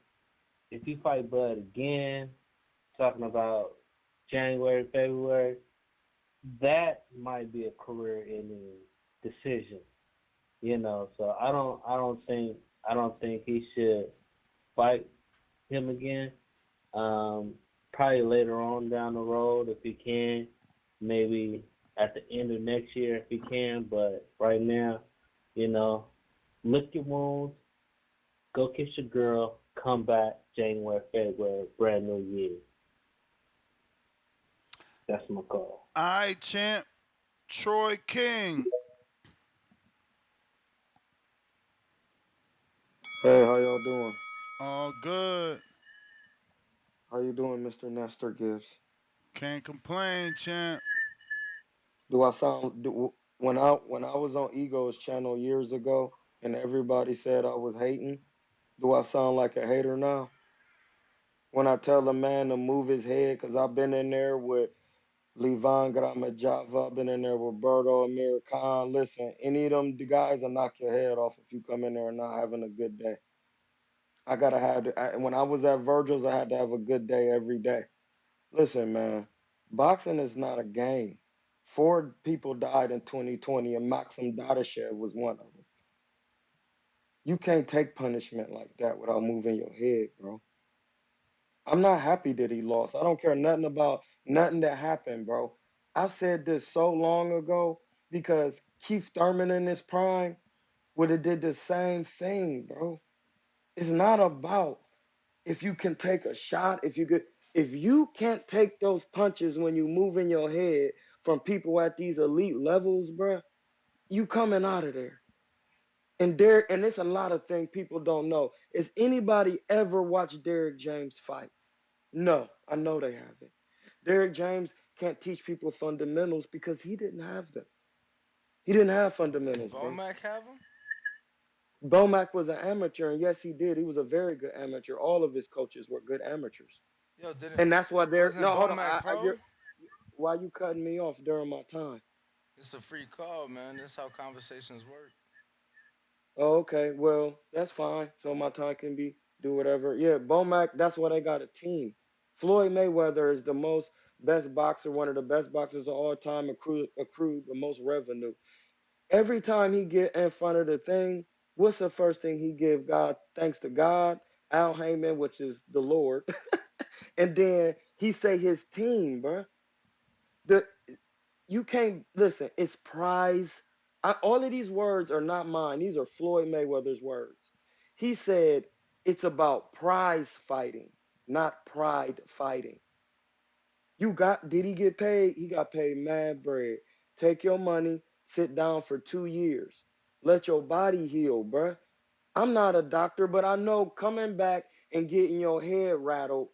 if he fight Bud again, talking about January, February, that might be a career-ending decision. So I don't think he should fight him again. Probably later on down the road if he can, maybe at the end of next year if he can. But right now, lick your wounds, go kiss your girl, come back January, February, brand new year. That's my call. All right, champ. Troy King. Hey, how y'all doing? All good. How you doing, Mr. Nestor Gibbs? Can't complain, champ. Do I sound when I was on Ego's channel years ago and everybody said I was hating? Do I sound like a hater now? When I tell a man to move his head, cause I've been in there with Levon Gramajava, been in there with Berto, Amir Khan. Listen, any of them guys will knock your head off if you come in there and not having a good day. I gotta have when I was at Virgil's, I had to have a good day every day. Listen, man, boxing is not a game. Four people died in 2020, and Maxim Dadashev was one of them. You can't take punishment like that without moving your head, bro. I'm not happy that he lost. I don't care nothing about nothing that happened, bro. I said this so long ago because Keith Thurman in his prime would have did the same thing, bro. It's not about if you can take a shot, if you can't take those punches when you move in your head from people at these elite levels, bro, you coming out of there. And there's a lot of things people don't know. Has anybody ever watched Derrick James fight? No, I know they haven't. Derrick James can't teach people fundamentals because he didn't have them. He didn't have Did fundamentals, bro. Bomac have him? Bomac was an amateur, and yes, he did. He was a very good amateur. All of his coaches were good amateurs, Yo, didn't and that's why they're wasn't no. Hold on, Bomac pro? why you cutting me off during my time? It's a free call, man. That's how conversations work. Oh, okay. Well, that's fine. So my time can be do whatever. Yeah, Bomac. That's why they got a team. Floyd Mayweather is the most best boxer, one of the best boxers of all time, accrued the most revenue. Every time he get in front of the thing, what's the first thing he give God? Thanks to God, Al Heyman, which is the Lord, and then he say his team, bruh. The you can't listen. It's prize. All of these words are not mine. These are Floyd Mayweather's words. He said it's about prize fighting, not pride fighting. Did he get paid? He got paid mad bread. Take your money, sit down for 2 years. Let your body heal, bruh. I'm not a doctor, but I know coming back and getting your head rattled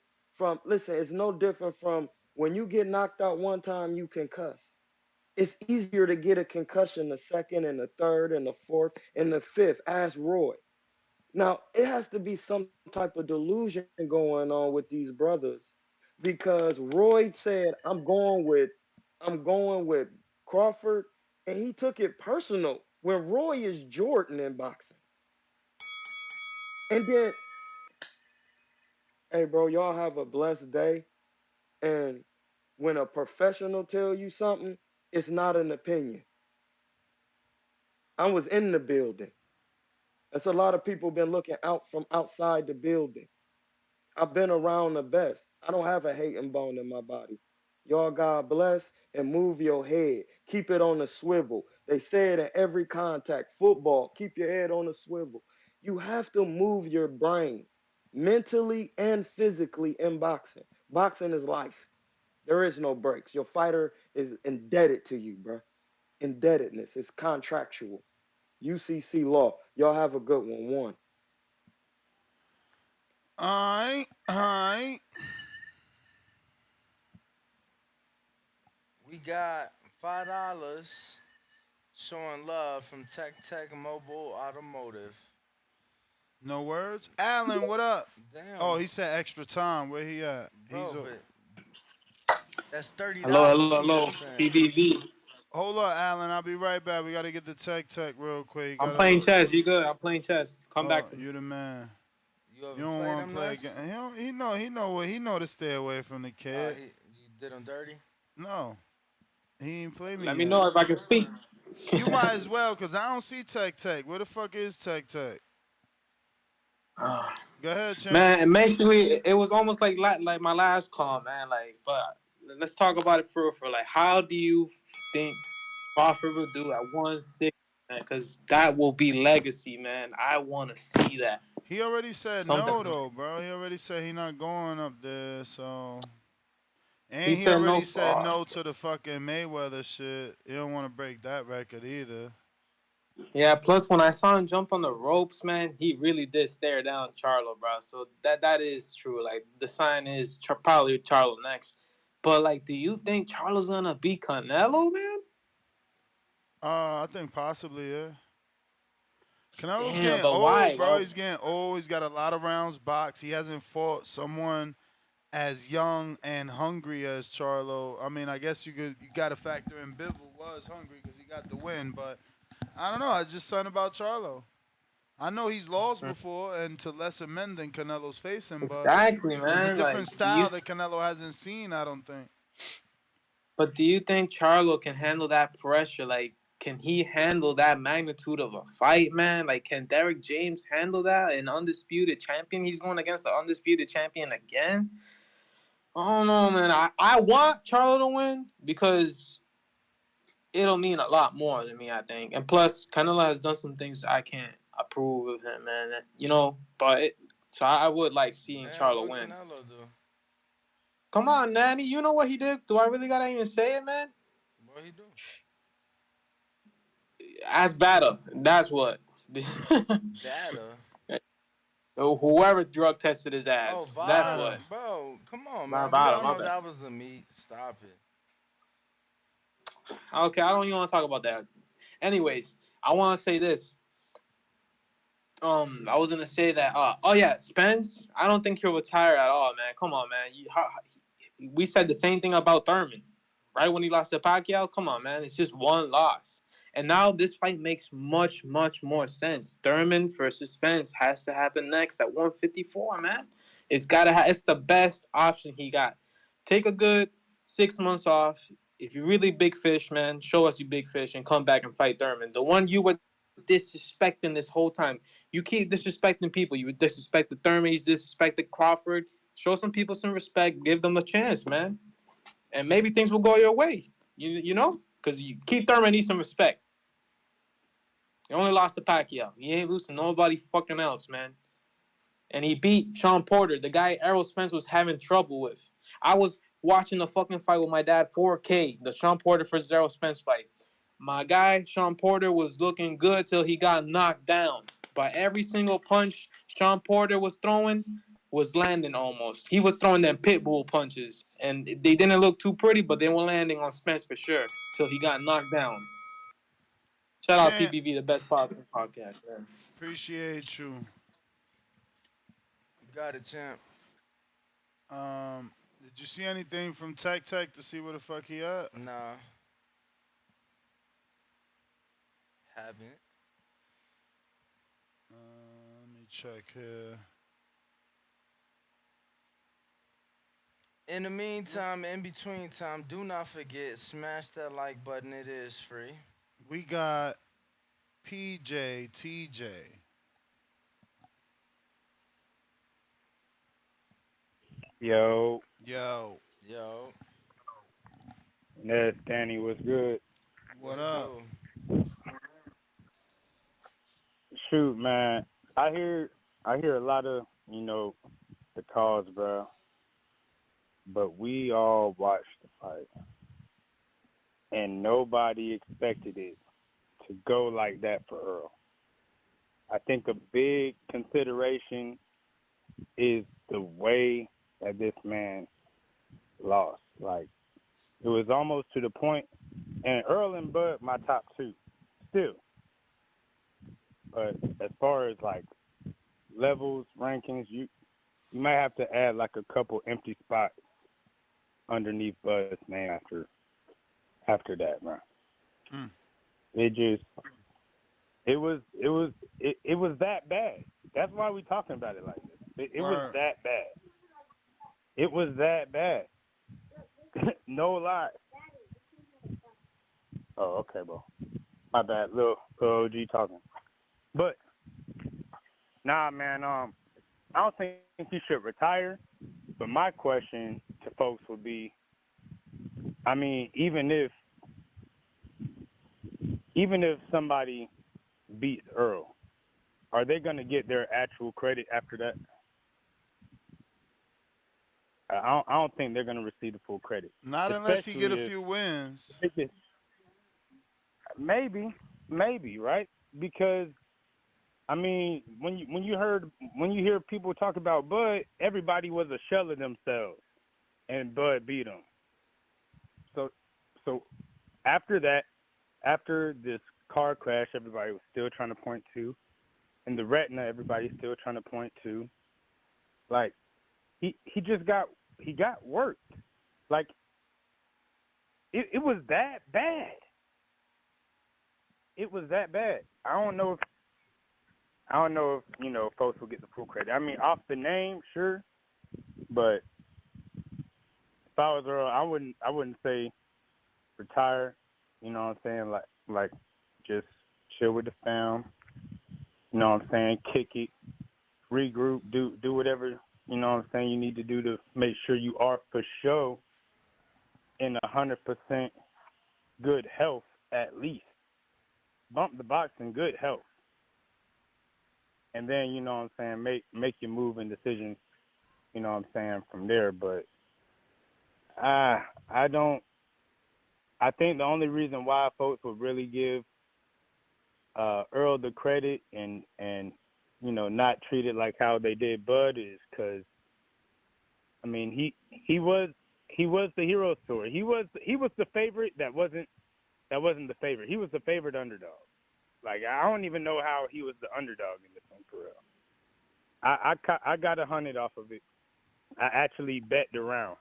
listen, it's no different from when you get knocked out one time, you can cuss. It's easier to get a concussion the second and the third and the fourth and the fifth. Ask Roy. Now, it has to be some type of delusion going on with these brothers because Roy said, I'm going with Crawford, and he took it personal when Roy is Jordan in boxing. And then, hey bro, y'all have a blessed day. And when a professional tell you something, it's not an opinion. I was in the building. That's a lot of people been looking out from outside the building. I've been around the best. I don't have a hating bone in my body. Y'all God bless and move your head. Keep it on the swivel. They say it in every contact. Football, keep your head on the swivel. You have to move your brain mentally and physically in boxing. Boxing is life. There is no breaks. Your fighter is indebted to you, bro. Indebtedness is contractual. UCC law. Y'all have a good one. One. Alright. We got $5 showing love from Tech Mobile Automotive. No words. Alan, what up? Damn, Oh, he said extra time. Where he at? bro, but that's $30 Hello, hello, he hello. just sent. PBV. Hold up, Alan. I'll be right back. We gotta get the tech real quick. I'm playing chess. You good? I'm playing chess. Come back Oh, to me. you the man. You You ever don't played want to him, play a Ness? game. He know to stay away from the kid. You did him dirty? No, he ain't play me Let me yet. know if I can speak. You might as well, cause I don't see Tech. Where the fuck is Tech? Go ahead, champ. Man, and basically, it was almost like my last call, man. Like, but let's talk about it for like, how do you think Crawford will do at 160, man? Because that will be legacy, man. I want to see that. He already said Something. no though, bro. He already said he not going up there. So, He and he said no. already said no to the fucking Mayweather shit. He don't want to break that record either. Yeah, plus when I saw him jump on the ropes, man, he really did stare down Charlo, bro. So that is true. Like the sign is probably Charlo next. But like, do you think Charlo's gonna beat Canelo, man? I think possibly, yeah. Canelo's Damn, getting but old, why? bro. Well, He's getting old. He's got a lot of rounds boxed. He hasn't fought someone as young and hungry as Charlo. I mean, I guess you got to factor in Bivol was hungry because he got the win, but I don't know. I just something about Charlo. I know he's lost before and to lesser men than Canelo's facing, but Exactly, it's a man. different Like, do you? style that Canelo hasn't seen. I don't think. But do you think Charlo can handle that pressure? Like, can he handle that magnitude of a fight, man? Like, can Derrick James handle that? An undisputed champion? He's going against an undisputed champion again? I don't know, man. I want Charlo to win because it'll mean a lot more to me, I think. And plus, Canelo has done some things I can't approve of him, man. So I would like seeing Damn, Charlo what win. Canelo do? Come on, Nanny. You know what he did? Do I really gotta even say it, man? What he do? Ask Bada. That's what. Data. Whoever drug tested his Oh, ass. That's Vada. what. Vada, bro, come on, man. We Bada, all my know bad. that was the meat. Stop it. Okay, I don't even want to talk about that. Anyways, I want to say this. I was gonna say that. Oh yeah, Spence. I don't think he'll retire at all, man. Come on, man. We said the same thing about Thurman, right when he lost to Pacquiao. Come on, man. It's just one loss, and now this fight makes much, much more sense. Thurman versus Spence has to happen next at 154, man. It's gotta. It's the best option he got. Take a good 6 months off. If you really big fish, man, show us you big fish and come back and fight Thurman. The one you were disrespecting this whole time. You keep disrespecting people. You disrespected Thurman. You disrespected Crawford. Show some people some respect. Give them a chance, man. And maybe things will go your way. You know? Because Keith Thurman needs some respect. He only lost to Pacquiao. He ain't losing nobody fucking else, man. And he beat Sean Porter, the guy Errol Spence was having trouble with. I was watching the fucking fight with my dad, 4K, the Sean Porter versus Errol Spence fight. My guy, Sean Porter, was looking good till he got knocked down. But every single punch Sean Porter was throwing was landing almost. He was throwing them pit bull punches. And they didn't look too pretty, but they were landing on Spence for sure till he got knocked down. Shout out Champ, PBV, the best podcast. Man. appreciate you. You got it, champ. Did you see anything from Tech Tech to see where the fuck he at? Nah, haven't. Let me check here. In the meantime, in between time, do not forget, smash that like button. It is free. We got PJ TJ. Yo, Yo, Yo, Ness, Danny, what's good? what what it up? do? Shoot, man, I hear a lot of the calls, bro, but we all watched the fight, and nobody expected it to go like that for Earl. I think a big consideration is the way that this man lost. Like, it was almost to the point, and Earl and Bud, my top two, still. But as far as like levels, rankings, you might have to add like a couple empty spots underneath Bud's name after that, man. Mm. It was that bad. That's why we talking about it like this. It was Word. that bad. It was that bad. No lie. Oh, okay, bro. My bad, little OG talking. But nah, man. I don't think he should retire. But my question to folks would be, I mean, even if somebody beats Earl, are they gonna get their actual credit after that? I don't think they're gonna receive the full credit, Not unless he get especially a if few wins. maybe, right? Because I mean, when you hear people talk about Bud, everybody was a shell of themselves, and Bud beat them. So after that, after this car crash, everybody was still trying to point to, and the retina, everybody's still trying to point to. Like he just got he got worked. Like it was that bad. It was that bad. I don't know if folks will get the full credit. I mean, off the name, sure, but if I was Earl, I wouldn't say retire. You know what I'm saying? Like just chill with the fam. You know what I'm saying? Kick it, regroup, do whatever, you know what I'm saying, you need to do to make sure you are for sure in 100% good health at least. Bump the box in good health. And then, you know what I'm saying, make your move and decision, you know what I'm saying, from there. But I think the only reason why folks would really give Earl the credit and not treat it like how they did Bud is because I mean he was the hero story. He was the favorite that wasn't the favorite. He was the favorite underdog. Like I don't even know how he was the underdog in this one for real. I got 100 off of it. I actually bet the round.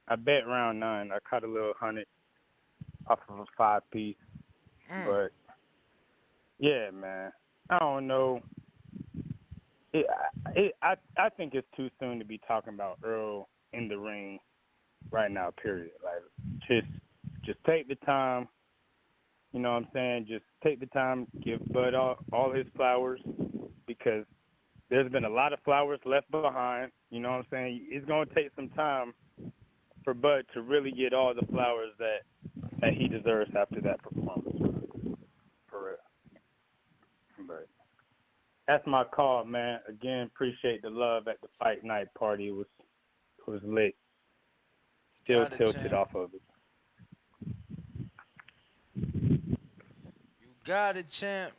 I bet round 9. I caught a little 100 off of a 5-piece. But yeah, man, I don't know. I think it's too soon to be talking about Earl in the ring right now. Period. Like just take the time. You know what I'm saying? Just take the time, give Bud all his flowers because there's been a lot of flowers left behind. You know what I'm saying? It's gonna take some time for Bud to really get all the flowers that he deserves after that performance. For real. But that's my call, man. Again, appreciate the love at the fight night party. It was lit. Still tilted off of it. You got it, champ.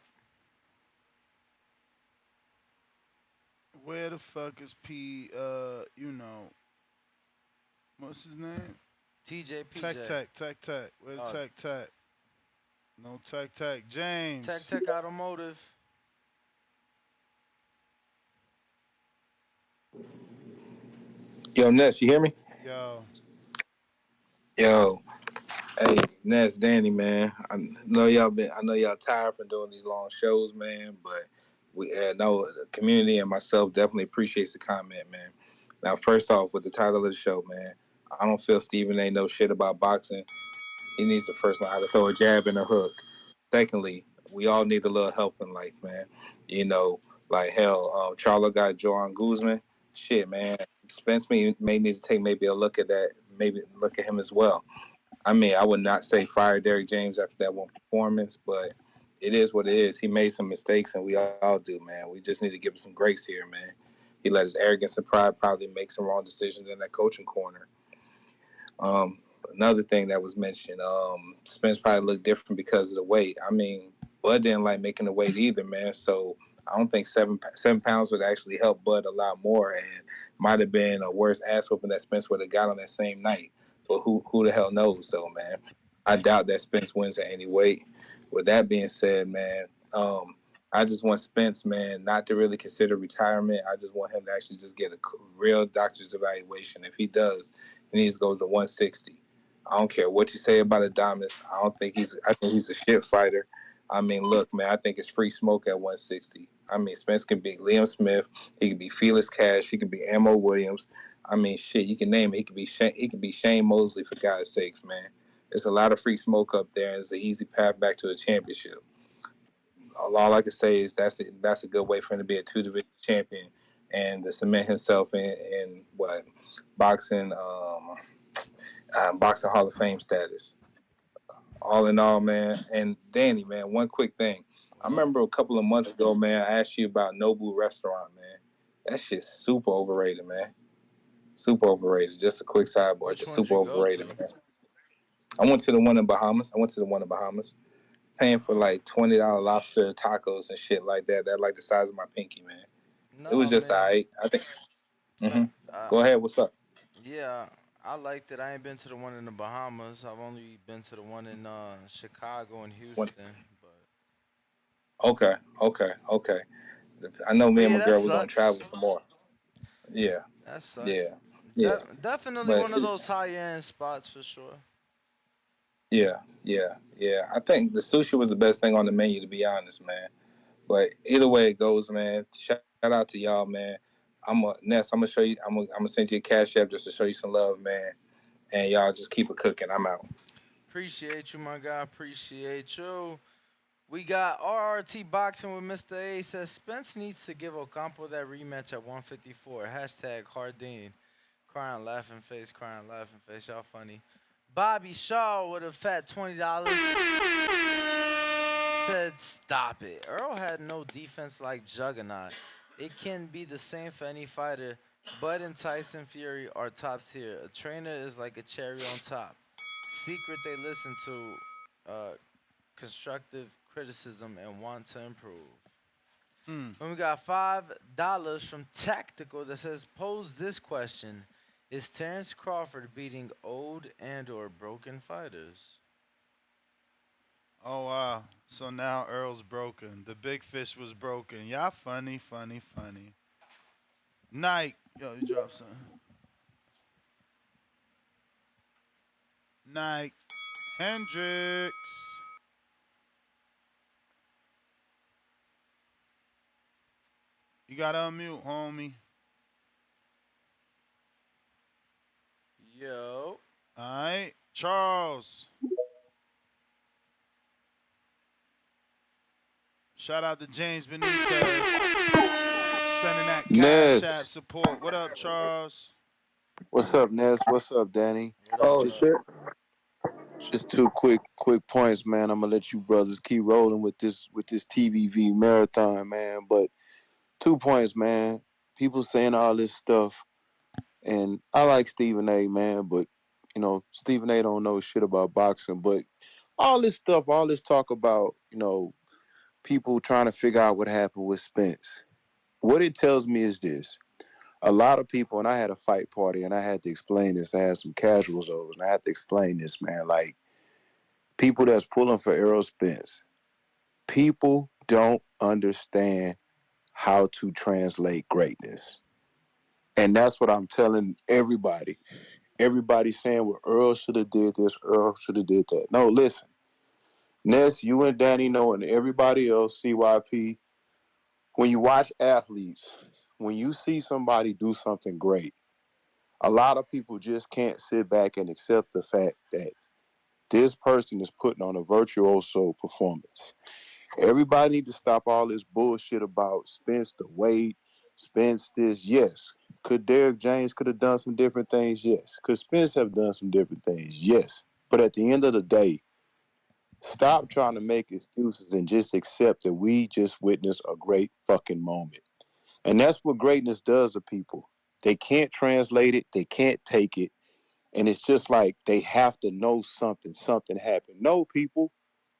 Where the fuck is P? What's his name? TJPJ. Tech. Where the Tech? No Tech. James. Tech Automotive. Yo, Ness, you hear me? Yo. Yo. Hey, Ness, Danny, man. I know y'all tired from doing these long shows, man, but we know the community and myself definitely appreciates the comment, man. Now, first off, with the title of the show, man, I don't feel Steven ain't know shit about boxing. He needs to first learn how to throw a jab and a hook. Secondly, we all need a little help in life, man. You know, like hell, Charlo got Joan Guzman. Shit, man. Spence may need to take maybe a look at that, maybe look at him as well. I mean, I would not say fire Derrick James after that one performance, but it is what it is. He made some mistakes, and we all do, man. We just need to give him some grace here, man. He let his arrogance and pride probably make some wrong decisions in that coaching corner. Um, Another thing that was mentioned, Spence probably looked different because of the weight. I mean, Bud didn't like making the weight either, man. So I don't think 7 pounds would actually help Bud a lot more, and might have been a worse ass whooping that Spence would have got on that same night. But who the hell knows, though, man? I doubt that Spence wins at any weight. With that being said, man, I just want Spence, man, not to really consider retirement. I just want him to actually just get a real doctor's evaluation. If he does, he needs to go to 160. I don't care what you say about Adonis. I think he's a shit fighter. I mean, look, man, I think it's free smoke at 160. I mean, Spence can beat Liam Smith. He can be Felix Cash. He can be Ammo Williams. I mean, shit, you can name it. He can be Shane Mosley, for God's sakes, man. There's a lot of free smoke up there, and it's an easy path back to a championship. All I can say is that's a good way for him to be a 2 division champion and to cement himself in what boxing boxing Hall of Fame status. All in all, man. And Danny, man, one quick thing. I remember a couple of months ago, man, I asked you about Nobu Restaurant, man. That shit's super overrated, man. Super overrated. Just a quick sidebar. Just super overrated, man. I went to the one in Bahamas. Paying for like $20 lobster tacos and shit like that. That like the size of my pinky, man. It was just alright. I think. Go ahead. What's up? Yeah, I liked it. I ain't been to the one in the Bahamas. I've only been to the one in Chicago and Houston. Okay. I know me But and yeah, my that girl was gonna travel sucks. some more. Yeah. That sucks. Yeah. Yeah, Definitely but one of those high end spots for sure. yeah. I think the sushi was the best thing on the menu, to be honest, man. But either way it goes, man. Shout out to y'all, man. Ness. I'm gonna show you. I'm gonna send you a cash app just to show you some love, man. And y'all just keep it cooking. I'm out. Appreciate you, my guy. Appreciate you. We got RRT Boxing with Mr. A. Says Spence needs to give Ocampo that rematch at 154. Hashtag Hardin. Crying, laughing face. Y'all funny. Bobby Shaw with a fat $20 said, "Stop it. Earl had no defense like Juggernaut. It can be the same for any fighter. Bud and Tyson Fury are top tier. A trainer is like a cherry on top. Secret they listen to, constructive criticism and want to improve." Hmm. And we got $5 from Tactical that says, "Pose this question: Is Terence Crawford beating old and/or broken fighters?" Oh wow. So now Earl's broken. The big fish was broken. Y'all funny, funny, funny. Nike. Yo, you dropped something. Nike. Hendrix. You gotta unmute, homie. Yo. Alright. Charles. Shout out to James Benitez. Sending that cash app Ness. support. What up, Charles? What's up, Ness? What's up, Danny? What up, Oh Just shit. just two quick points, man. I'm gonna let you brothers keep rolling with this TVV marathon, man. But 2 points, man. People saying all this stuff, and I like Stephen A, man, but Stephen A don't know shit about boxing. But all this stuff, all this talk about, people trying to figure out what happened with Spence. What it tells me is this. A lot of people, and I had a fight party, and I had to explain this. I had some casuals over, and I had to explain this, man. Like, people that's pulling for Errol Spence, people don't understand how to translate greatness. And that's what I'm telling everybody. Everybody's saying, well, Earl should have did this, Earl should have did that. No, listen. Ness, you and Danny know, and everybody else, CYP, when you watch athletes, when you see somebody do something great, a lot of people just can't sit back and accept the fact that this person is putting on a virtuoso performance. Everybody need to stop all this bullshit about Spence the weight, Spence this. Yes. Could Derrick James could have done some different things? Yes. Could Spence have done some different things? Yes. But at the end of the day, stop trying to make excuses and just accept that we just witnessed a great fucking moment. And that's what greatness does to people. They can't translate it, they can't take it, and it's just like they have to know something happened. No, people,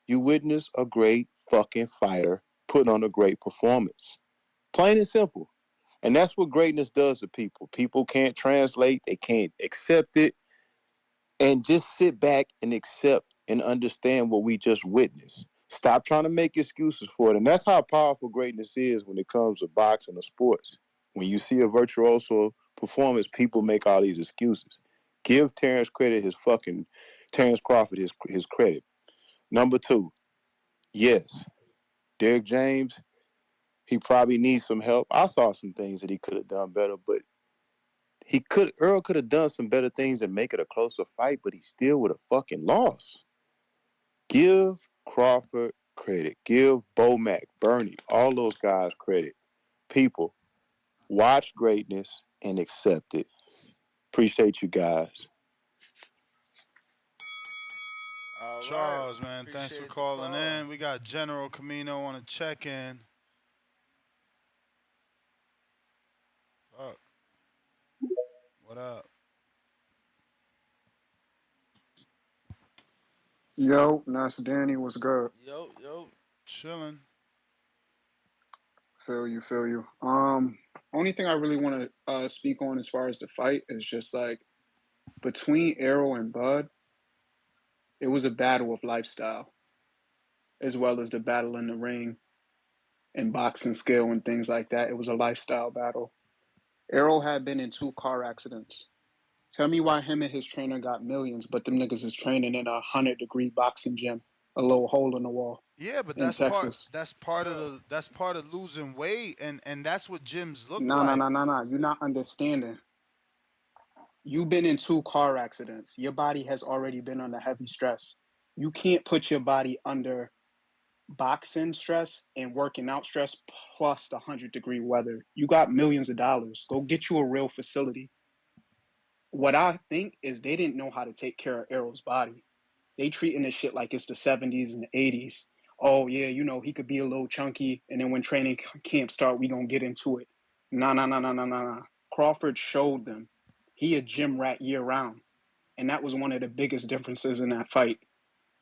you witness a great fucking fighter put on a great performance. Plain and simple. And that's what greatness does to people. People can't translate, they can't accept it, and just sit back and accept and understand what we just witnessed. Stop trying to make excuses for it. And that's how powerful greatness is when it comes to boxing or sports. When you see a virtuoso performance, people make all these excuses. Give Terence Crawford his credit. Number two, yes, Derrick James, he probably needs some help. I saw some things that he could have done better, but Earl could have done some better things and make it a closer fight, but he still would have fucking lost. Give Crawford credit. Give Bomac, Bernie, all those guys credit. People, watch greatness and accept it. Appreciate you guys. All right. Charles, man, thanks for Appreciate the calling call. in. We got General Camino on a check-in. Fuck. What up? Yo, Nas Danny, what's good? Yo. Chilling. Feel you. Only thing I really want to speak on as far as the fight is just like between Errol and Bud, it was a battle of lifestyle, as well as the battle in the ring and boxing skill and things like that. It was a lifestyle battle. Errol had been in 2 car accidents. Tell me why him and his trainer got millions, but them niggas is training in 100-degree boxing gym, a little hole in the wall Yeah, but in Texas. that's part of losing weight, and that's what gyms look No, no, like. no, no, no. You're not understanding. You've been in 2 car accidents. Your body has already been under heavy stress. You can't put your body under boxing stress and working out stress plus the 100-degree weather. You got millions of dollars. Go get you a real facility. What I think is they didn't know how to take care of Errol's body. They treating this shit like it's the 70s and the 80s. Oh yeah, he could be a little chunky, and then when training camp start, we gonna get into it. Nah, nah, nah, nah, nah, nah, nah. Crawford showed them he a gym rat year round, and that was one of the biggest differences in that fight.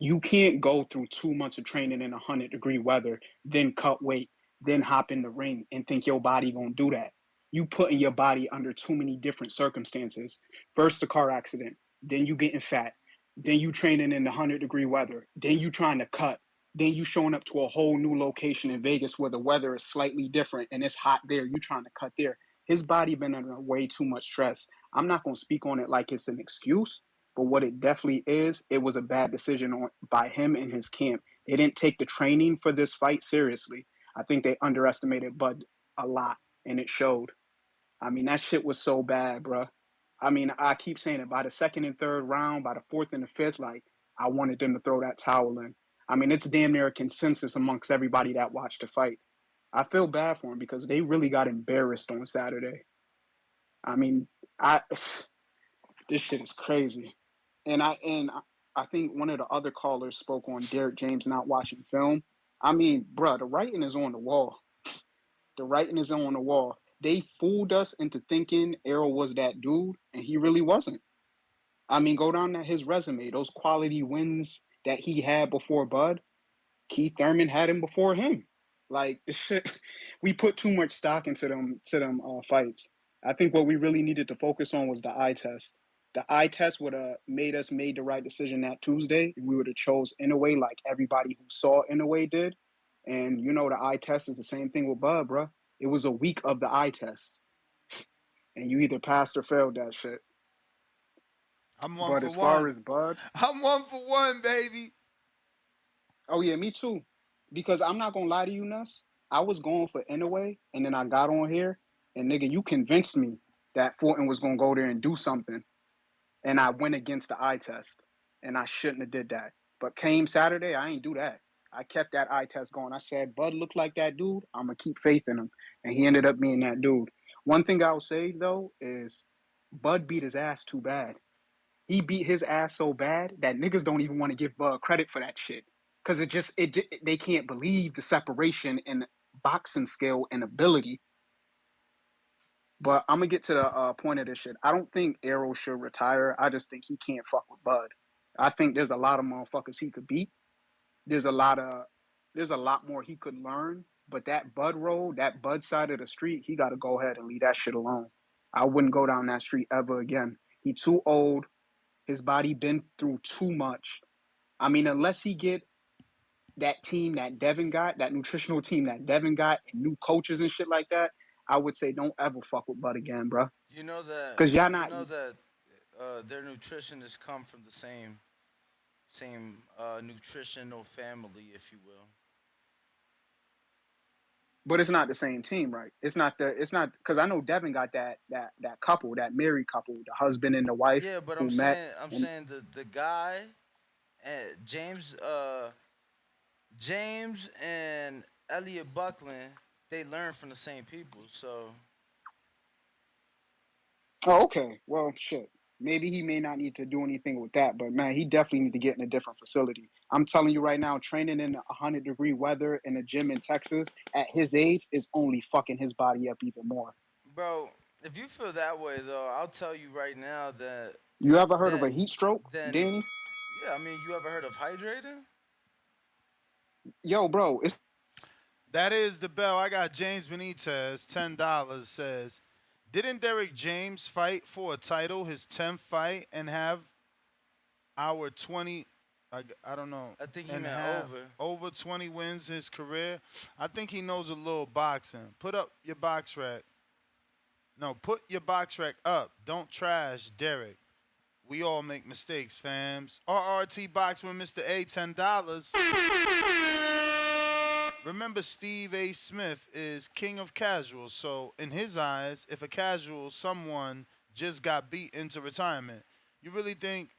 You can't go through 2 months of training in 100-degree weather, then cut weight, then hop in the ring and think your body gonna do that. You putting your body under too many different circumstances. First the car accident, then you getting fat, then you training in the 100-degree weather, then you trying to cut, then you showing up to a whole new location in Vegas where the weather is slightly different and it's hot there. You trying to cut there. His body been under way too much stress. I'm not gonna speak on it like it's an excuse, but what it definitely is, it was a bad decision by him and his camp. They didn't take the training for this fight seriously. I think they underestimated Bud a lot, and it showed. I mean, that shit was so bad, bro. I mean, I keep saying it. By the second and third round, by the fourth and the fifth, like, I wanted them to throw that towel in. I mean, it's damn near a consensus amongst everybody that watched the fight. I feel bad for them because they really got embarrassed on Saturday. I mean, I this shit is crazy. And I think one of the other callers spoke on Derrick James not watching film. I mean, bruh, the writing is on the wall. The writing is on the wall. They fooled us into thinking Errol was that dude, and he really wasn't. I mean, go down to his resume, those quality wins that he had before Bud. Keith Thurman had him before him. Like shit, we put too much stock into them fights. I think what we really needed to focus on was the eye test. The eye test would have made the right decision that Tuesday, and we would have chose Inouye like everybody who saw Inouye did. And the eye test is the same thing with Bud, bro. It was a week of the eye test, and you either passed or failed that shit. I'm one But for as far one. as Bud, I'm 1 for 1, baby. oh yeah, me too. Because I'm not gonna lie to you, Ness. I was going for Inouye, and then I got on here, and nigga, you convinced me that Fortin was gonna go there and do something, and I went against the eye test, and I shouldn't have did that. But came Saturday, I ain't do that. I kept that eye test going. I said, Bud looked like that dude. I'm gonna keep faith in him, and he ended up being that dude. One thing I'll say though is, Bud beat his ass too bad. He beat his ass so bad that niggas don't even want to give Bud credit for that shit, because they can't believe the separation in boxing skill and ability. But I'm gonna get to the point of this shit. I don't think Errol should retire. I just think he can't fuck with Bud. I think there's a lot of motherfuckers he could beat. There's a lot of there's a lot more he could learn. But that Bud road, that Bud side of the street, he got to go ahead and leave that shit alone. I wouldn't go down that street ever again. He too old. His body been through too much. I mean, unless he get that team that Devin got, that nutritional team that Devin got, and new coaches and shit like that, I would say don't ever fuck with Bud again, bro. You know that Cause y'all you not. know that their nutritionists come from the same nutritional family, if you will. But it's not the same team, right? It's not the. It's not because I know Devin got that couple, that married couple, the husband and the wife Yeah, but who I'm met, saying I'm and saying the guy, James and Elliot Buckland, they learn from the same people. So oh, okay, well, shit. Maybe he may not need to do anything with that, but man, he definitely need to get in a different facility. I'm telling you right now, training in 100-degree weather in a gym in Texas at his age is only fucking his body up even more. bro, if you feel that way though, I'll tell you right now that You ever heard of that a heat stroke, then Danny? yeah, I mean, you ever heard of hydrating? Yo, bro, it's That is the bell. I got James Benitez, $10, says, didn't Derrick James fight for a title, his 10th fight, and have our 20, I don't know, I think he and meant have over. over 20 wins in his career? I think he knows a little boxing. Put up your box rack. No, put your box rack up. Don't trash Derrick. We all make mistakes, fams. RRT box with Mr. A, $10. Remember, Steve A. Smith is king of casuals. So, in his eyes, if a casual, someone just got beat into retirement, you really think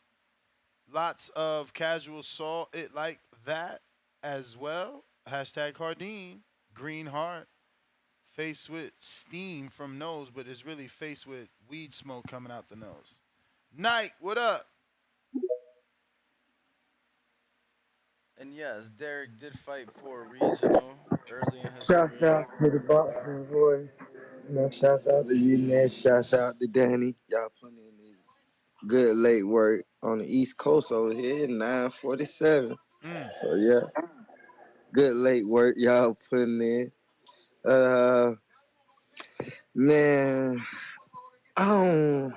lots of casuals saw it like that as well? Hashtag Hardin, green heart, faced with steam from nose, but is really faced with weed smoke coming out the nose. Night, what up? And yes, Derek did fight for a regional early in his Shout career. out to the boxing boys. You know, shout out to you, man. Shout out to Danny. Y'all putting in this good late work on the East Coast over here, 9:47. Mm. So yeah, good late work y'all putting in. Uh, man, I don't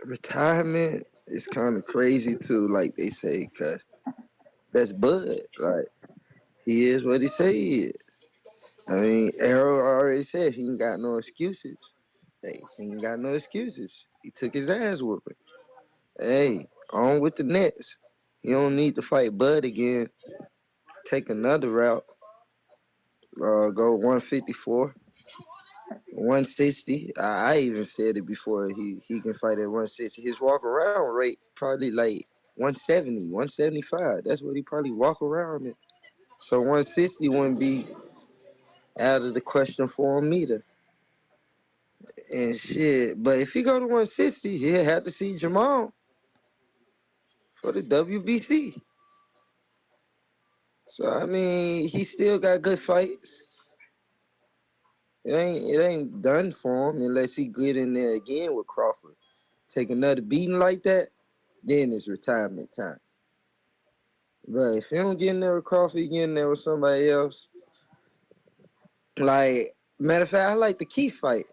retirement is kind of crazy too, like they say, cause that's Bud. Like he is what he say he is. I mean, Errol already said he ain't got no excuses. Hey, he ain't got no excuses. He took his ass whooping. Hey, on with the next. You don't need to fight Bud again. Take another route. Go 154, 160. I even said it before. He can fight at 160. His walk around rate probably like 170, 175. That's what he probably walk around at. So 160 wouldn't be out of the question for him either. And shit. But if he go to 160, he'll have to see Jamal for the WBC. So I mean, he still got good fights. It ain't done for him unless he get in there again with Crawford. Take another beating like that, then it's retirement time. But if he don't get in there with Crawford, he get in there with somebody else. Like, matter of fact, I like the Keith fight.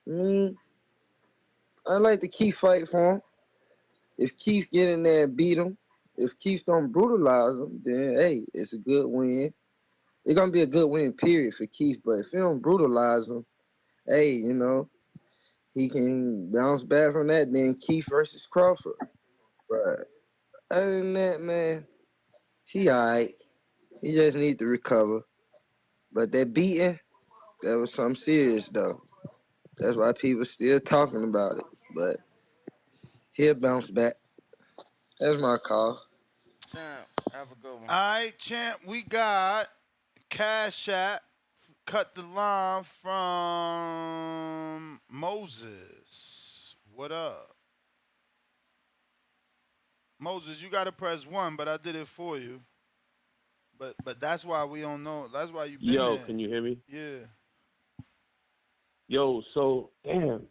I mean, I like the Keith fight for him. If Keith get in there and beat him, if Keith don't brutalize him, then hey, it's a good win. It's gonna be a good win, period, for Keith. But if he don't brutalize him, hey, he can bounce back from that. Then Keith versus Crawford. But other than that, man, he alright. He just need to recover. But that beating, that was something serious though. That's why people still talking about it. But he'll bounce back. That's my call. Champ, have a good one. All right, champ, we got Cash App. Cut the line from Moses. What up? Moses, you gotta press one, but I did it for you. But that's why we don't know. That's why you been Yo, there. can you hear me? Yeah. Yo, so damn.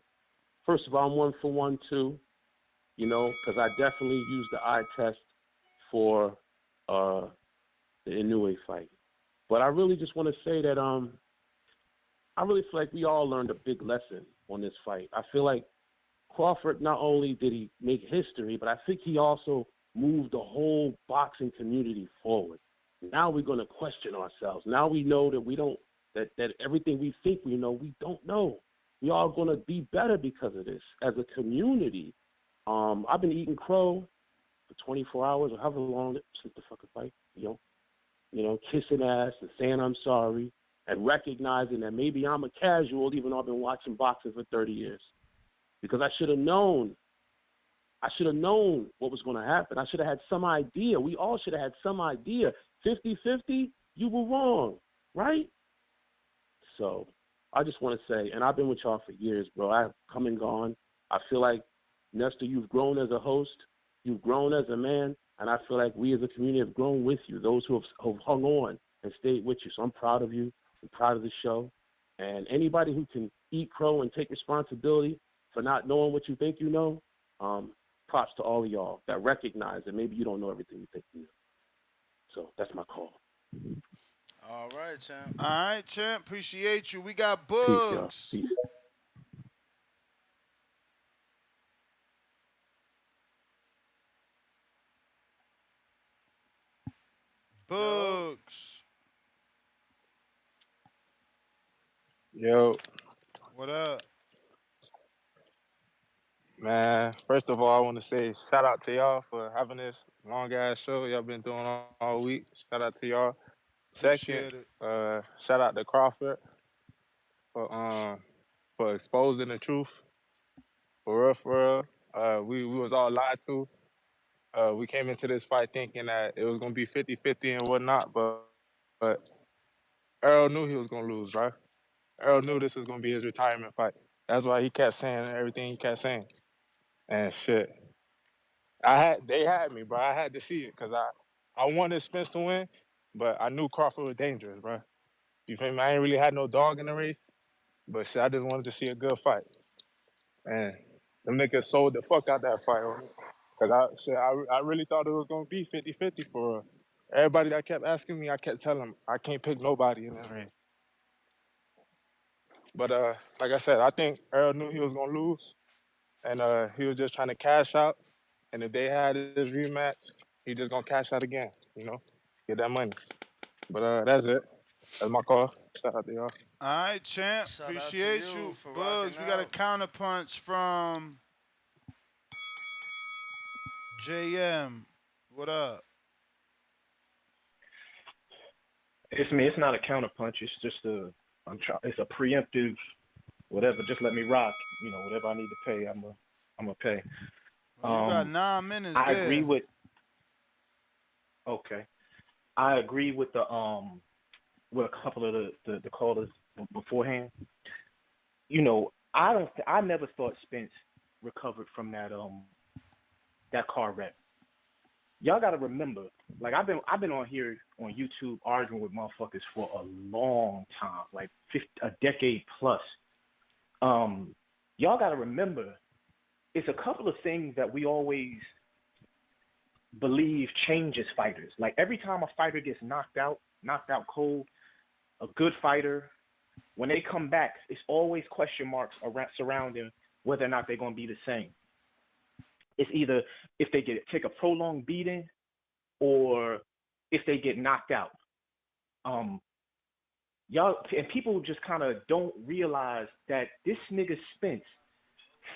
First of all, I'm 1 for 1 too. Because I definitely used the eye test for the Inoue fight. But I really just want to say that I really feel like we all learned a big lesson on this fight. I feel like Crawford, not only did he make history, but I think he also moved the whole boxing community forward. Now we're going to question ourselves. Now we know that we don't, that everything we think we know, we don't know. We all going to be better because of this as a community. I've been eating crow for 24 hours or however long since the fucking fight, kissing ass and saying I'm sorry and recognizing that maybe I'm a casual even though I've been watching boxing for 30 years. Because I should have known. I should have known what was going to happen. I should have had some idea. We all should have had some idea. 50-50, you were wrong, right? So I just want to say, and I've been with y'all for years, bro. I've come and gone. I feel like, Nestor, you've grown as a host. You've grown as a man. And I feel like we as a community have grown with you, those who have hung on and stayed with you. So I'm proud of you. I'm proud of the show. And anybody who can eat crow and take responsibility for not knowing what you think you know, props to all of y'all that recognize that maybe you don't know everything you think you know. So that's my call. All right, champ. All right, champ. Appreciate you. We got Peace, y'all. Bugs. Peace. Bugs. Yo, What up? man, man. First of all, I want to say shout out to y'all for having this long ass show y'all been doing all week. Shout out to y'all. Second, Appreciate it. shout out to Crawford for exposing the truth for real, for real. We was all lied to. We came into this fight thinking that it was gonna be 50-50 and whatnot, but Earl knew he was gonna lose, right? Earl knew this was gonna be his retirement fight. That's why he kept saying everything he kept saying. And shit, they had me, bro. I had to see it because I wanted Spence to win, but I knew Crawford was dangerous, bro. You feel me? I ain't really had no dog in the race, but shit, I just wanted to see a good fight. And them niggas sold the fuck out that fight, because I really thought it was gonna be 50-50 for real. Everybody that kept asking me, I kept telling them I can't pick nobody in that race. But like I said, I think Earl knew he was gonna lose, and he was just trying to cash out. And if they had his rematch, he just gonna cash out again. You know, get that money. But that's it. That's my call. Shout out to y'all. All right, champ. Shout out to Appreciate you you. for rocking Bugs, we got a out. counterpunch from JM. What up? It's me. It's not a counterpunch. It's just it's a preemptive whatever. Just let me rock. Whatever I need to pay, I'm gonna pay. Well, you got Um, 9 minutes I agree there. with. Okay, I agree with a couple of the callers beforehand. I don't. I never thought Spence recovered from that car wreck. Y'all got to remember, like I've been on here on YouTube arguing with motherfuckers for a long time, like a decade plus. Um, y'all got to remember, it's a couple of things that we always believe changes fighters. Like every time a fighter gets knocked out cold, a good fighter, when they come back, it's always question marks around surrounding whether or not they're gonna be the same. It's either if they take a prolonged beating or if they get knocked out. Um, y'all and people just kind of don't realize that this nigga Spence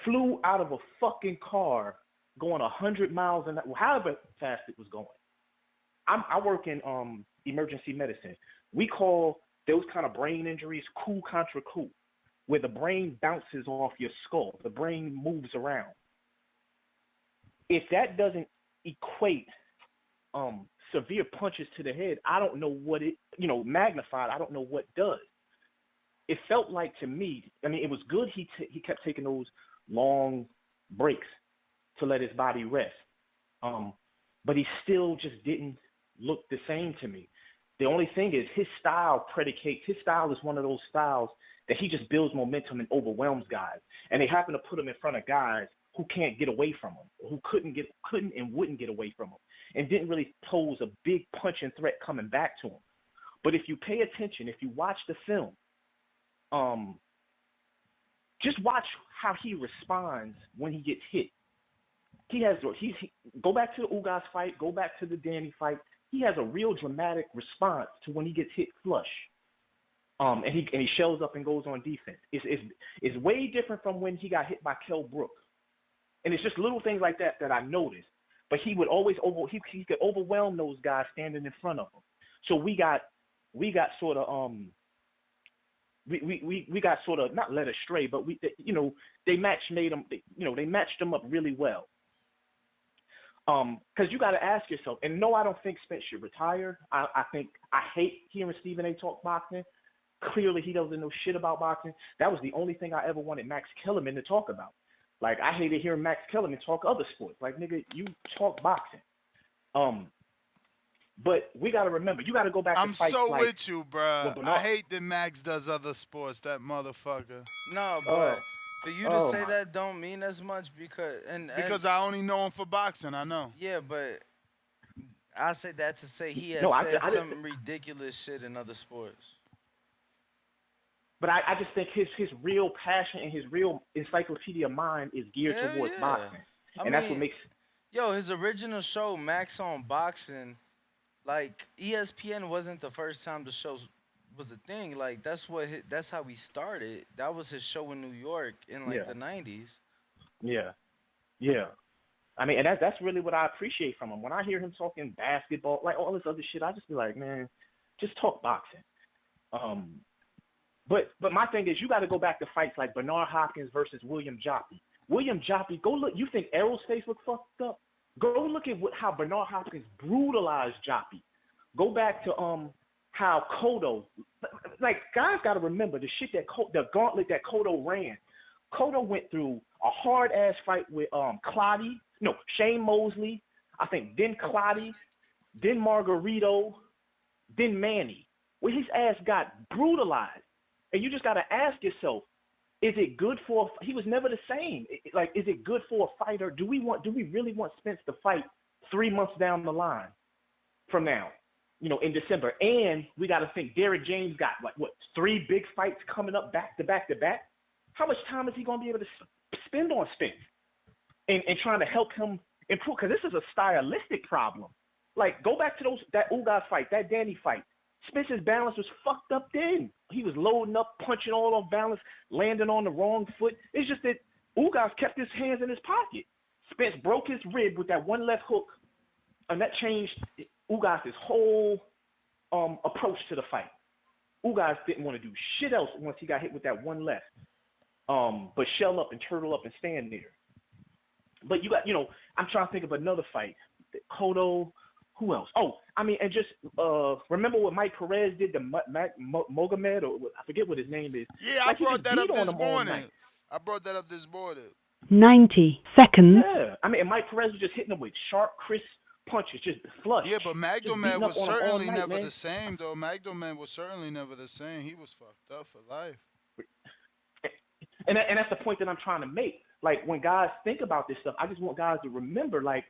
flew out of a fucking car going 100 miles an hour, however fast it was going. I work in emergency medicine. We call those kind of brain injuries coup contra coup, where the brain bounces off your skull, the brain moves around. If that doesn't equate severe punches to the head, I don't know what it, magnified. I don't know what does. It felt like to me. I mean, it was good. He kept taking those long breaks to let his body rest. But he still just didn't look the same to me. The only thing is his style is one of those styles that he just builds momentum and overwhelms guys. And they happen to put him in front of guys who can't get away from him, who couldn't and wouldn't get away from him, and didn't really pose a big punching threat coming back to him. But if you pay attention, if you watch the film, just watch how he responds when he gets hit. Go back to the Ugas fight, go back to the Danny fight. He has a real dramatic response to when he gets hit flush. And he shows up and goes on defense. It's way different from when he got hit by Kell Brook. And it's just little things like that I noticed. But he would always he could overwhelm those guys standing in front of him. So we got sort of we got sort of not led astray, but they matched them up really well. Because you got to ask yourself, and no, I don't think Spence should retire. I hate hearing Stephen A. talk boxing. Clearly, he doesn't know shit about boxing. That was the only thing I ever wanted Max Kellerman to talk about. Like, I hated hearing Max Kellerman talk other sports. Like, nigga, you talk boxing. But we got to remember, you got to go back to I'm fights so like with you, bruh. when I Bernard. hate that Max does other sports, that motherfucker. No, Oh, but for you to oh say my. that don't mean as much because and Because I only know him for boxing, I know. yeah, but I say that to say he No, has I said just. some ridiculous shit in other sports. But I just think his real passion and his real encyclopedia mind is geared Hell towards yeah. boxing, I and that's what mean, makes. yo, his original show, Max on Boxing, like ESPN wasn't the first time the show was a thing. Like that's how he started. That was his show in New York in like Yeah, the '90s. yeah. Yeah. I mean, and that's really what I appreciate from him. When I hear him talking basketball, like all this other shit, I just be like, man, just talk boxing. But my thing is, you got to go back to fights like Bernard Hopkins versus William Joppy. William Joppy, go look. You think Errol's face looked fucked up? Go look at how Bernard Hopkins brutalized Joppy. Go back to how Cotto, like guys got to remember the shit that the gauntlet that Cotto ran. Cotto went through a hard ass fight with Shane Mosley, I think, then Clotty, then Margarito, then Manny, where his ass got brutalized. And you just got to ask yourself, is it good for? He was never the same. Like, is it good for a fighter? Do we really want Spence to fight 3 months down the line from now? In December. And we got to think Derrick James got 3 big fights coming up back to back to back. How much time is he going to be able to spend on Spence and trying to help him improve? Because this is a stylistic problem. Like, go back to that Ugas fight, that Danny fight. Spence's balance was fucked up then. He was loading up, punching all off balance, landing on the wrong foot. It's just that Ugas kept his hands in his pocket. Spence broke his rib with that one left hook, and that changed Ugas' whole approach to the fight. Ugas didn't want to do shit else once he got hit with that one left. But shell up and turtle up and stand there. But you got, I'm trying to think of another fight. Cotto, who else? Oh, I mean, and just remember what Mike Perez did to Mogamed, or I forget what his name is. Yeah, like, I brought that up this morning. Night. I brought that up this morning. 90 seconds. Yeah, I mean, and Mike Perez was just hitting him with sharp, crisp punches, just flush. Yeah, but Magdoman was certainly never the same, though. Magdoman was certainly never the same. He was fucked up for life. And that's the point that I'm trying to make. Like, when guys think about this stuff, I just want guys to remember, like,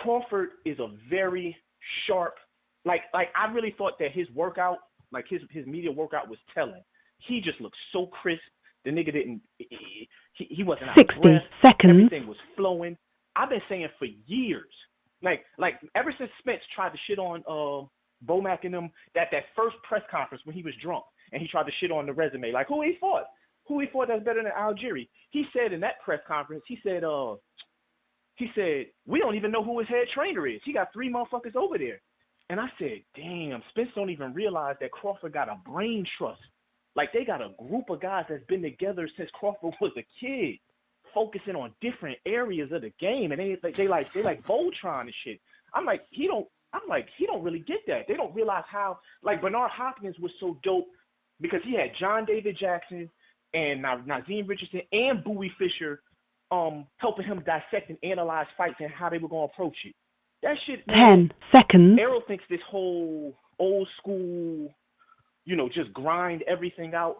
Crawford is a very sharp, like I really thought that his workout, like his media workout was telling. He just looked so crisp. The nigga didn't, he wasn't out of breath. 60 seconds. Everything was flowing. I've been saying for years, like ever since Spence tried to shit on Bomac and them, that first press conference when he was drunk and he tried to shit on the resume, like who he fought that's better than Algieri. He said in that press conference, he said, we don't even know who his head trainer is. He got 3 motherfuckers over there. And I said, damn, Spence don't even realize that Crawford got a brain trust. Like, they got a group of guys that's been together since Crawford was a kid, focusing on different areas of the game. And they like Voltron and shit. I'm like, he don't really get that. They don't realize how, like, Bernard Hopkins was so dope because he had John David Jackson and Nazeem Richardson and Bowie Fisher helping him dissect and analyze fights and how they were going to approach it. That shit, 10 seconds. Errol thinks this whole old school, just grind everything out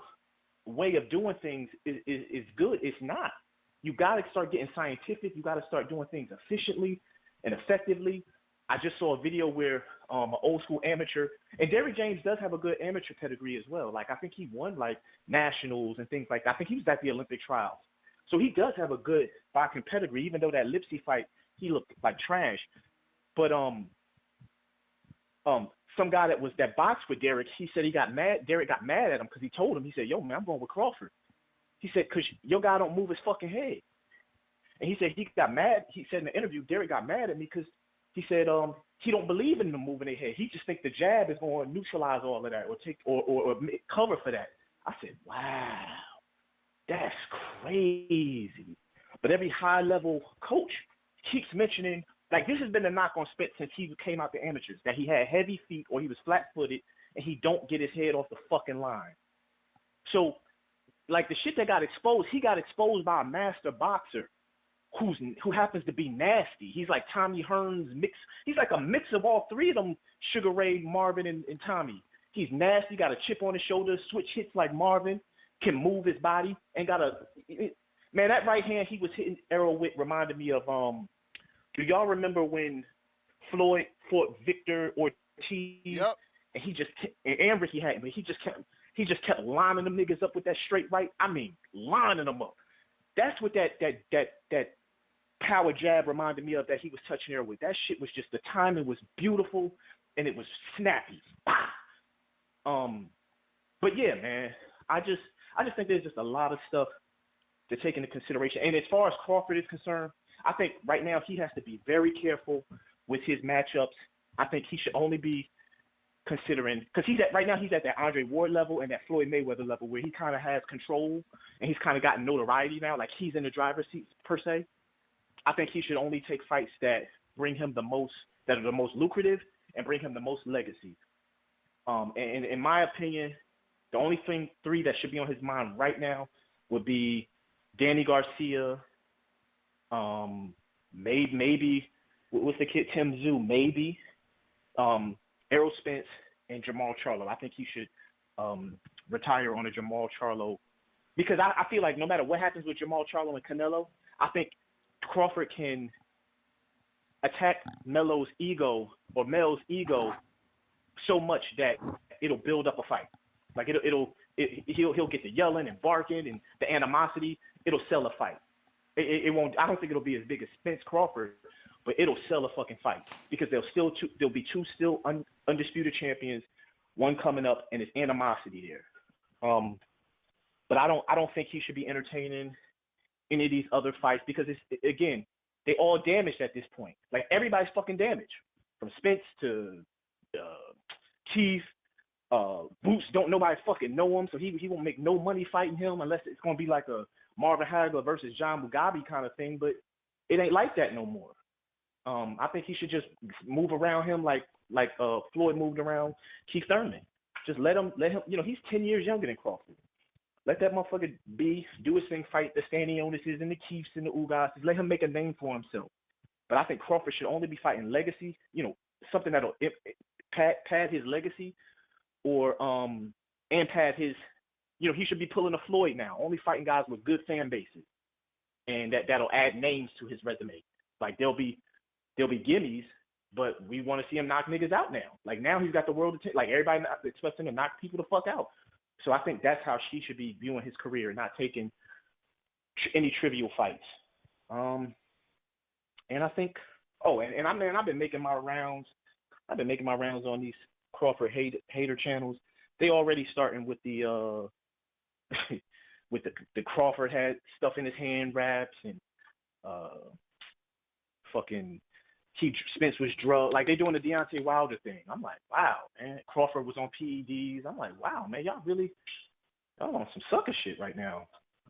way of doing things is good. It's not. You got to start getting scientific. You got to start doing things efficiently and effectively. I just saw a video where an old school amateur, and Derrick James does have a good amateur pedigree as well. Like, I think he won like nationals and things like that. I think he was at the Olympic trials. So he does have a good boxing pedigree, even though that Lipsy fight, he looked like trash. But some guy that boxed with Derrick, he said he got mad. Derrick got mad at him because he told him, he said, yo, man, I'm going with Crawford. He said, because your guy don't move his fucking head. And he said he got mad. He said in the interview, Derrick got mad at me because he said he don't believe in them moving their head. He just think the jab is going to neutralize all of that or take or cover for that. I said, wow. That's crazy. But every high-level coach keeps mentioning, like, this has been a knock on Spence since he came out to amateurs, that he had heavy feet or he was flat-footed and he don't get his head off the fucking line. So, like, the shit that got exposed, he got exposed by a master boxer who happens to be nasty. He's like Tommy Hearns mix. He's like a mix of all three of them, Sugar Ray, Marvin, and Tommy. He's nasty, got a chip on his shoulder, switch hits like Marvin, can move his body, and got a man. That right hand he was hitting Errol with reminded me of do y'all remember when Floyd fought Victor Ortiz? Yep. And he just and Ricky Hatton, but he just kept lining them niggas up with that straight right. I mean, lining them up. That's what that power jab reminded me of that he was touching Errol with. That shit was just, the timing was beautiful and it was snappy. But yeah, man, I just think there's just a lot of stuff to take into consideration. And as far as Crawford is concerned, I think right now he has to be very careful with his matchups. I think he should only be considering, because right now he's at that Andre Ward level and that Floyd Mayweather level where he kind of has control and he's kind of gotten notoriety now, like he's in the driver's seat per se. I think he should only take fights that bring him the most, that are the most lucrative and bring him the most legacy. And in my opinion, the only three that should be on his mind right now would be Danny Garcia, maybe what's the kid, Tim Tszyu, maybe, Errol Spence, and Jamal Charlo. I think he should retire on a Jamal Charlo, because I feel like no matter what happens with Jamal Charlo and Canelo, I think Crawford can attack Melo's ego or Mel's ego so much that it'll build up a fight. Like he'll get the yelling and barking and the animosity. It'll sell a fight. It won't. I don't think it'll be as big as Spence Crawford, but it'll sell a fucking fight because there'll be two still undisputed champions, one coming up, and there's animosity there. But I don't think he should be entertaining any of these other fights because again, they all damaged at this point. Like everybody's fucking damaged, from Spence to Keith. Boots, don't nobody fucking know him, so he won't make no money fighting him unless it's gonna be like a Marvin Hagler versus John Mugabe kind of thing. But it ain't like that no more. I think he should just move around him like Floyd moved around Keith Thurman. Just let him. He's 10 years younger than Crawford. Let that motherfucker do his thing, fight the Stanionis and the Keiths and the Ugas. Just let him make a name for himself. But I think Crawford should only be fighting legacy. Something that'll pad his legacy. Or and pad his, he should be pulling a Floyd now, only fighting guys with good fan bases, and that'll add names to his resume. Like there'll be gimmies, but we want to see him knock niggas out now. Like now he's got the world like everybody expects him to knock people the fuck out. So I think that's how she should be viewing his career, not taking any trivial fights. And I think, I've been making my rounds. I've been making my rounds on these Crawford hater channels. They already starting with the with the Crawford had stuff in his hand wraps and fucking Spence was drugged. Like they doing the Deontay Wilder thing. I'm like, wow, man. Crawford was on PEDs. I'm like, wow, man, y'all on some sucker shit right now.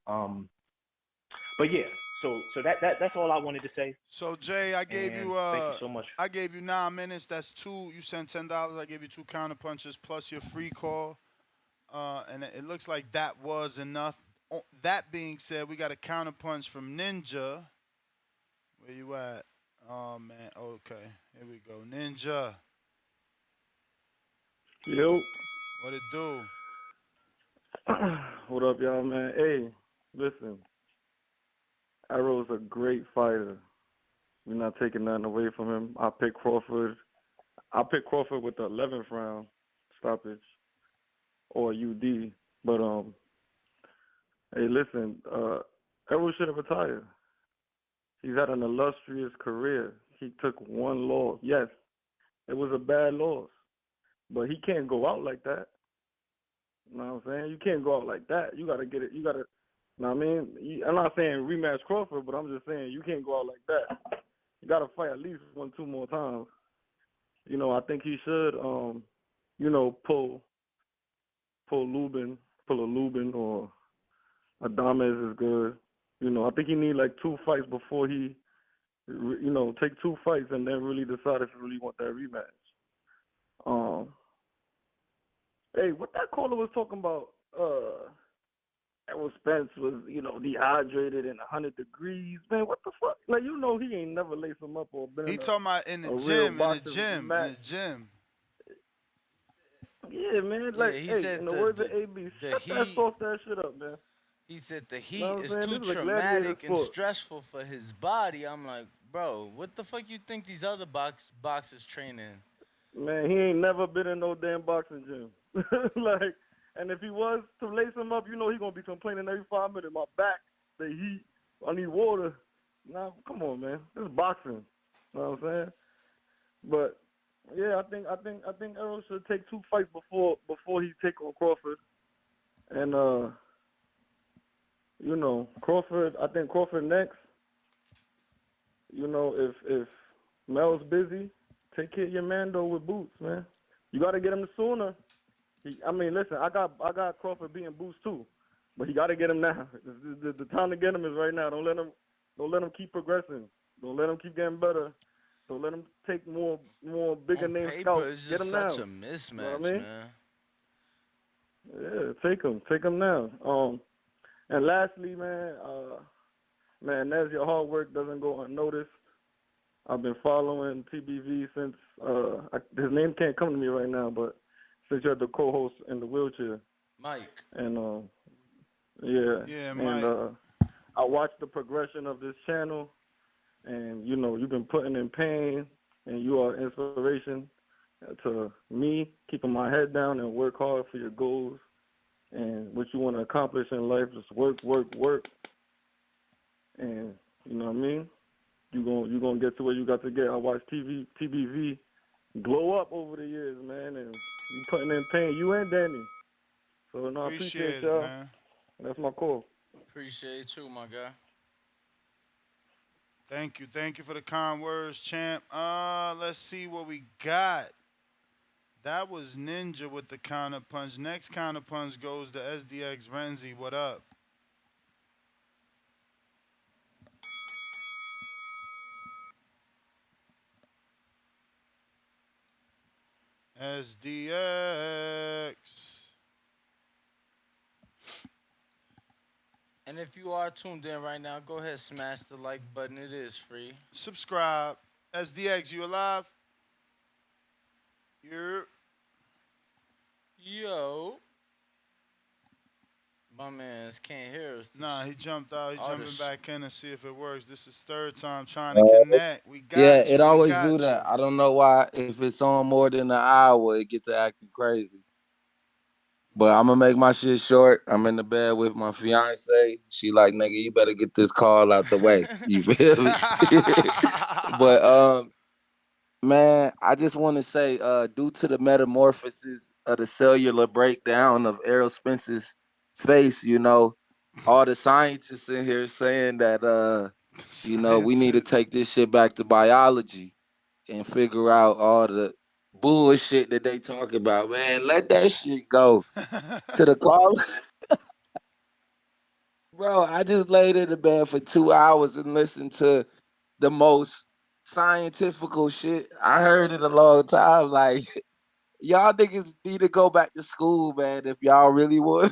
But yeah, so that's all I wanted to say. So Jay, I gave you thank you so much. I gave you 9 minutes. That's two. You sent $10. I gave you 2 counter punches plus your free call. And it looks like that was enough. That being said, we got a counter punch from Ninja. Where you at? Oh man. Okay. Here we go. Ninja. Yo. What it do? What up, y'all, man? Hey, listen. Errol's a great fighter. We're not taking nothing away from him. I picked Crawford with the 11th round stoppage or UD. But hey, listen, Errol should have retired. He's had an illustrious career. He took one loss. Yes, it was a bad loss, but he can't go out like that. You know what I'm saying? You can't go out like that. You got to get it. You got to, you know what I mean? I'm not saying rematch Crawford, but I'm just saying you can't go out like that. You got to fight at least 1-2 more times. I think he should, pull a Lubin or Adames is good. I think he need like 2 fights before he, take 2 fights and then really decide if he really want that rematch. Hey, what that caller was talking about, Errol Spence was, dehydrated and 100 degrees. Man, what the fuck? Like, he ain't never laced him up or been He in talking about in the gym. Yeah, man. Like, he hey, said in the words of AB, shut that soft ass shit up, man. He said the heat know is too traumatic and stressful for his body. I'm like, bro, what the fuck you think these other boxers training? Man, he ain't never been in no damn boxing gym. Like, and if he was to lace him up, he gonna be complaining every 5 minutes. My back, the heat, I need water. Nah, come on, man. This is boxing. You know what I'm saying? But yeah, I think Errol should take 2 fights before he take on Crawford. And Crawford. I think Crawford next. If Mel's busy, take care of your man though with Boots, man. You got to get him sooner. Listen, I got Crawford beating Boots too, but you got to get him now. The time to get him is right now. Don't let him keep progressing. Don't let him keep getting better. Don't let him take more bigger On name paper, scouts. it's Get just him such now. a You know what I mismatch, mean? man. Yeah, take him now. And lastly, man, as your hard work doesn't go unnoticed. I've been following TBV since his name can't come to me right now, but since you're the co-host in the wheelchair, Mike. and yeah, Yeah, and Mike. I watched the progression of this channel, and you've been putting in pain, and you are inspiration to me, keeping my head down and work hard for your goals and what you want to accomplish in life. Just work, work, work, and you know what I mean. You gonna get to where you got to get. I watched TBV glow up over the years, man, and you putting in pain. You and Danny. So no, I appreciate Appreciate it, y'all. man. That's my call. Appreciate you, my guy. Thank you for the kind words, champ. Let's see what we got. That was Ninja with the counter punch. Next counter punch goes to SDX Renzi. What up? SDX. And if you are tuned in right now, go ahead, smash the like button. It is free. Subscribe. SDX, you alive? You're. Yo. My man's can't hear us. Nah, he jumped out. He jumping Artist. back in to see if it works. This is third time trying to connect. We Yeah, got it you. We always do got you. that. I don't know why. If it's on more than an hour, it gets to acting crazy. But I'm gonna make my shit short. I'm in the bed with my fiance. She like, nigga, you better get this call out the way. You feel me? But man, I just want to say, due to the metamorphosis of the cellular breakdown of Errol Spence's face, all the scientists in here saying that we need to Scientists. take this shit back to biology and figure out all the bullshit that they talk about. Man, let that shit go. To the call, bro, I just laid in the bed for 2 hours and listened to the most scientifical shit. I heard it a long time. Like, y'all niggas need to go back to school, man, if y'all really would.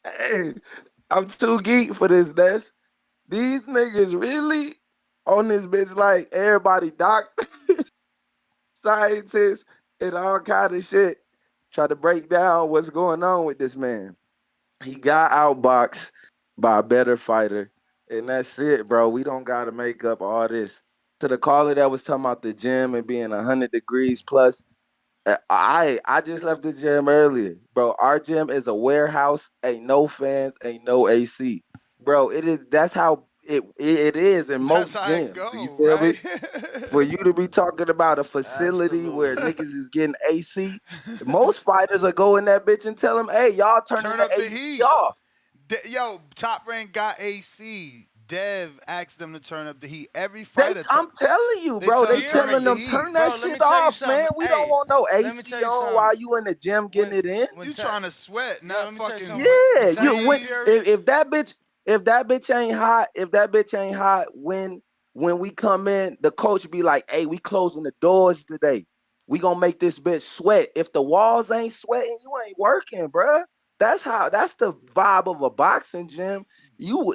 Hey, I'm too geek for this, Ness. These niggas really on this bitch like everybody doctors, scientists, and all kind of shit. Try to break down what's going on with this man. He got outboxed by a better fighter, and that's it, bro. We don't gotta make up all this. To the caller that was talking about the gym and being 100 degrees plus, I just left the gym earlier, bro. Our gym is a warehouse, ain't no fans, ain't no AC, bro. It is that's how it is in That's most how it gyms. You go, feel me? right? For you to be talking about a facility where Absolutely. niggas is getting AC, most fighters are go in that bitch and tell them, "Hey, y'all turning Turn the up the AC heat. off." Yo, Top Rank got AC. Dev asked them to turn up the heat. Every fighter, I'm telling you, they bro. tell They them turn up telling the them heat. turn that Bro, let me shit tell you off, man. something. We don't Hey, want no let me AC tell you on something. while you in the gym When getting it in. when You trying to sweat, yo, not let me tell you fucking something. When Yeah, you when Tyson breeze. Fury, if that bitch ain't hot, when we come in, the coach be like, "Hey, we closing the doors today. We gonna make this bitch sweat. If the walls ain't sweating, you ain't working, bruh. That's the vibe of a boxing gym.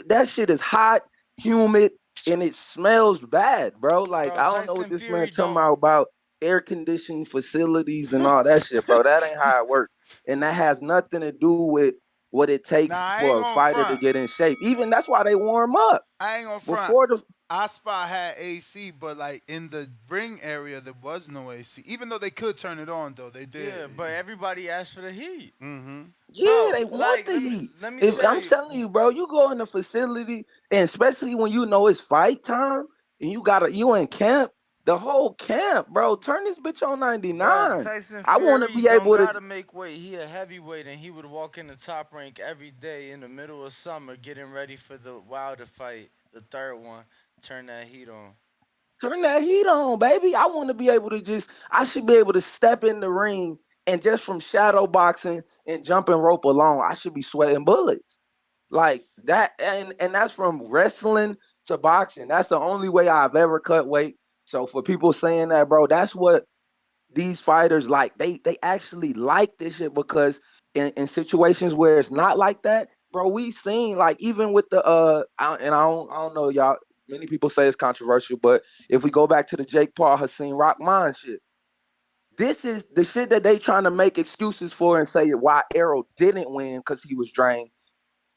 That shit is hot, humid, and it smells bad, bro. Like bro, I don't know what Tyson this man Fury talking don't. about air conditioned facilities and all that shit, bro. That ain't how it works. And that has nothing to do with what it Nah, takes I ain't for a gonna fighter to front. get in shape. Even that's why they warm up I ain't gonna front. before the. Our spot had AC, but like in the ring area, there was no AC. Even though they could turn it on, though they did. Yeah, but everybody asked for the heat, Mm-hmm. Yeah, bro. they want Like, the heat. let me If tell I'm you, telling you, bro, you go in the facility, and especially when you know it's fight time, and you in camp, the whole camp, bro. Turn this bitch on But 99. Tyson I want to Fury be don't able to. gotta make weight. He a heavyweight, and he would walk in the top rank every day in the middle of summer, getting ready for the Wilder fight, the third one. Turn that heat on. Turn that heat on, baby. I want to be able to just, I should be able to step in the ring and just from shadow boxing and jumping rope alone, I should be sweating bullets. Like that, and that's from wrestling to boxing. That's the only way I've ever cut weight. So for people saying that, bro, that's what these fighters like. They actually like this shit because in situations where it's not like that, bro, we seen like even with the I don't know y'all. Many people say it's controversial, but if we go back to the Jake Paul Hakeem Rahman shit, this is the shit that they trying to make excuses for and say why Errol didn't win because he was drained.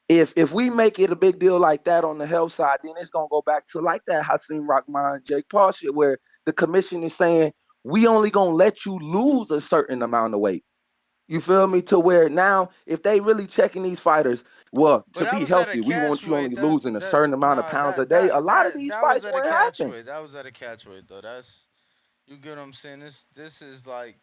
If we make it a big deal like that on the health side, then it's gonna go back to like that Hakeem Rahman, Jake Paul shit, where the commission is saying we only gonna let you lose a certain amount of weight. You feel me? To where now, if they really checking these fighters, well, But to that be was at a healthy, we catch want you weight. only That losing a that certain amount of nah pounds a that day. A that lot of that these that was fights at a wouldn't catch happen. weight. That was at a catch weight though. That's you get what I'm saying. This is like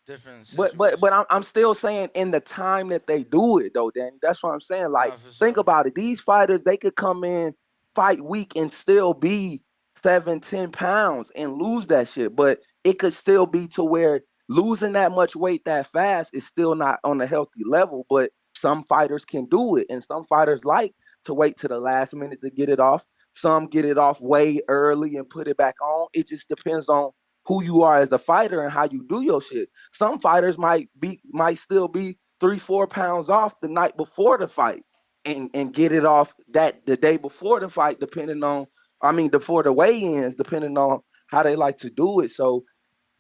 different But situation. I'm still saying in the time that they do it though, Danny. That's what I'm saying. Like, Nah, for think sure. about it. These fighters, they could come in fight week and still be 7, 10 pounds and lose that shit. But it could still be to where losing that much weight that fast is still not on a healthy level. But some fighters can do it, and some fighters like to wait to the last minute to get it off. Some get it off way early and put it back on. It just depends on who you are as a fighter and how you do your shit. Some fighters might still be 3, 4 pounds off the night before the fight and get it off that the day before the fight, depending on before the weigh-ins, depending on how they like to do it. So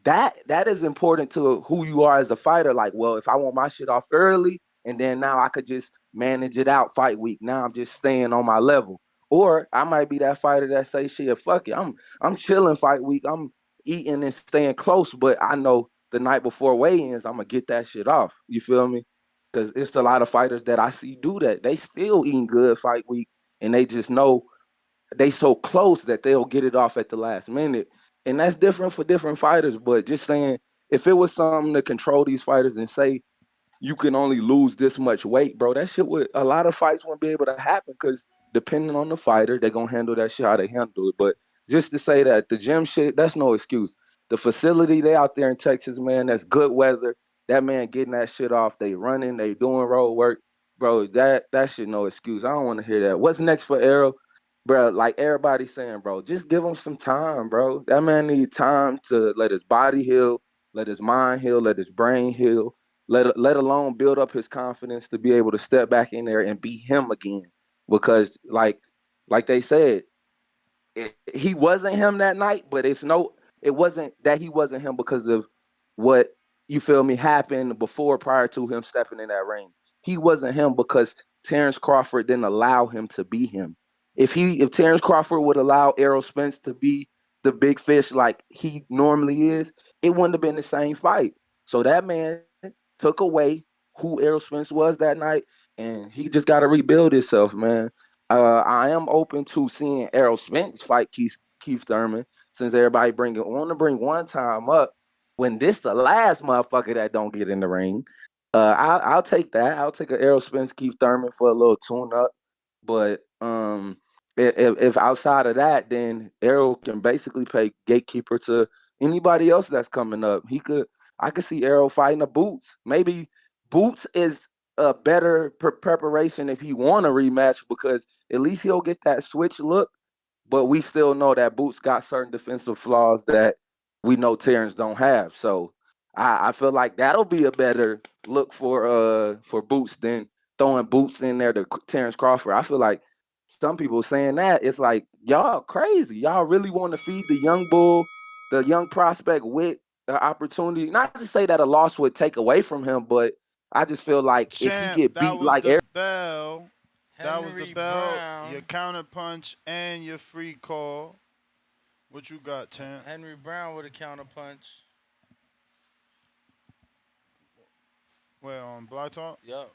that is important to who you are as a fighter. Like, well, if I want my shit off early, and then now I could just manage it out fight week. Now I'm just staying on my level. Or I might be that fighter that say, shit, fuck it. I'm chilling fight week. I'm eating and staying close, but I know the night before weigh-ins, I'm gonna get that shit off. You feel me? Because it's a lot of fighters that I see do that. They still eating good fight week, and they just know they so close that they'll get it off at the last minute. And that's different for different fighters. But just saying, if it was something to control these fighters and say you can only lose this much weight, bro, that shit would a lot of fights wouldn't be able to happen because depending on the fighter, they're gonna handle that shit how they handle it. But just to say that the gym shit, that's no excuse. The facility they out there in Texas, man, that's good weather. That man getting that shit off. They running, they doing road work. Bro, that shit no excuse. I don't want to hear that. What's next for Errol? Bro, like everybody's saying, bro, just give him some time, bro. That man need time to let his body heal, let his mind heal, let his brain heal, let alone build up his confidence to be able to step back in there and be him again. Because like they said, he wasn't him that night, but it wasn't that he wasn't him because of what you feel me happened before prior to him stepping in that ring. He wasn't him because Terence Crawford didn't allow him to be him. If Terence Crawford would allow Errol Spence to be the big fish like he normally is, it wouldn't have been the same fight. So that man took away who Errol Spence was that night, and he just got to rebuild himself, man. I am open to seeing Errol Spence fight Keith Thurman since everybody want to bring one time up when this the last motherfucker that don't get in the ring. I'll take that. I'll take an Errol Spence Keith Thurman for a little tune up. But if outside of that, then Errol can basically play gatekeeper to anybody else that's coming up. I could see Errol fighting a Boots. Maybe Boots is a better preparation if he want a rematch because at least he'll get that switch look. But we still know that Boots got certain defensive flaws that we know Terrence don't have. So I feel like that'll be a better look for Boots than throwing Boots in there to Terrence Crawford. I feel like some people saying that it's like y'all crazy. Y'all really want to feed the young bull, the young prospect with the opportunity. Not to say that a loss would take away from him, but I just feel like if he Champ, get that beat was like the bell. That was the Henry bell. Your Brown. counter punch and your free call. What you got, champ? Henry Brown with a counter punch. Where on Block Talk? Yup.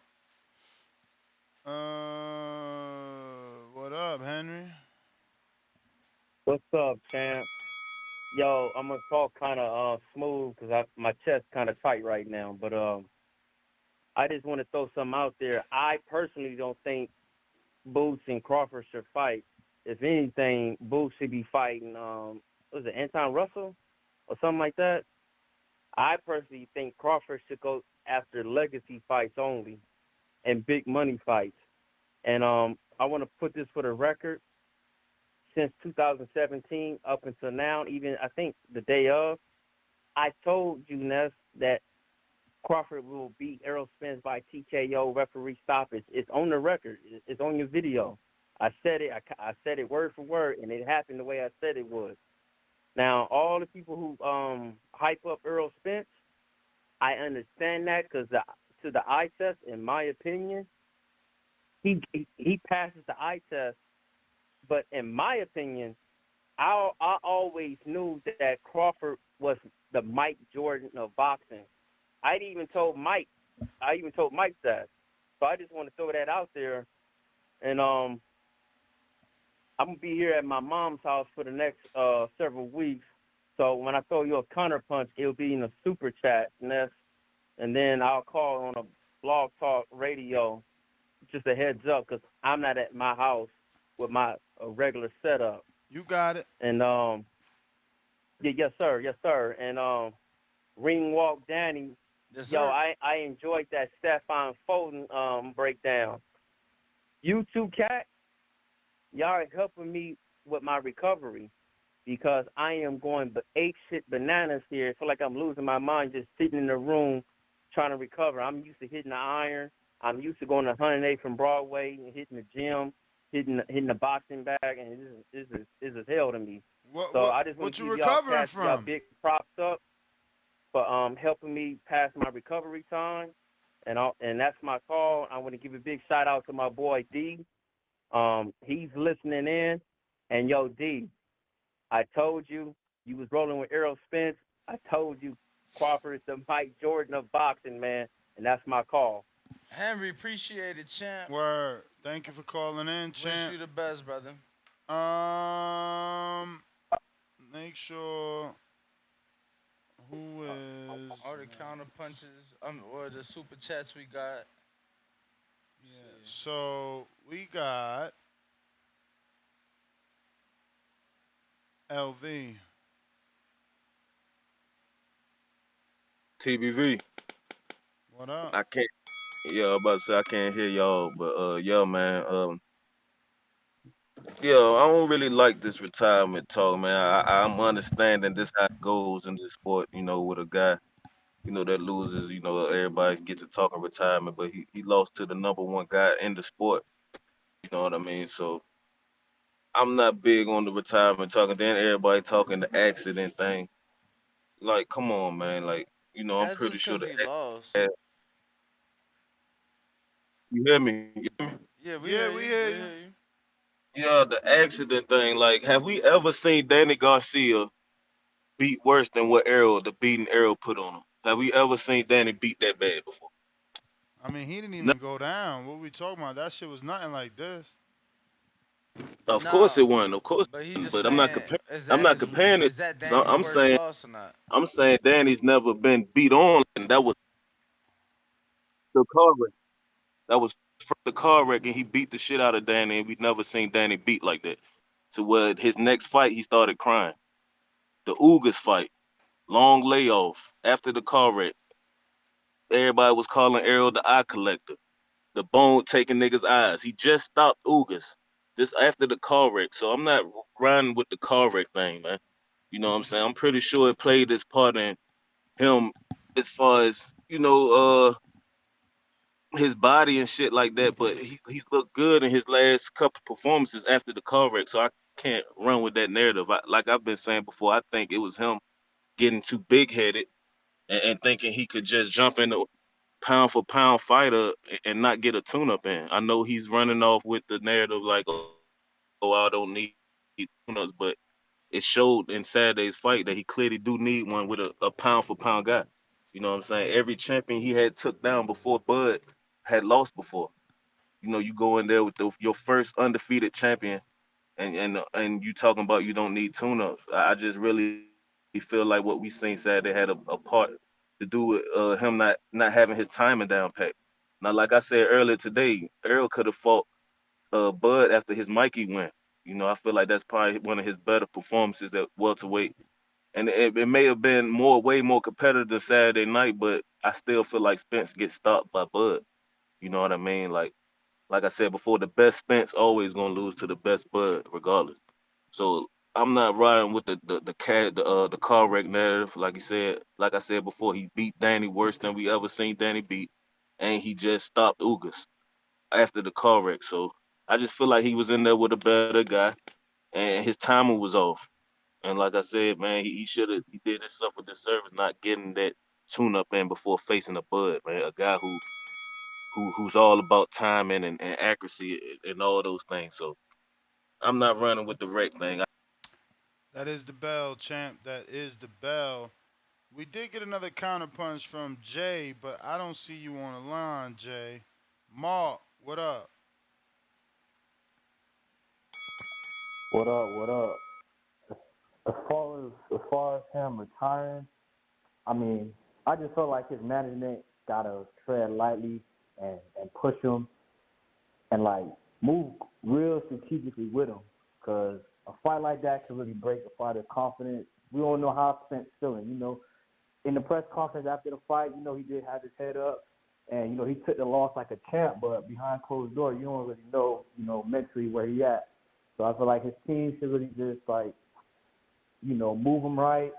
What up, Henry? What's up, champ? Yo, I'm gonna talk kind of smooth because my chest kind of tight right now. But I just want to throw something out there. I personally don't think Boots and Crawford should fight. If anything, Boots should be fighting. Was it Anton Russell or something like that? I personally think Crawford should go after legacy fights only and big money fights. And I want to put this for the record. Since 2017 up until now, even I think the day of, I told you, Ness, that Crawford will beat Errol Spence by TKO referee stoppage. It's on the record. It's on your video. I said it. I said it word for word, and it happened the way I said it would. Now, all the people who hype up Errol Spence, I understand that because to the eye test, in my opinion, he passes the eye test. But in my opinion, I always knew that Crawford was the Mike Jordan of boxing. I even told Mike that. So I just want to throw that out there. And I'm gonna be here at my mom's house for the next several weeks. So when I throw you a counter punch, it'll be in a super chat, Ness, and then I'll call on a blog talk radio. Just a heads up, because I'm not at my house with my regular setup. You got it. And yeah, yes sir. And Ring Walk Danny, Yes, yo, sir. I enjoyed that Stefan Foden breakdown. You two cat, y'all are helping me with my recovery because I am going ape shit bananas here. I feel like I'm losing my mind just sitting in the room trying to recover. I'm used to hitting the iron. I'm used to going to 108 from Broadway and hitting the gym, hitting the boxing bag, and this is hell to me. What So what I just want what to you give y'all recovering cats y'all from? big props up for helping me pass my recovery time, and that's my call. I want to give a big shout out to my boy D. He's listening in, and yo D, I told you you was rolling with Errol Spence. I told you Crawford is the Mike Jordan of boxing, man, and that's my call. Henry, appreciate it, champ. Word. Thank you for calling in, Wish champ. you the best, brother. Um, make sure who is All the counter punches, or the super chats we got. yeah. So we got LV. TBV. What up? I can't. Yeah, I'm about to say I can't hear y'all, but yeah, man. Yeah, I don't really like this retirement talk, man. I'm understanding this how it goes in this sport. With a guy, that loses. Everybody gets to talking retirement, but he lost to the number one guy in the sport. You know what I mean? So I'm not big on the retirement talking. Then everybody talking the accident thing. Like, come on, man. Like, I'm That's pretty just sure cause the he lost. accident. You hear me? You hear me? Yeah, we Yeah, hear we you. hear We you. hear you. Yeah, the accident thing. Like, have we ever seen Danny Garcia beat worse than what the beating Errol put on him? Have we ever seen Danny beat that bad before? I mean, he didn't No, even go down. What we talking about? That shit was nothing like this. of course it No, wasn't. Of course, but he it wasn't, just but I'm not saying, comparing. is I'm that not his? comparing it. Is that So Danny's I'm worst saying loss or not? Danny's never been beat on, and that was the car wreck. That was from the car wreck, and he beat the shit out of Danny, and we never seen Danny beat like that. To where his next fight, he started crying. The Ugas fight, long layoff after the car wreck. Everybody was calling Errol the eye collector, the bone taking niggas' eyes. He just stopped Ugas this after the car wreck. So I'm not grinding with the car wreck thing, man. You know what I'm saying? I'm pretty sure it played its part in him as far as, his body and shit like that, but he's looked good in his last couple performances after the car wreck. So I can't run with that narrative. Like I've been saying before, I think it was him getting too big headed and thinking he could just jump in the pound for pound fighter and not get a tune up in. I know he's running off with the narrative like, oh, I don't need tune ups, but it showed in Saturday's fight that he clearly do need one with a pound for pound guy. You know what I'm saying? Every champion he had took down before Bud had lost before. You go in there with your first undefeated champion, and you talking about you don't need tune ups. I just really he feel like what we seen Saturday had a part to do with him not having his timing down pat. Now, like I said earlier today, Earl could have fought Bud after his Mikey win. I feel like that's probably one of his better performances at welterweight. And it may have been way more competitive than Saturday night, but I still feel like Spence gets stopped by Bud. You know what I mean? Like I said before, the best Spence always gonna lose to the best Bud, regardless. So I'm not riding with the car wreck narrative. Like I said before, he beat Danny worse than we ever seen Danny beat, and he just stopped Ugas after the car wreck. So I just feel like he was in there with a better guy, and his timing was off. And like I said, man, he did himself a disservice not getting that tune up in before facing a Bud, man, a guy who's all about timing and accuracy and all those things. So I'm not running with the wreck thing. That is the bell, champ. That is the bell. We did get another counterpunch from Jay, but I don't see you on the line, Jay. Mark, what up? What up? What up? As far as him retiring, I mean, I just felt like his management gotta tread lightly and push him and like move real strategically with him, cause a fight like that can really break a fighter's confidence. We don't know how Spence feeling. In the press conference after the fight, he did have his head up, and he took the loss like a champ. But behind closed doors, you don't really know, mentally where he at. So I feel like his team should really just like, move him right.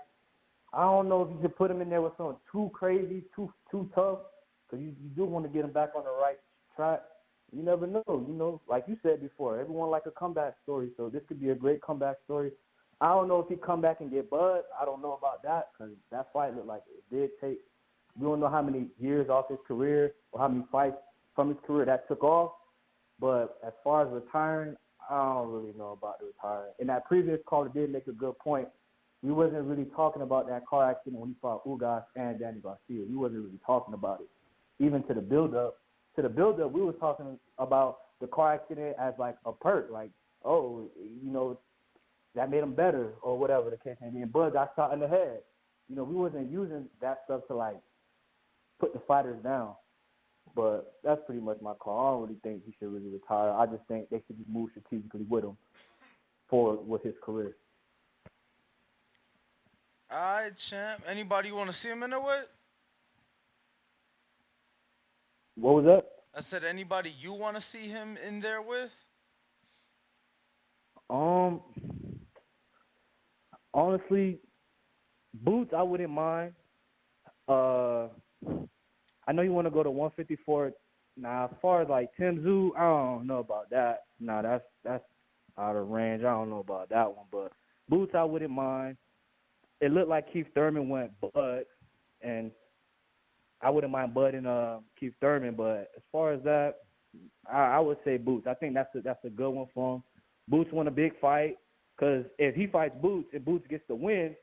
I don't know if you should put him in there with something too crazy, too tough, because you do want to get him back on the right track. You never know, like you said before, everyone like a comeback story, so this could be a great comeback story. I don't know if he come back and get Bud. I don't know about that, because that fight looked like it did take, we don't know how many years off his career or how many fights from his career that took off. But as far as retiring, I don't really know about the retiring. In that previous call, it did make a good point. We wasn't really talking about that car accident when he fought Ugas and Danny Garcia. We wasn't really talking about it. Even to the build-up, we were talking about the car accident as like a perk, like, oh, that made him better or whatever the case may be. And Bud got shot in the head. We wasn't using that stuff to like put the fighters down. But that's pretty much my call. I don't really think he should really retire. I just think they should just move strategically with him forward with his career. All right, champ. Anybody you want to see him in there with? What was that? I said anybody you want to see him in there with? Um, Honestly, Boots, I wouldn't mind. Uh, I know you want to go to 154. Now, as far as like Tim Zoo, I don't know about that. Nah, that's out of range. I don't know about that one. But Boots, I wouldn't mind. It looked like Keith Thurman went Bud, and I wouldn't mind Bud and Keith Thurman. But as far as that, I would say Boots. I think that's a good one for him. Boots won a big fight, because if he fights Boots and Boots gets the win,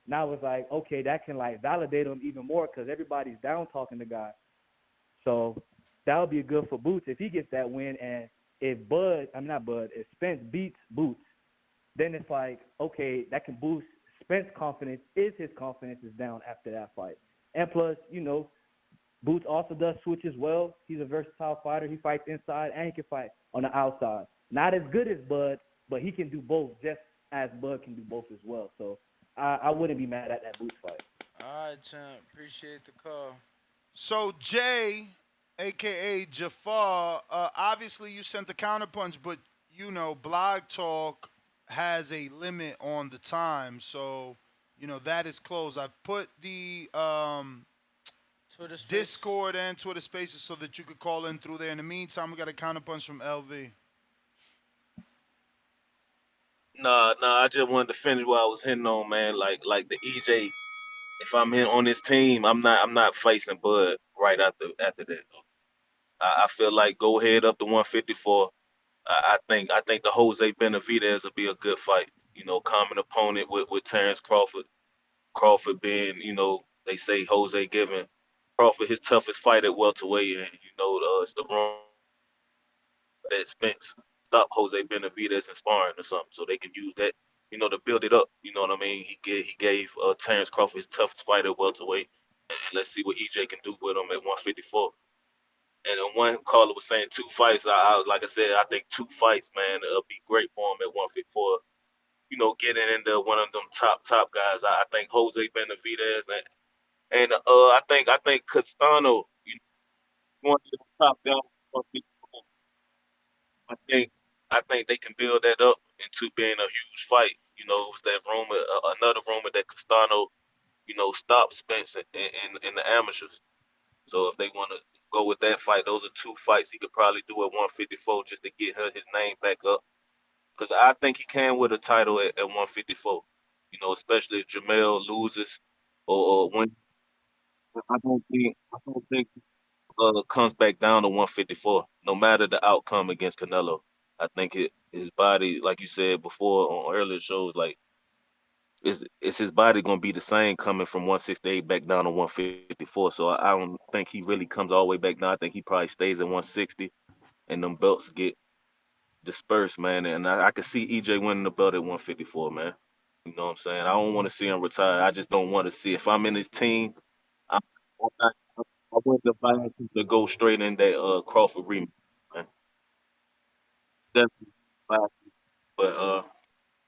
now it's like, okay, that can like validate him even more, because everybody's down talking the guy. So that would be good for Boots if he gets that win. And if Spence beats Boots, then it's like, okay, that can boost Spence's confidence if his confidence is down after that fight. And plus, Boots also does switch as well. He's a versatile fighter. He fights inside and he can fight on the outside. Not as good as Bud, but he can do both just as Bud can do both as well. So I wouldn't be mad at that Boots fight. All right, champ. Appreciate the call. So Jay, aka Jafar, obviously you sent the counterpunch, but Blog Talk has a limit on the time, so that is closed. I've put the Twitter space. Discord and Twitter Spaces so that you could call in through there. In the meantime, we got a counterpunch from LV. Nah, I just wanted to finish what I was hitting on, man. Like the EJ, if I'm in on this team, I'm not facing Bud right after that. I feel like go ahead up to 154. I think the Jose Benavidez will be a good fight. Common opponent with Terence Crawford. Crawford being, they say Jose giving Crawford his toughest fight at welterweight, and it's the wrong that Spence stop Jose Benavidez in sparring or something, so they can use that to build it up. You know what I mean? He gave Terence Crawford his toughest fight at welterweight, and let's see what EJ can do with him at 154. And one caller was saying 2 fights. Like I said, I think 2 fights, man, it'll be great for him at 154. Getting into one of them top guys. I think Jose Benavidez and I think Castano, one of the top guys. I think I think they can build that up into being a huge fight. It was that rumor, another rumor that Castano, stopped Spence in the amateurs. So if they want to go with that fight, those are 2 fights he could probably do at 154 just to get his name back up. Because I think he can win a title at 154. Especially if Jamel loses or when I don't think comes back down to 154, no matter the outcome against Canelo. I think his body, like you said before on earlier shows, like is his body gonna be the same coming from 168 back down to 154? So I don't think he really comes all the way back down. I think he probably stays at 160, and them belts get dispersed, man. And I could see EJ winning the belt at 154, man. You know what I'm saying? I don't want to see him retire. I just don't want to see. If I'm in his team, I'm not, I want the Vikings to go straight in that Crawford rematch, man. Definitely. But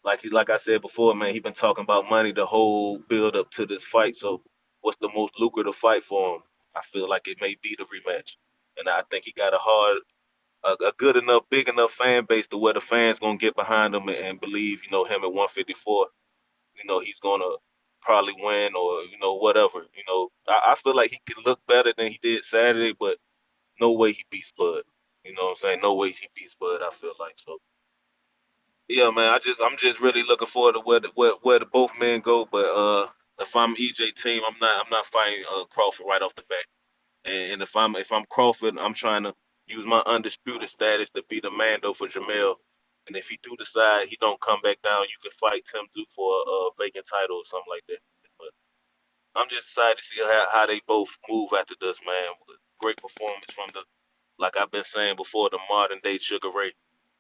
like I said before, man, he been talking about money the whole build up to this fight. So what's the most lucrative fight for him? I feel like it may be the rematch, and I think he got a good enough, big enough fan base to where the fans gonna get behind him and believe, him at 154. He's gonna probably win or whatever. I feel like he can look better than he did Saturday, but no way he beats Bud. You know what I'm saying? No way he beats Bud. I feel like so. Yeah, man. I'm just really looking forward to where the both men go. But if I'm EJ team, I'm not fighting Crawford right off the bat. And if I'm Crawford, I'm trying to use my undisputed status to be the Mando for Jamel. And if he do decide he don't come back down, you can fight Tim Duke for a vacant title or something like that. But I'm just excited to see how they both move after this, man. Great performance from like I've been saying before, the modern day Sugar Ray.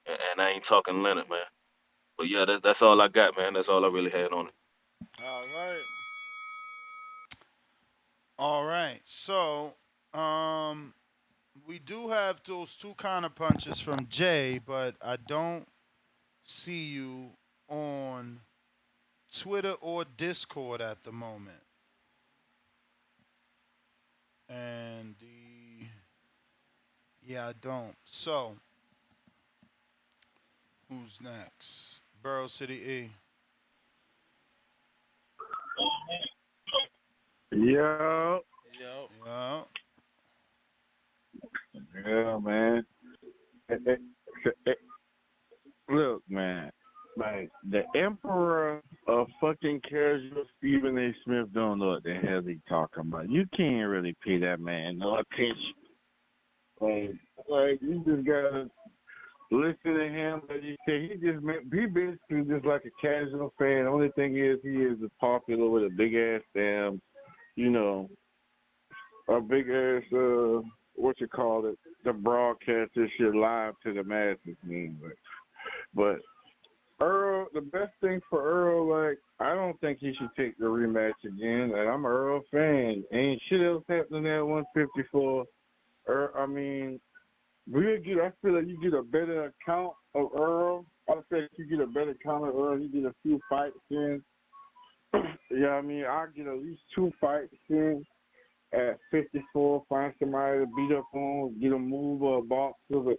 And I ain't talking Leonard, man. But yeah, that's all I got, man. That's all I really had on it. All right. All right. So, we do have those two counter punches from Jay, but I don't see you on Twitter or Discord at the moment. And yeah, I don't. So, who's next? Burrow City E. Yo. Yo. Yeah. Yeah, man. Look, man. Like, the emperor of fucking casual Stephen A. Smith don't know what the hell he talking about. You can't really pay that man no attention. Like you just gotta listen to him. But he say he basically just like a casual fan. The only thing is he is popular with a big ass damn, you know, a big ass what you call it, the broadcast this shit live to the masses, man. But Earl, the best thing for Earl, like, I don't think he should take the rematch again. Like, I'm an Earl fan. Ain't shit else happening at 154. I mean, I feel like you get a better account of Earl. I feel like you get a better account of Earl. You get a few fights in. Yeah, I mean, I get at least 2 fights in at 54. Find somebody to beat up on, get a move or a box with a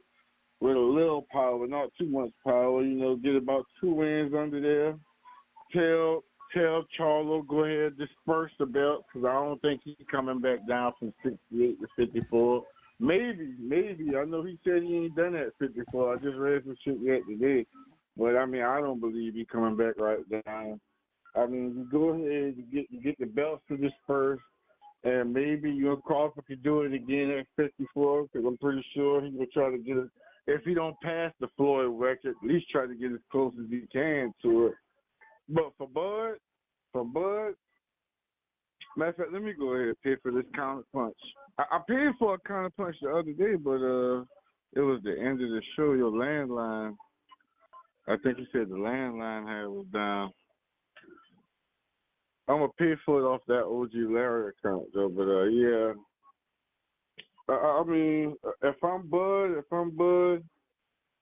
little power, not too much power. Get about 2 wins under there. Tell Charlo go ahead disperse the belt because I don't think he's coming back down from 68 to 54. Maybe. I know he said he ain't done that at 54. I just read some shit yet today. But, I mean, I don't believe he's coming back right down. I mean, you go ahead, you get the belts to disperse, and maybe Crawford could do it again at 54 because I'm pretty sure he will try to get it. If he don't pass the Floyd record, at least try to get as close as he can to it. But for Bud, matter of fact, let me go ahead and pay for this counter punch. I paid for a counter punch the other day, but it was the end of the show, your landline. I think he said the landline was down. I'm gonna pay for it off that OG Larry account though, but yeah. I mean, if I'm Bud,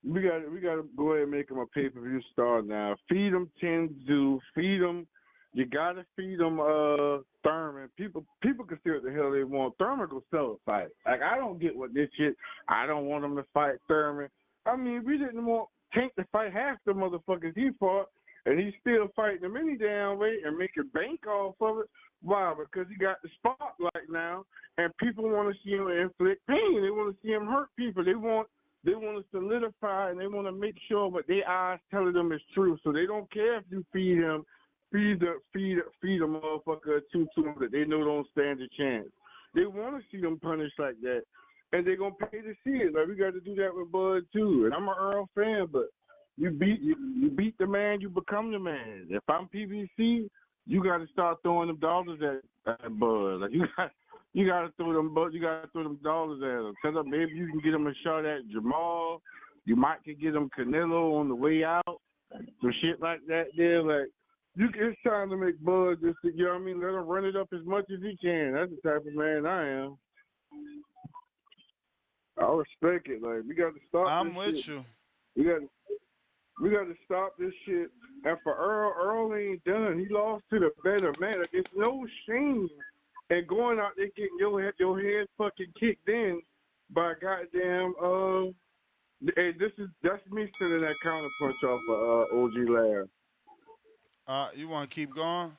we gotta go ahead and make him a pay-per-view star now. Feed him Tenzu, feed him. You gotta feed him Thurman. People can see what the hell they want. Thurman go sell a fight. Like, I don't get what this shit. I don't want him to fight Thurman. I mean, we didn't want Tank to fight half the motherfuckers he fought, and he's still fighting them any damn way and making bank off of it. Why? Because he got the spotlight now, and people want to see him inflict pain. They want to see him hurt people. They want to solidify, and they want to make sure what their eyes telling them is true. So they don't care if you feed him, feed a motherfucker a tutu that they know don't stand a chance. They want to see them punished like that, and they're gonna pay to see it. Like, we got to do that with Bud too. And I'm an Earl fan, but you beat the man, you become the man. If I'm PBC, you got to start throwing them dollars at Bud. Like, you got to throw them dollars at him. Tell them maybe you can get him a shot at Jamal. You might could get him Canelo on the way out. Some shit like that there. Like, it's time to make Bud just, you know what I mean? Let him run it up as much as he can. That's the type of man I am. I respect it. Like, we got to stop I'm this with shit. you. We got to stop this shit. And for Earl ain't done. He lost to the better man. Like, it's no shame in going out there getting your head fucking kicked in by goddamn hey, that's me sending that counter punch off of OG Larry. You want to keep going?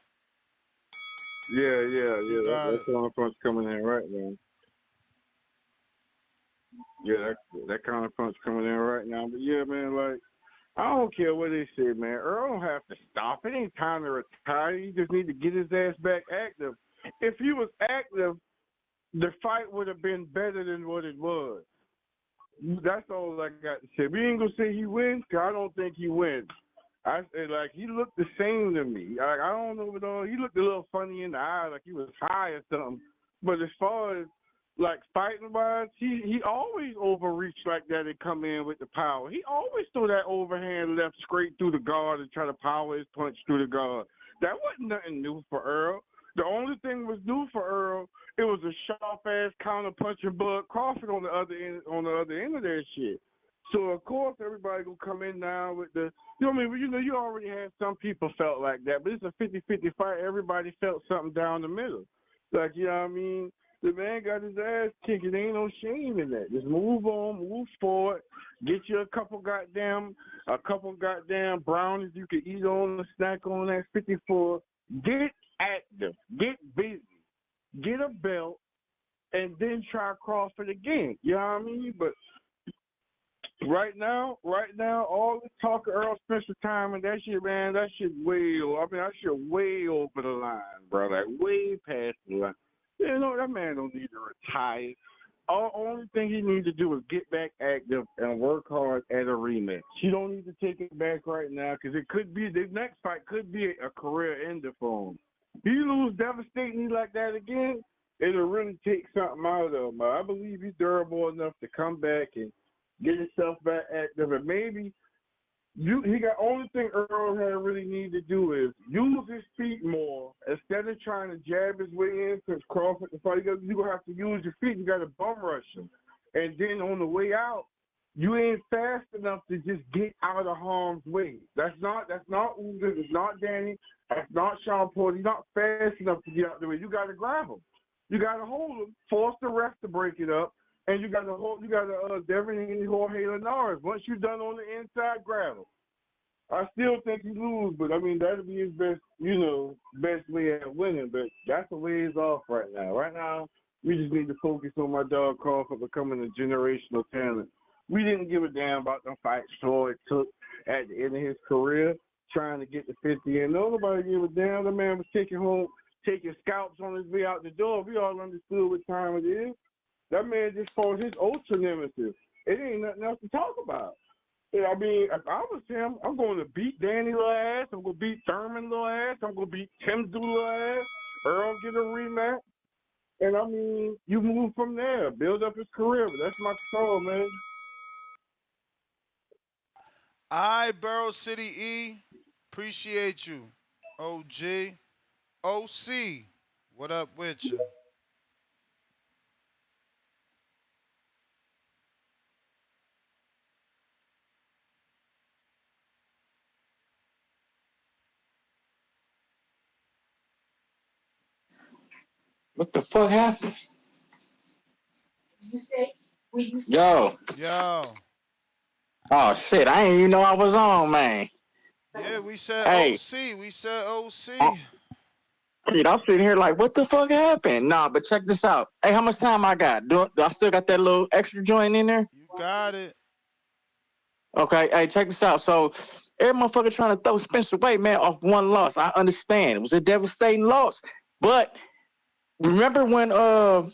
Yeah. You got That it. counter punch coming in right now. Yeah, that counter punch coming in right now. But yeah, man, like, I don't care what they say, man. Earl don't have to stop. It ain't time to retire. He just need to get his ass back active. If he was active, the fight would have been better than what it was. That's all I got to say. We ain't gonna say he wins, 'cause I don't think he wins. I say, like, he looked the same to me. Like, I don't know what all. He looked a little funny in the eye, like he was high or something. But as far as like fighting wise, he always overreached like that and come in with the power. He always threw that overhand left straight through the guard and try to power his punch through the guard. That wasn't nothing new for Earl. The only thing was new for Earl, it was a sharp ass counter punching Bud Crawford on the other end of that shit. So of course everybody gonna come in now with the, you know what I mean? You know, you already had some people felt like that, but it's a 50-50 fight. Everybody felt something down the middle. Like, you know what I mean? The man got his ass kicked. There ain't no shame in that. Just move on, move forward. Get you a couple goddamn brownies you can eat on, a snack on that 54. Get active. Get busy. Get a belt, and then try Crawford again. You know what I mean? But right now, all this talk of Errol Spence retirement, that shit, man, that shit way over the line, bro. Like, way past the line. You know, that man don't need to retire. Only thing he needs to do is get back active and work hard at a rematch. He don't need to take it back right now, because it could be, the next fight could be a career ender for him. If he lose devastatingly like that again, it'll really take something out of him. I believe he's durable enough to come back and get himself back active, and maybe only thing Earl had really need to do is use his feet more instead of trying to jab his way in, because Crawford, you're gonna have to use your feet. You got to bum rush him, and then on the way out, you ain't fast enough to just get out of harm's way. That's not Uzi. It's not Danny. That's not Sean Porter. You're not fast enough to get out the way. You got to grab him. You got to hold him, force the ref to break it up, and you got to Devin and Jorge Linares. Once you're done on the inside, grab him. I still think he lose, but I mean that'll be his best way at winning. But that's the way it's off right now. Right now, we just need to focus on my dog Crawford becoming a generational talent. We didn't give a damn about the fights Floyd took at the end of his career, trying to get to 50, and nobody gave a damn. The man was taking scalps on his way out the door. We all understood what time it is. That man just fought his ultra nemesis. It ain't nothing else to talk about. Yeah, I mean, if I was him, I'm going to beat Danny little ass. I'm going to beat Thurman little ass. I'm going to beat Tim little ass. Earl get a rematch. And, I mean, you move from there. Build up his career. But that's my call, man. I Barrel City E. Appreciate you. OG. OC. What up with you? What the fuck happened? Yo. Yo. Oh shit, I didn't even know I was on, man. Yeah, we said Hey, OC. We said I, OC. shit, I'm sitting here like, what the fuck happened? Nah, but check this out. Hey, how much time I got? Do I still got that little extra joint in there? You got it. Okay, hey, check this out. So, every motherfucker trying to throw Spence away, man, off one loss. I understand. It was a devastating loss. But remember when Hearns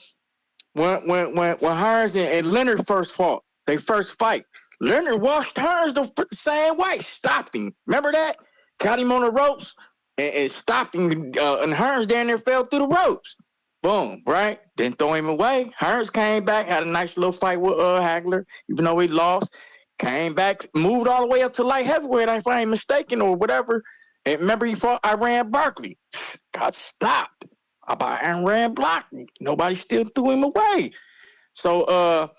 and Leonard first fought, they first fight. Leonard washed Hearns the same way, stopped him. Remember that? Caught him on the ropes and stopped him. And Hearns down there fell through the ropes. Boom, right? Didn't throw him away. Hearns came back, had a nice little fight with Hagler, even though he lost. Came back, moved all the way up to light heavyweight, if I ain't mistaken, or whatever. And remember, he fought Iran Barkley. Got stopped by Iran Barkley. Nobody still threw him away. So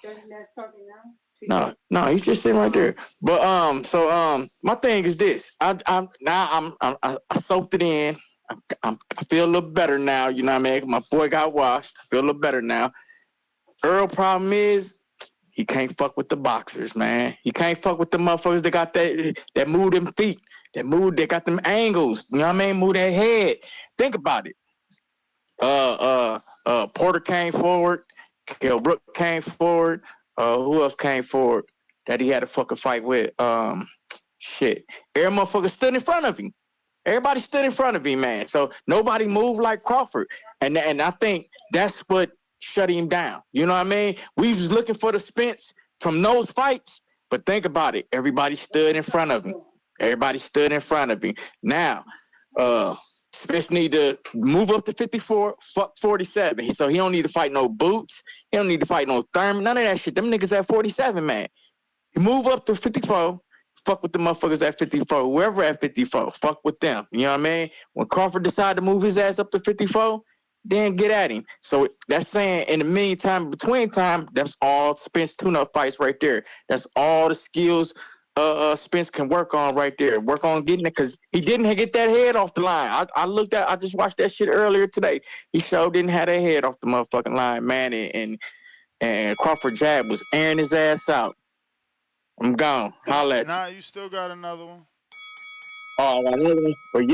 no, he's just sitting right there. But my thing is this. I soaked it in. I feel a little better now. You know what I mean? My boy got washed. I feel a little better now. Earl problem is he can't fuck with the boxers, man. He can't fuck with the motherfuckers that got that move them feet, they got them angles. You know what I mean? Move that head. Think about it. Porter came forward. Kell Brook came forward. Who else came forward that he had a fucking fight with? Shit. Every motherfucker stood in front of him. Everybody stood in front of him, man. So nobody moved like Crawford. And I think that's what shut him down. You know what I mean? We was looking for the Spence from those fights, but think about it. Everybody stood in front of him. Everybody stood in front of him. Now, Spence need to move up to 54, fuck 47. So he don't need to fight no Boots. He don't need to fight no Thurman. None of that shit. Them niggas at 47, man. Move up to 54. Fuck with the motherfuckers at 54. Whoever at 54, fuck with them. You know what I mean? When Crawford decided to move his ass up to 54, then get at him. So that's saying in the meantime, between time, that's all Spence tune-up fights right there. That's all the skills Spence can work on right there. Work on getting it because he didn't get that head off the line. I just watched that shit earlier today. He sure didn't have that head off the motherfucking line, man. And Crawford jab was airing his ass out. I'm gone. Holla at you. Nah, you still got another one. Oh, another one. But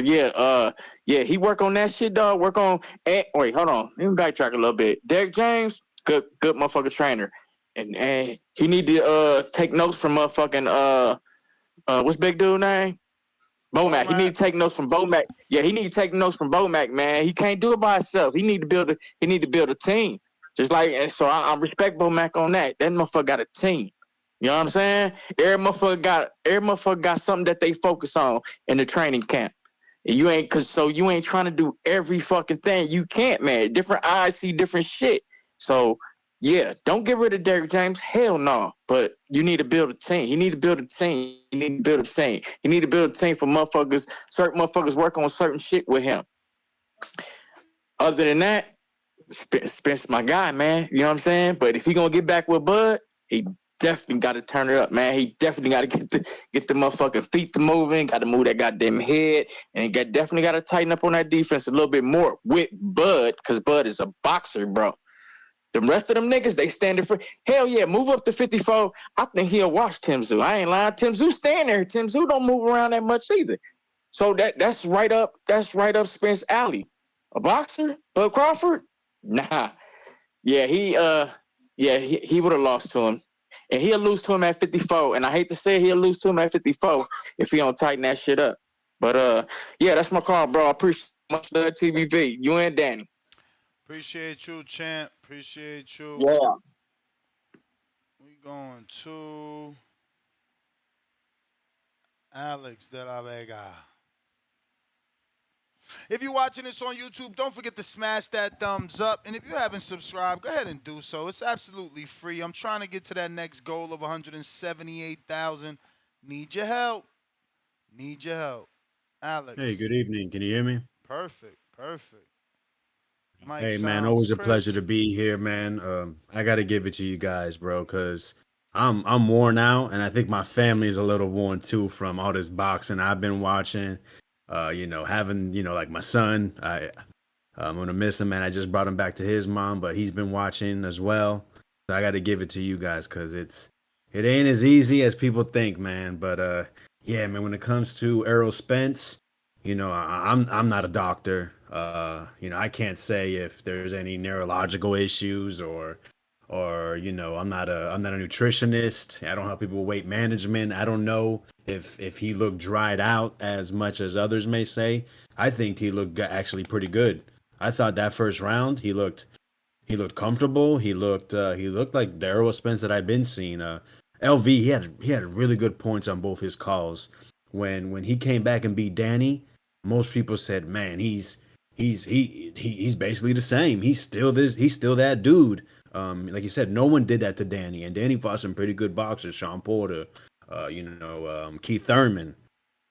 yeah, yeah, he work on that shit, dog. Work on. Wait, hold on. Let me backtrack a little bit. Derrick James, good motherfucker trainer, and he need to take notes from motherfucking what's big dude name? Bomac. He Bomac. need to take notes from Bomac. Yeah, he need to take notes from Bomac, man. He can't do it by himself. He need to build a team. Just like so I respect Bomac on that. That motherfucker got a team. You know what I'm saying? Every motherfucker got something that they focus on in the training camp. And you ain't trying to do every fucking thing. You can't, man. Different eyes see different shit. So yeah, don't get rid of Derrick James. Hell no. But you need to build a team. He need to build a team. He need to build a team. He need to build a team for motherfuckers. Certain motherfuckers work on certain shit with him. Other than that, Spence my guy, man. You know what I'm saying? But if he gonna get back with Bud, he definitely got to turn it up, man. He definitely got to get the motherfucking feet to moving. Got to move that goddamn head, and he definitely got to tighten up on that defense a little bit more with Bud, because Bud is a boxer, bro. The rest of them niggas, they standing for hell yeah. Move up to 54. I think he'll watch Tim Zoo. I ain't lying. Tim Zoo stand there. Tim Zoo don't move around that much either. So that's right up. That's right up Spence alley. A boxer, Bud Crawford? Nah. Yeah, he would have lost to him. And he'll lose to him at 54. And I hate to say it, he'll lose to him at 54 if he don't tighten that shit up. But yeah, that's my call, bro. I appreciate much love TVV. You and Danny. Appreciate you, champ. Appreciate you. Yeah. We going to Alex de la Vega. If you're watching this on YouTube, don't forget to smash that thumbs up. And if you haven't subscribed, go ahead and do so. It's absolutely free. I'm trying to get to that next goal of 178,000. Need your help. Need your help. Hey, Alex. good evening. Can you hear me? Perfect. Perfect. Mike Hey, man, sounds always a pleasure crisp. to be here, man. I got to give it to you guys, bro, because I'm worn out, and I think my family is a little worn too from all this boxing I've been watching. Having like my son, I'm gonna miss him, man. I just brought him back to his mom, but he's been watching as well. So I got to give it to you guys because it ain't as easy as people think, man. But yeah, man, when it comes to Errol Spence, I'm not a doctor. I can't say if there's any neurological issues or I'm not a nutritionist. I don't help people with weight management. I don't know if he looked dried out as much as others may say. I think he looked actually pretty good. I thought that first round he looked comfortable. He looked like the Errol Spence that I've been seeing. LV he had really good points on both his calls. When he came back and beat Danny, most people said, "Man, he's basically the same. He's still this. He's still that dude." Like you said, no one did that to Danny, and Danny fought some pretty good boxers. Sean Porter, Keith Thurman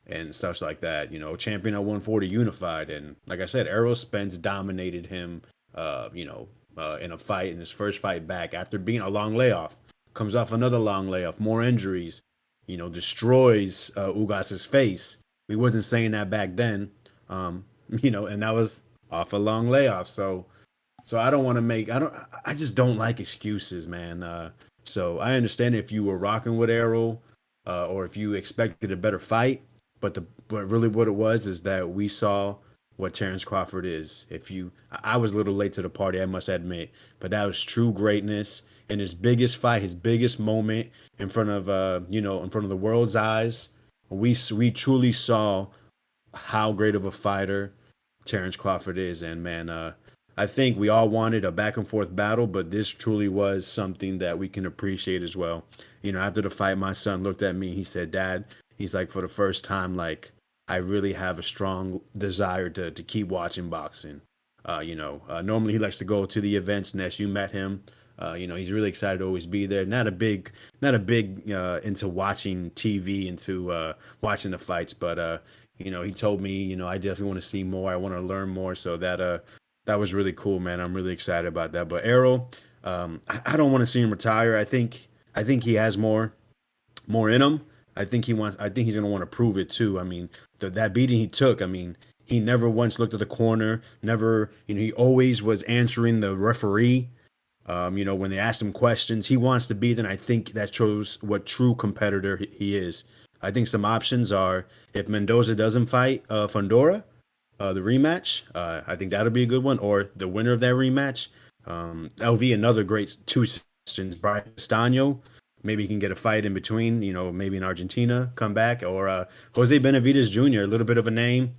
and stuff like that. Champion at 140 unified, and like I said, Errol Spence dominated him. In a fight in his first fight back after being a long layoff, comes off another long layoff, more injuries. Destroys Ugas's face. We wasn't saying that back then. And that was off a long layoff. So I don't want to make I just don't like excuses, man. So I understand if you were rocking with Errol, or if you expected a better fight, but really what it was is that we saw what Terence Crawford is. If you I was a little late to the party, I must admit, but that was true greatness in his biggest fight, his biggest moment in front of the world's eyes. We truly saw how great of a fighter Terence Crawford is. And man, I think we all wanted a back and forth battle, but this truly was something that we can appreciate as well. After the fight, my son looked at me. He said, "Dad," he's like, "for the first time, like I really have a strong desire to keep watching boxing." Normally he likes to go to the events. Ness, you met him. He's really excited to always be there. Not a big into watching TV, into watching the fights, but he told me, I definitely want to see more. I want to learn more. So that was really cool, man. I'm really excited about that. But Errol, I don't want to see him retire. I think he has more in him. I think he's gonna want to prove it too. I mean, that beating he took. I mean, he never once looked at the corner. Never, he always was answering the referee. When they asked him questions, he wants to be. Then I think that shows what true competitor he is. I think some options are if Mendoza doesn't fight Fondora, the rematch. I think that'll be a good one. Or the winner of that rematch, LV, another great two suggestions. Brian Castano, maybe he can get a fight in between. Maybe in Argentina, come back, or Jose Benavides Jr., a little bit of a name.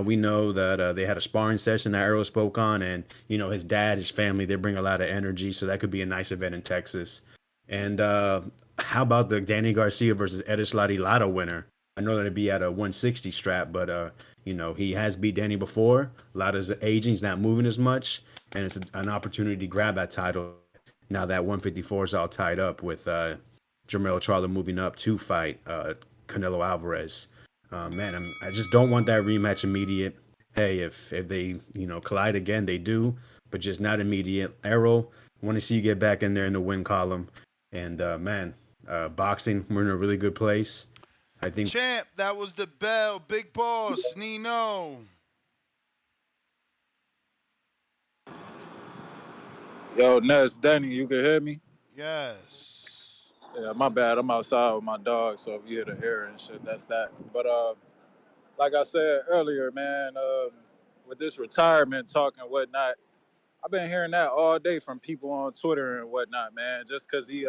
We know that they had a sparring session that Errol spoke on, and his dad, his family, they bring a lot of energy, so that could be a nice event in Texas. And how about the Danny Garcia versus Edislati Lotto winner? I know that it'd be at a 160 strap, but he has beat Danny before. Lotta's aging, he's not moving as much, and it's an opportunity to grab that title. Now that 154 is all tied up with Jermell Charlo moving up to fight Canelo Alvarez. Man, I just don't want that rematch immediate. Hey, if they collide again, they do, but just not immediate. Errol, want to see you get back in there in the win column. And man, boxing, we're in a really good place. I think. Champ, that was the bell. Big boss, Nino. Yo, Ness, Danny, you can hear me? Yes. Yeah, my bad. I'm outside with my dog, so if you hear the air and shit, that's that. But like I said earlier, man, with this retirement talk and whatnot, I've been hearing that all day from people on Twitter and whatnot, man. Just because he,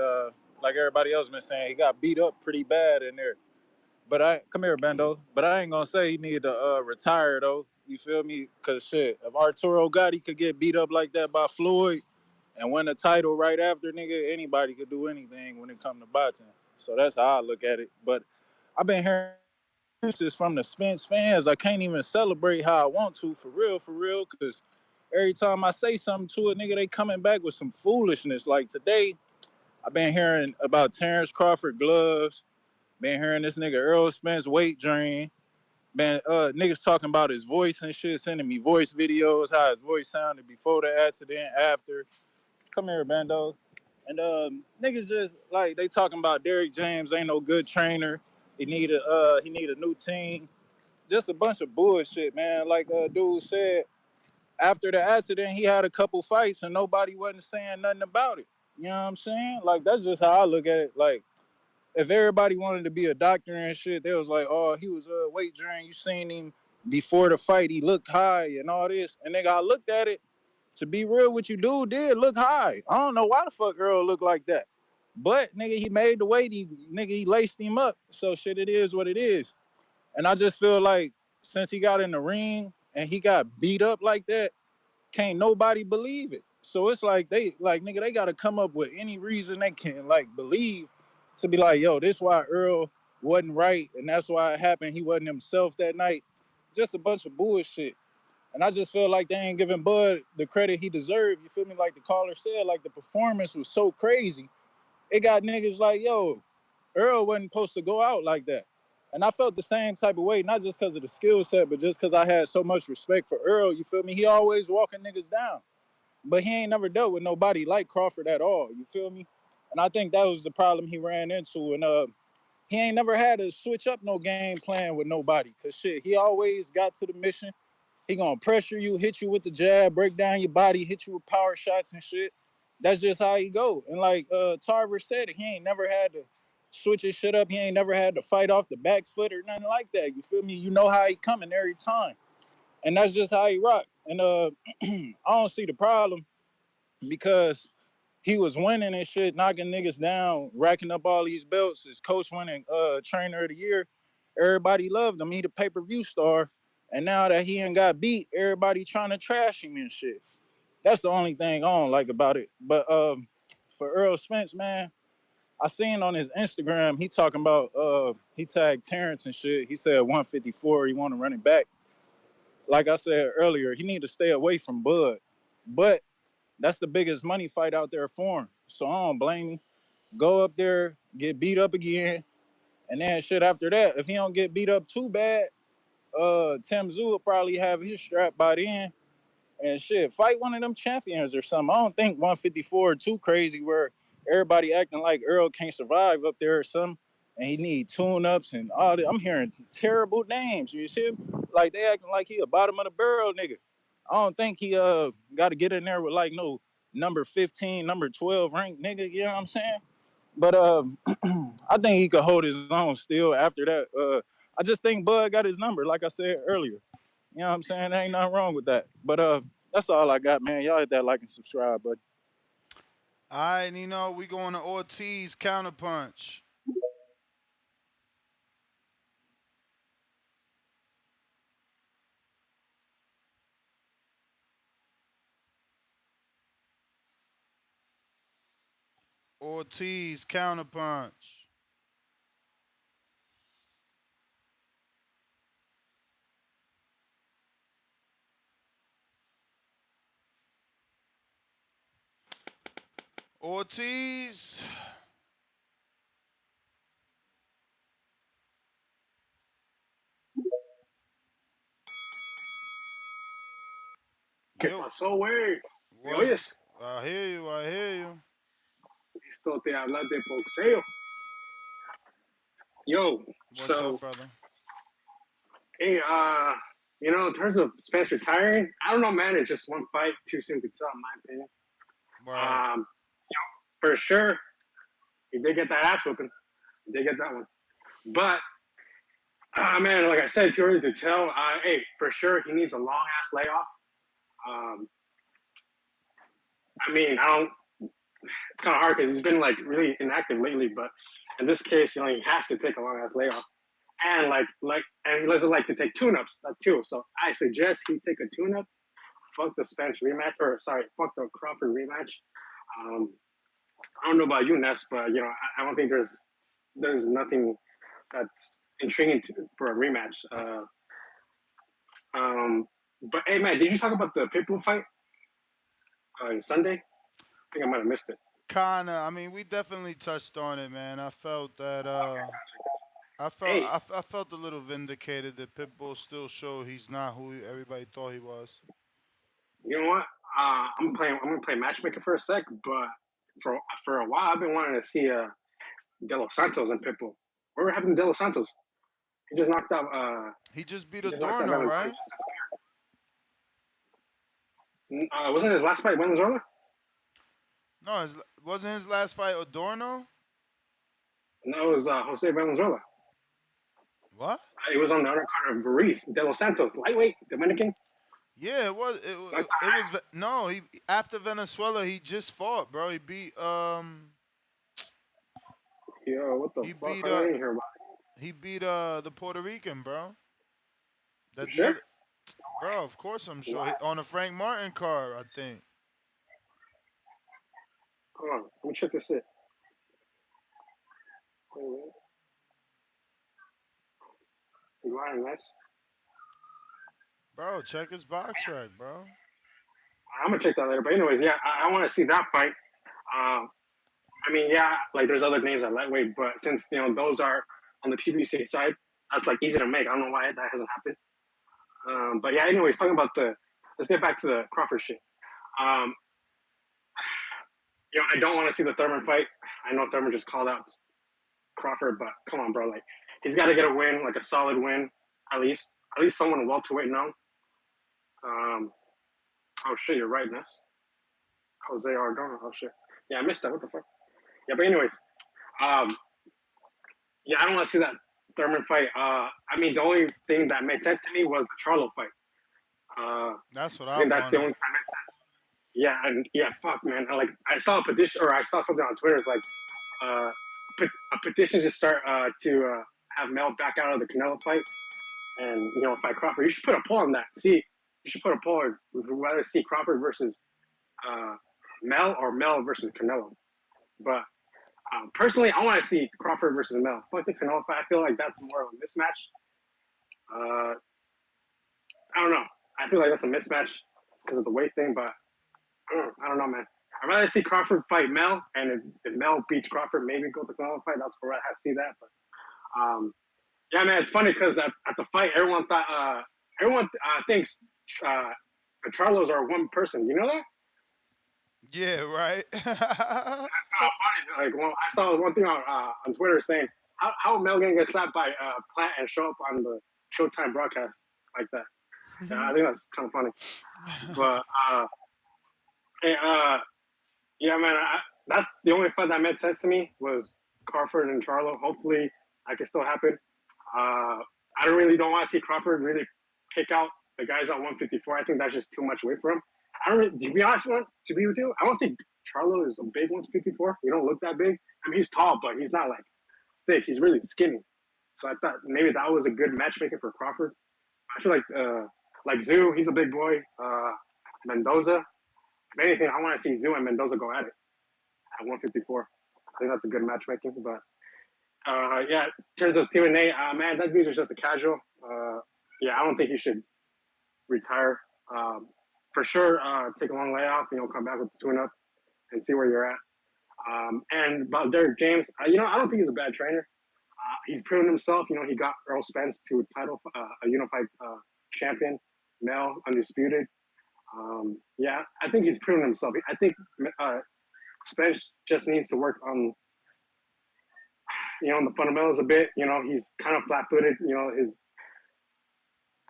like everybody else been saying, he got beat up pretty bad in there. But I come here, Bendo. But I ain't gonna say he need to retire though. You feel me? Cause shit, if Arturo Gotti could get beat up like that by Floyd and win a title right after, nigga, anybody could do anything when it come to boxing. So that's how I look at it. But I've been hearing excuses from the Spence fans. I can't even celebrate how I want to, for real, because every time I say something to a nigga, they coming back with some foolishness. Like today, I've been hearing about Terence Crawford gloves, been hearing this nigga Errol Spence weight drain, been niggas talking about his voice and shit, sending me voice videos, how his voice sounded before the accident, after. Come here, Bando. And niggas just like they talking about Derrick James ain't no good trainer. He need a new team. Just a bunch of bullshit, man. Like dude said, after the accident, he had a couple fights and nobody wasn't saying nothing about it. You know what I'm saying? Like that's just how I look at it. Like if everybody wanted to be a doctor and shit, they was like, oh, he was weight drain. You seen him before the fight? He looked high and all this. And nigga, I looked at it. To be real, what you do did look high. I don't know why the fuck Earl looked like that. But nigga, he made the weight. He laced him up. So shit, it is what it is. And I just feel like since he got in the ring and he got beat up like that, can't nobody believe it. So it's like nigga, they gotta come up with any reason they can like believe to be like, yo, this why Earl wasn't right and that's why it happened. He wasn't himself that night. Just a bunch of bullshit. And I just feel like they ain't giving Bud the credit he deserved. You feel me? Like the caller said, like the performance was so crazy. It got niggas like, yo, Earl wasn't supposed to go out like that. And I felt the same type of way, not just because of the skill set, but just because I had so much respect for Earl. You feel me? He always walking niggas down. But he ain't never dealt with nobody like Crawford at all. You feel me? And I think that was the problem he ran into. And he ain't never had to switch up no game plan with nobody. Cause shit, he always got to the mission. He gonna pressure you, hit you with the jab, break down your body, hit you with power shots and shit. That's just how he go. And like Tarver said, he ain't never had to switch his shit up. He ain't never had to fight off the back foot or nothing like that. You feel me? You know how he coming every time. And that's just how he rock. And I don't see the problem because he was winning and shit, knocking niggas down, racking up all these belts. His coach winning trainer of the year. Everybody loved him. He the pay-per-view star. And now that he ain't got beat, everybody trying to trash him and shit. That's the only thing I don't like about it. But for Errol Spence, man, I seen on his Instagram, he talking about he tagged Terence and shit. He said 154, he want to run it back. Like I said earlier, he need to stay away from Bud. But that's the biggest money fight out there for him. So I don't blame him. Go up there, get beat up again, and then shit after that. If he don't get beat up too bad, Tim Tszyu will probably have his strap by then. And shit, fight one of them champions or something. I don't think 154 too crazy where everybody acting like Earl can't survive up there or something. And he need tune-ups and all that. I'm hearing terrible names. You see him? Like they acting like he a bottom of the barrel nigga. I don't think he got to get in there with like no number 15, number 12 ranked nigga. You know what I'm saying? But I think he could hold his own still after that. I just think Bud got his number, like I said earlier. You know what I'm saying? There ain't nothing wrong with that. But that's all I got, man. Y'all hit that like and subscribe, bud. All right, Nino, we going to Ortiz counterpunch. Ortiz counterpunch. Ortiz. ¿Qué Yo. pasó, güey? ¿Me What's oyes? I hear you, I hear you. Esto te habla de boxeo. Yo, What's so, up, brother? hey, in terms of Spence retiring, I don't know, man. It's just one fight, too soon to tell, in my opinion. Right. For sure, he did get that ass whooping. He did get that one. But, man, like I said, too early to tell. Hey, for sure, he needs a long ass layoff. Um, I mean, I don't. It's kind of hard because he's been like really inactive lately. But in this case, he has to take a long ass layoff. And and he doesn't like to take tune-ups too. So I suggest he take a tune-up. Fuck the Spence rematch, or sorry, fuck the Crawford rematch. Um, I don't know about you, Ness, but I don't think there's nothing that's intriguing for a rematch. But hey, man, did you talk about the Pitbull fight on Sunday? I think I might have missed it. Kinda. I mean, we definitely touched on it, man. I felt that. Hey, I felt a little vindicated that Pitbull still showed he's not who everybody thought he was. you know what? I'm gonna play matchmaker for a sec, but for a while I've been wanting to see De Los Santos and Pitbull. Whatever happened to De Los Santos? He just knocked out He just beat he just knocked out Adorno, Valenzuela. right? Wasn't his last fight Venezuela? No, wasn't his last fight Adorno? No, it was Jose Valenzuela. What? It was on the undercard of Ruiz. De Los Santos, lightweight, Dominican. Yeah, it was. It was. No, he after Venezuela, he just fought, bro. He beat. Yo, what the He fuck? beat. I didn't hear about He beat. The Puerto Rican, bro. it. You That the sure? other. Bro, of course I'm sure. Why? On the Frank Martin card, I think. Hold on, let me check this shit. Ryan, nice. Bro, check his box rack, bro. I'm gonna check that later. But anyways, yeah, I want to see that fight. I mean, yeah, like there's other names at lightweight, but since those are on the PBC side, that's like easy to make. I don't know why that hasn't happened. But yeah, anyways, talking about let's get back to the Crawford shit. Um, I don't want to see the Thurman fight. I know Thurman just called out Crawford, but come on, bro, like he's got to get a win, like a solid win, at least someone welterweight now. Um, oh shit, you're right, Ness. Jose Ardona. Oh shit, yeah, I missed that. What the fuck? Yeah, but anyways, um, yeah, I don't want to see that Thurman fight. I mean, the only thing that made sense to me was the Charlo fight. That's what I I think that's the wanted. only time it made sense. Yeah, and yeah, fuck, man. Like I saw a petition, or I saw something on Twitter. It's like uh, a petition to start to have Mel back out of the Canelo fight, and fight Crawford. You should put a poll on that. See, you should put a poll. Would you rather see Crawford versus uh, Mel or Mel versus Canelo? But personally, I want to see Crawford versus Mel. Fuck the Canelo fight. I feel like that's more of a mismatch. Uh, I don't know. I feel like that's a mismatch because of the weight thing, but I don't know, man. I'd rather see Crawford fight Mel, and if Mel beats Crawford, maybe go to the Canelo fight. That's where I have to see that. But yeah, man, it's funny because at the fight, everyone thinks Charlos are one person. You know that? Yeah, right. Like, well, I saw one thing on Twitter saying how Mel gonna get slapped by Plant and show up on the Showtime broadcast like that. Yeah, I think that's kind of funny. But hey, yeah, man, that's the only fight that made sense to me was Crawford and Charlo. Hopefully, that can still happen. I don't want to see Crawford really kick out the guys at 154. I think that's just too much weight for him. I don't really, to be honest, to be with you, I don't think Charlo is a big 154. He don't look that big. I mean, he's tall, but he's not like thick. He's really skinny. So I thought maybe that was a good matchmaking for Crawford. I feel like Zoo, he's a big boy. Mendoza, if anything, I want to see Zoo and Mendoza go at it at 154. I think that's a good matchmaking. But yeah, in terms of Stephen A, man, that dude is just a casual. Yeah, I don't think he should retire. For sure, take a long layoff. Come back with the tune-up and see where you're at. And about Derrick James, I don't think he's a bad trainer. He's proven himself. He got Errol Spence to a title, a unified champion, male, undisputed. Yeah, I think he's proven himself. I think Spence just needs to work on, the fundamentals a bit. He's kind of flat-footed.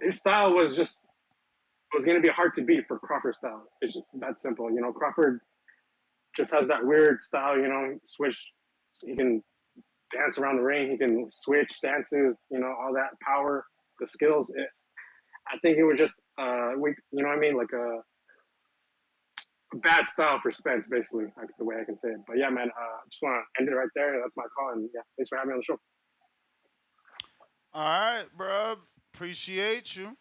His style was going to be hard to beat for Crawford's style. It's just that simple. Crawford just has that weird style. Switch. He can dance around the ring. He can switch stances. All that power, the skills. I think it was just weak. You know what I mean? Like a bad style for Spence, basically, like the way I can say it. But yeah, man, I just want to end it right there. That's my call, and yeah, thanks for having me on the show. All right, bro. Appreciate you.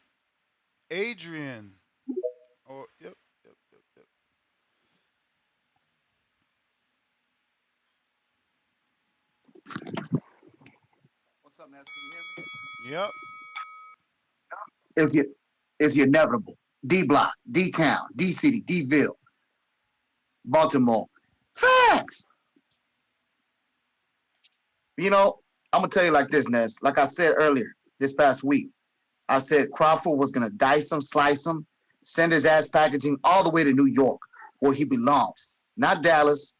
Adrian. Oh, yep. What's up, man? Yep. Is the inevitable. D Block, D Town, D City, D Ville, Baltimore. Facts. You know, I'm gonna tell you like this, Ness. Like I said earlier, this past week, I said Crawford was gonna dice him, slice him, send his ass packaging all the way to New York, where he belongs, not Dallas.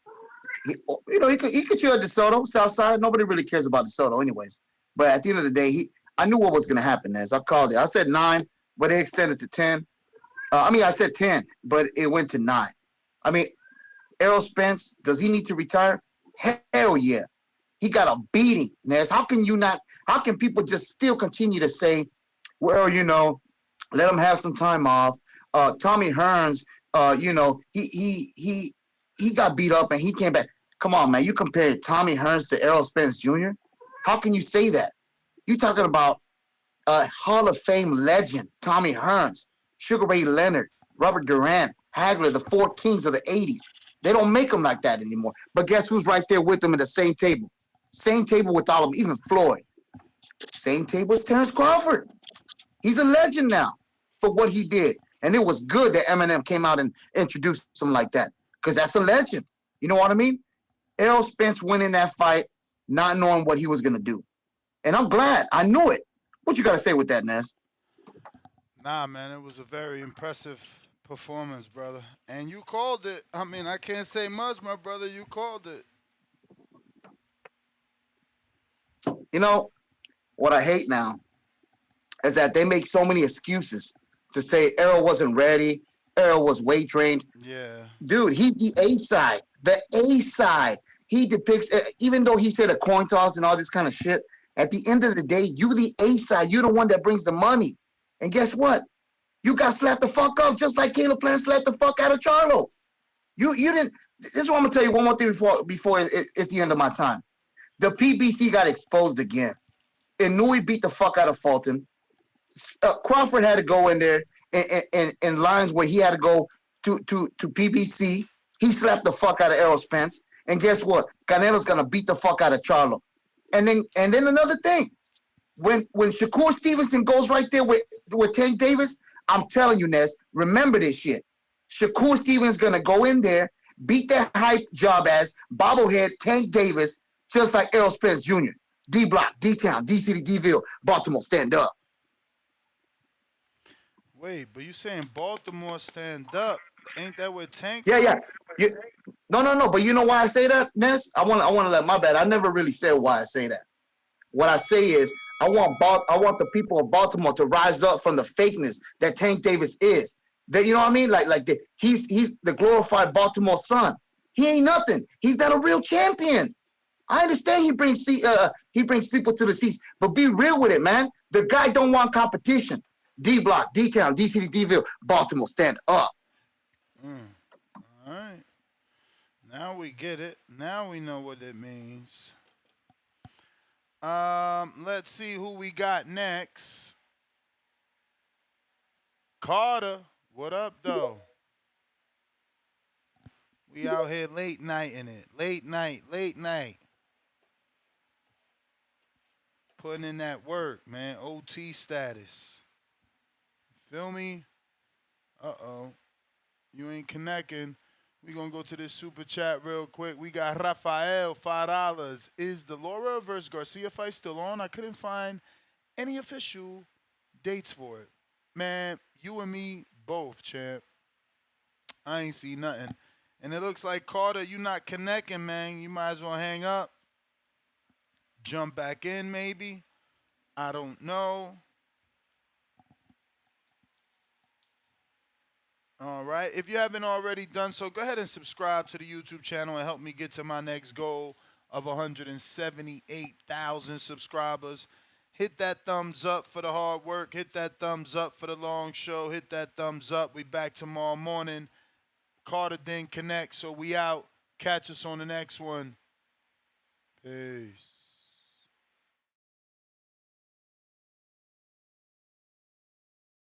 He could chill at DeSoto, South Side. Nobody really cares about DeSoto, anyways. But at the end of the day, I knew what was gonna happen, Ness. I called it. I said 9, but they extended to 10. I said 10, but it went to 9. I mean, Errol Spence, does he need to retire? Hell yeah. He got a beating, Ness. How can you not? How can people just still continue to say, well, let him have some time off? Tommy Hearns, he got beat up and he came back. Come on, man. You compared Tommy Hearns to Errol Spence Jr. How can you say that? You talking about Hall of Fame legend, Tommy Hearns, Sugar Ray Leonard, Robert Durant, Hagler, the 4 kings of the 80s. They don't make them like that anymore. But guess who's right there with them at the same table? Same table with all of them, even Floyd. Same table as Terence Crawford. He's a legend now for what he did. And it was good that Eminem came out and introduced him like that because that's a legend. You know what I mean? Errol Spence winning that fight, not knowing what he was going to do. And I'm glad. I knew it. What you got to say with that, Ness? Nah, man, it was a very impressive performance, brother. And you called it. I mean, I can't say much, my brother. You called it. You know, what I hate now is that they make so many excuses to say Errol wasn't ready, Errol was weight trained. Yeah. Dude, he's the A side. The A side. He depicts, even though he said a coin toss and all this kind of shit, at the end of the day, you the A side. You're the one that brings the money. And guess what? You got slapped the fuck up just like Caleb Plant slapped the fuck out of Charlo. You didn't. This is what I'm gonna tell you one more thing before it's the end of my time. The PBC got exposed again. Inouye beat the fuck out of Fulton. Crawford had to go in there in lines where he had to go to PBC. He slapped the fuck out of Errol Spence. And guess what? Canelo's gonna beat the fuck out of Charlo. And then another thing, when Shakur Stevenson goes right there with Tank Davis, I'm telling you, Ness, remember this shit. Shakur Stevens gonna go in there, beat that hype job ass bobblehead Tank Davis, just like Errol Spence Jr. D Block, D Town, D City, D Ville, Baltimore, stand up. Wait, but you saying Baltimore stand up? Ain't that where Tank Yeah, from? yeah. No. But you know why I say that, Ness? I want to let my bad. I never really said why I say that. What I say is I want the people of Baltimore to rise up from the fakeness that Tank Davis is. That you know what I mean? He's the glorified Baltimore son. He ain't nothing. He's not a real champion. I understand he brings people to the seats, but be real with it, man. The guy don't want competition. D Block, D Town, D City, D Ville, Baltimore, stand up. All right. Now we get it. Now we know what it means. Let's see who we got next. Carter, what up, though? We out here late night in it. Late night. Putting in that work, man. OT status. Feel me? Uh-oh. You ain't connecting. We gonna go to this super chat real quick. We got Rafael, $5. Is the Laura versus Garcia fight still on? I couldn't find any official dates for it. Man, you and me both, champ. I ain't see nothing. And it looks like Carter, you not connecting, man. You might as well hang up. Jump back in, maybe. I don't know. All right. If you haven't already done so, go ahead and subscribe to the YouTube channel and help me get to my next goal of 178,000 subscribers. Hit that thumbs up for the hard work. Hit that thumbs up for the long show. Hit that thumbs up. We back tomorrow morning. Carter didn't connect, so we out. Catch us on the next one. Peace.